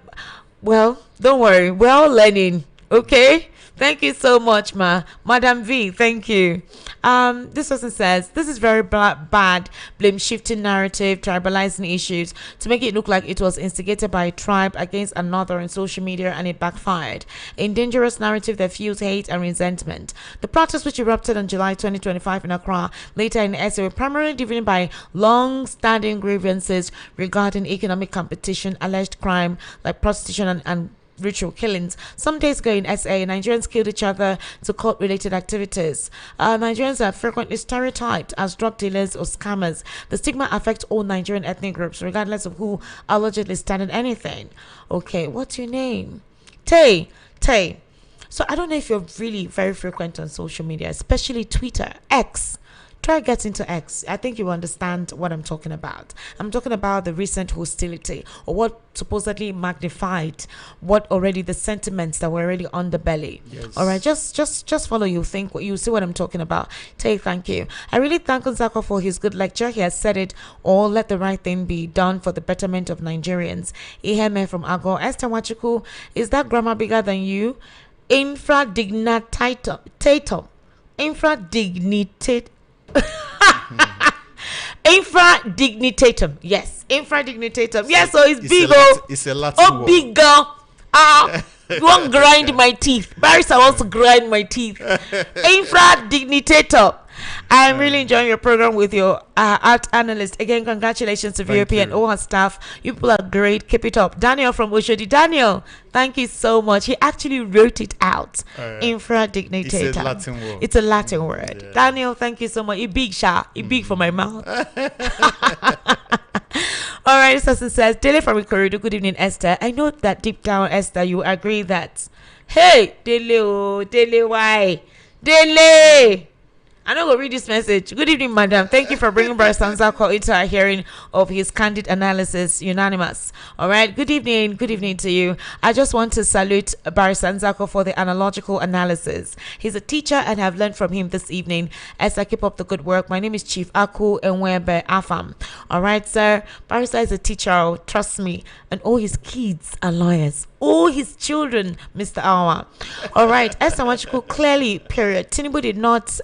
don't worry. We're all learning. Okay. Thank you so much, Madam V. Thank you. This person says, this is very bad blame shifting narrative, tribalizing issues to make it look like it was instigated by a tribe against another on social media and it backfired. A dangerous narrative that fuels hate and resentment. The protests which erupted on July 2025 in Accra, later in SA, were primarily driven by long-standing grievances regarding economic competition, alleged crime like prostitution and ritual killings. Some days ago in SA, Nigerians killed each other to court-related activities. Nigerians are frequently stereotyped as drug dealers or scammers. The stigma affects all Nigerian ethnic groups, regardless of who allegedly stand in anything. Okay, what's your name? Tay. So I don't know if you're really very frequent on social media, especially Twitter, X. Try get into X. I think you understand what I'm talking about. I'm talking about the recent hostility, or what supposedly magnified what already the sentiments that were already on the belly. Yes. All right, just follow. You see what I'm talking about. Thank you. I really thank Nzako for his good lecture. He has said it all. Let the right thing be done for the betterment of Nigerians. Iheme from Ago. Esther Wachuku, is that grammar bigger than you? Infradignitatum. Infradignitatum. Yes, infradignitatum. Yes, so it's big. It's a Latin word. Bigger. You won't grind my teeth. Barrister wants to grind my teeth. Infradignitator. I'm really enjoying your program with your art analyst. Again, congratulations to VOP and all her staff. You people are great. Keep it up. Daniel from Oshodi. Daniel, thank you so much. He actually wrote it out. Infradignitator. It's a Latin word. It's a Latin word. Yeah. Daniel, thank you so much. You big sha. You big for my mouth. All right, this person says, Dele from Ikorodu. Good evening, Esther. I know that deep down, Esther, you agree that, hey, Dele, why? Dele! I'm not going to read this message. Good evening, madam. Thank you for bringing Barrister Nzako into our hearing of his candid analysis. Unanimous. All right. Good evening. Good evening to you. I just want to salute Barrister Nzako for the analogical analysis. He's a teacher and have learned from him this evening. As I keep up the good work, my name is Chief Aku Enwebe Afam. All right, sir. Barrister is a teacher, oh, trust me. And all his kids are lawyers. All his children, Mr. Awa. All right, Esther Wachiko, clearly, period. Tinubu did not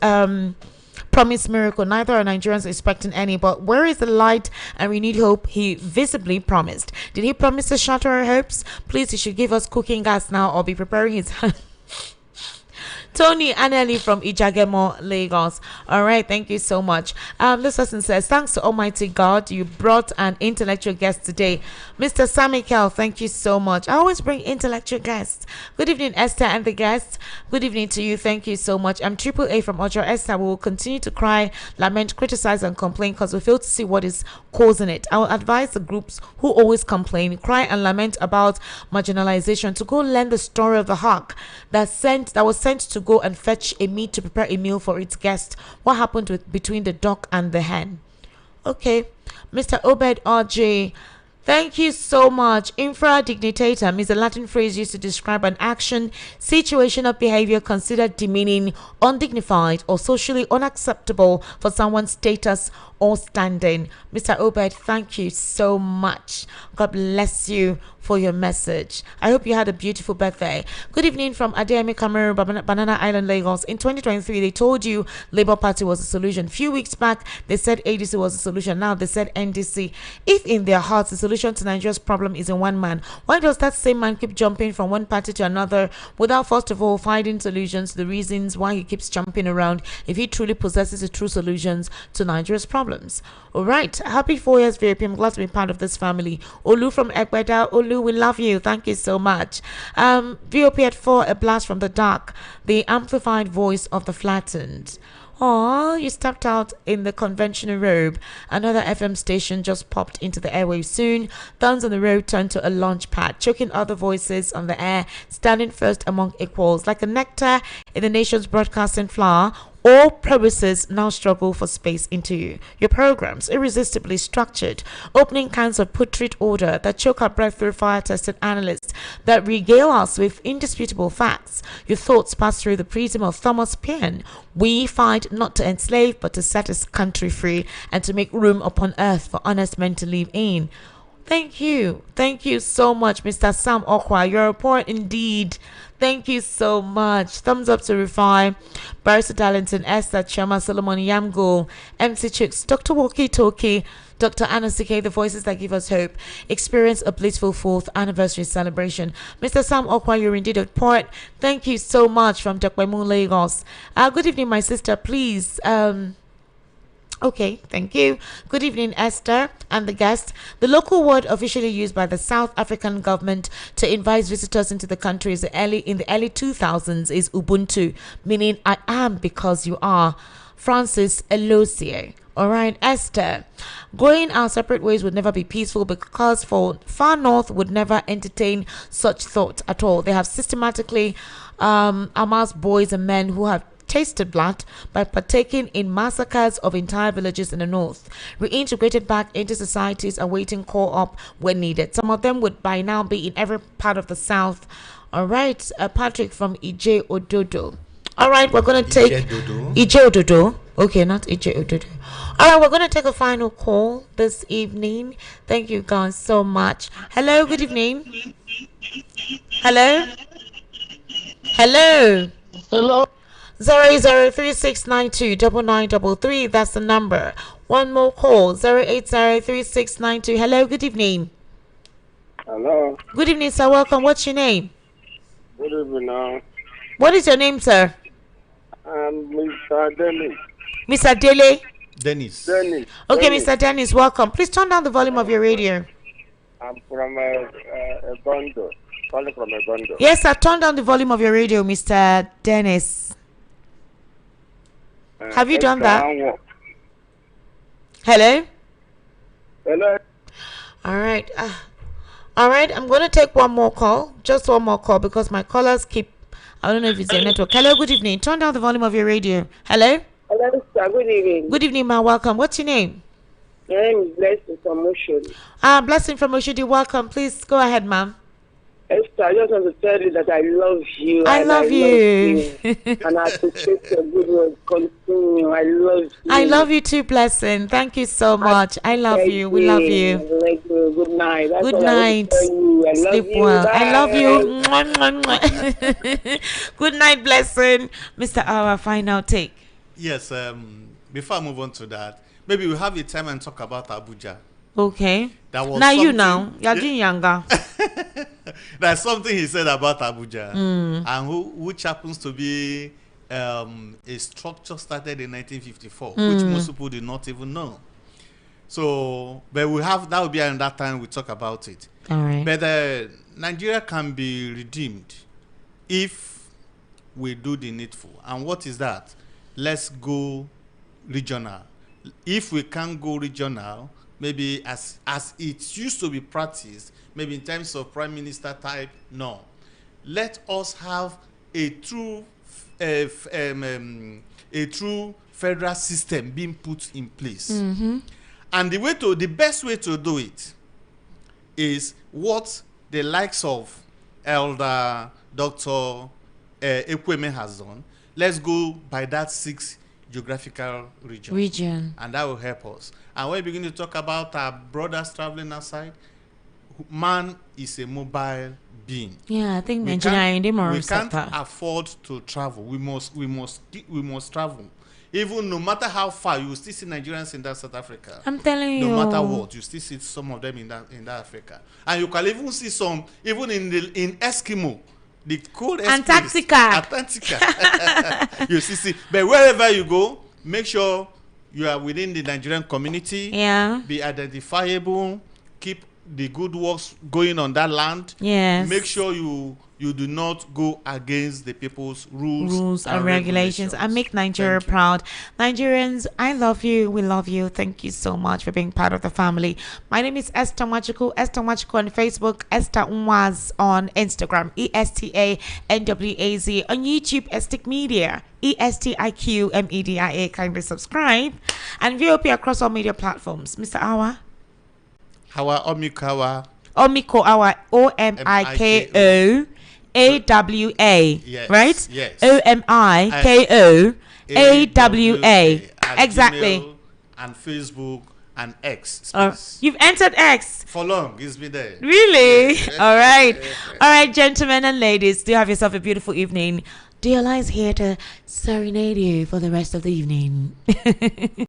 promise miracle. Neither are Nigerians expecting any. But where is the light and renewed hope he visibly promised? Did he promise to shatter our hopes? Please, he should give us cooking gas now or be preparing his Tony Aneli from Ijagemo, Lagos. All right, thank you so much. This person says, thanks to Almighty God, you brought an intellectual guest today. Mr. Samikel, thank you so much. I always bring intellectual guests. Good evening, Esther and the guests. Good evening to you. Thank you so much. I'm Triple A from Ojo. Esther, we will continue to cry, lament, criticize, and complain because we fail to see what is causing it. I will advise the groups who always complain, cry, and lament about marginalization to go learn the story of the hawk that was sent to go and fetch a meat to prepare a meal for its guest. What happened between the duck and the hen? Okay, Mr. Obed RJ, thank you so much. Infra dignitatum is a Latin phrase used to describe an action, situation, or behavior considered demeaning, undignified, or socially unacceptable for someone's status or standing. Mr. Obed, thank you so much. God bless you for your message. I hope you had a beautiful birthday. Good evening from Adeyemi Cameroon, Banana Island, Lagos. In 2023, they told you Labour Party was a solution. A few weeks back, they said ADC was a solution. Now they said NDC. If in their hearts the solution to Nigeria's problem is in one man, why does that same man keep jumping from one party to another without first of all finding solutions to the reasons why he keeps jumping around if he truly possesses the true solutions to Nigeria's problems? All right, happy 4 years VIP. I'm glad to be part of this family. Olu from Egbeda. Olu, we love you. Thank you so much. VOP at 4, a blast from the dark, the amplified voice of the flattened. Oh, you stepped out in the conventional robe. Another FM station just popped into the airwaves soon. Thuns on the road turned to a launch pad, choking other voices on the air, standing first among equals. Like a nectar in the nation's broadcasting flower, all premises now struggle for space into you. Your programs, irresistibly structured, opening kinds of putrid order that choke our breath through fire-tested analysts that regale us with indisputable facts. Your thoughts pass through the prism of Thomas Paine. We fight not to enslave, but to set this country free and to make room upon earth for honest men to live in. Thank you. Thank you so much, Mr. Sam Okwa. Your report indeed. Thank you so much. Thumbs up to Rifai, Barrister Darlington, Esther, Chama, Solomon, Yamgo, MC Chicks, Dr. Walkie Talkie, Dr. Anasike, the voices that give us hope. Experience a blissful 4th anniversary celebration. Mr. Sam Okwa, you're indeed a poet. Thank you so much from Dokbemu, Lagos. Good evening, my sister. Please, okay, thank you. Good evening, Esther and the guest. The local word officially used by the South African government to invite visitors into the country in the early 2000s is Ubuntu, meaning I am because you are. Francis Elosie. All right, Esther. Going our separate ways would never be peaceful because for far north would never entertain such thought at all. They have systematically amassed boys and men who have tasted blood by partaking in massacres of entire villages in the north, reintegrated back into societies awaiting call up when needed. Some of them would by now be in every part of the south. All right, Patrick from Ije Ododo. All right, we're going to take Ije Ododo. Okay, not Ije Ododo. All right, we're going to take a final call this evening. Thank you guys so much. Hello, good evening. Hello. Hello. Hello. 0036929933. That's the number. One more call. 0803692. Hello, good evening. Hello. Good evening, sir. Welcome. What's your name? Good evening. What is your name, sir? Mr. Dennis. Mr. Dele? Dennis. Okay, Dennis. Mr. Dennis, welcome. Please turn down the volume of your radio. I'm from Egondo. Calling from Egondo. Yes, sir. Turn down the volume of your radio, Mr. Dennis. Have you done that? Hello? Hello? All right. All right, I'm going to take one more call. Just one more call because my callers keep... I don't know if it's a network. Hello, good evening. Turn down the volume of your radio. Hello? Hello, sir. Good evening. Good evening, ma. Welcome. What's your name? My name is Blessing from Oshodi. Blessing from Oshodi. Welcome. Please go ahead, ma'am. Esther So I just want to tell you that I love you. I and love you. And I appreciate your good work. Continue. I love you. I love you too, Blessing. Thank you so much. I love you. We love you. Thank you. Good night. That's Good all night. I want to tell you. I love Sleep you. well. Bye. I love you. Mwah, mwah, mwah. Good night, Blessing. Mr. Our final take. Yes, before I move on to that, maybe we'll have a time and talk about Abuja. Okay. That was now you now. You're doing younger. There's something he said about Abuja, and which happens to be a structure started in 1954, which most people do not even know. So, but that will be another time we talk about it. All right. But Nigeria can be redeemed if we do the needful. And what is that? Let's go regional. If we can't go regional, maybe as it used to be practiced, maybe in terms of prime minister type, no. Let us have a true federal system being put in place. And the best way to do it is what the likes of Elder Dr. Ekweme has done. Let's go by that 6 geographical region. And that will help us. And when we begin to talk about our brothers traveling outside, man is a mobile being. Yeah, I think Nigeria we can't afford to travel. We must travel. Even no matter how far, you will still see Nigerians in that South Africa. I'm telling you. No matter what, you still see some of them in that Africa. And you can even see some even in Eskimo. The cold Antarctica. You see. But wherever you go, make sure you are within the Nigerian community. Yeah. Be identifiable. Keep the good works going on that land. Yes. Make sure you do not go against the people's rules and regulations and make Nigeria proud. Nigerians, I love you. We love you. Thank you so much for being part of the family. My name is Esther Machiku. Esther Machiku on Facebook. Esther Nwaz on Instagram. ESTANWAZ on YouTube. Estic Media. ESTIQMEDIA. Kindly subscribe and VOP across all media platforms. Mr. Awa. Hawa Omikawa. Omiko Awa. OMIKO. AWA, yes, right? Yes. OMIKO AWA. Exactly. And Facebook and X. You've entered X. For long, it's been there. Really? All right. All right, gentlemen and ladies, do have yourself a beautiful evening. Dear Lies here to serenade you for the rest of the evening.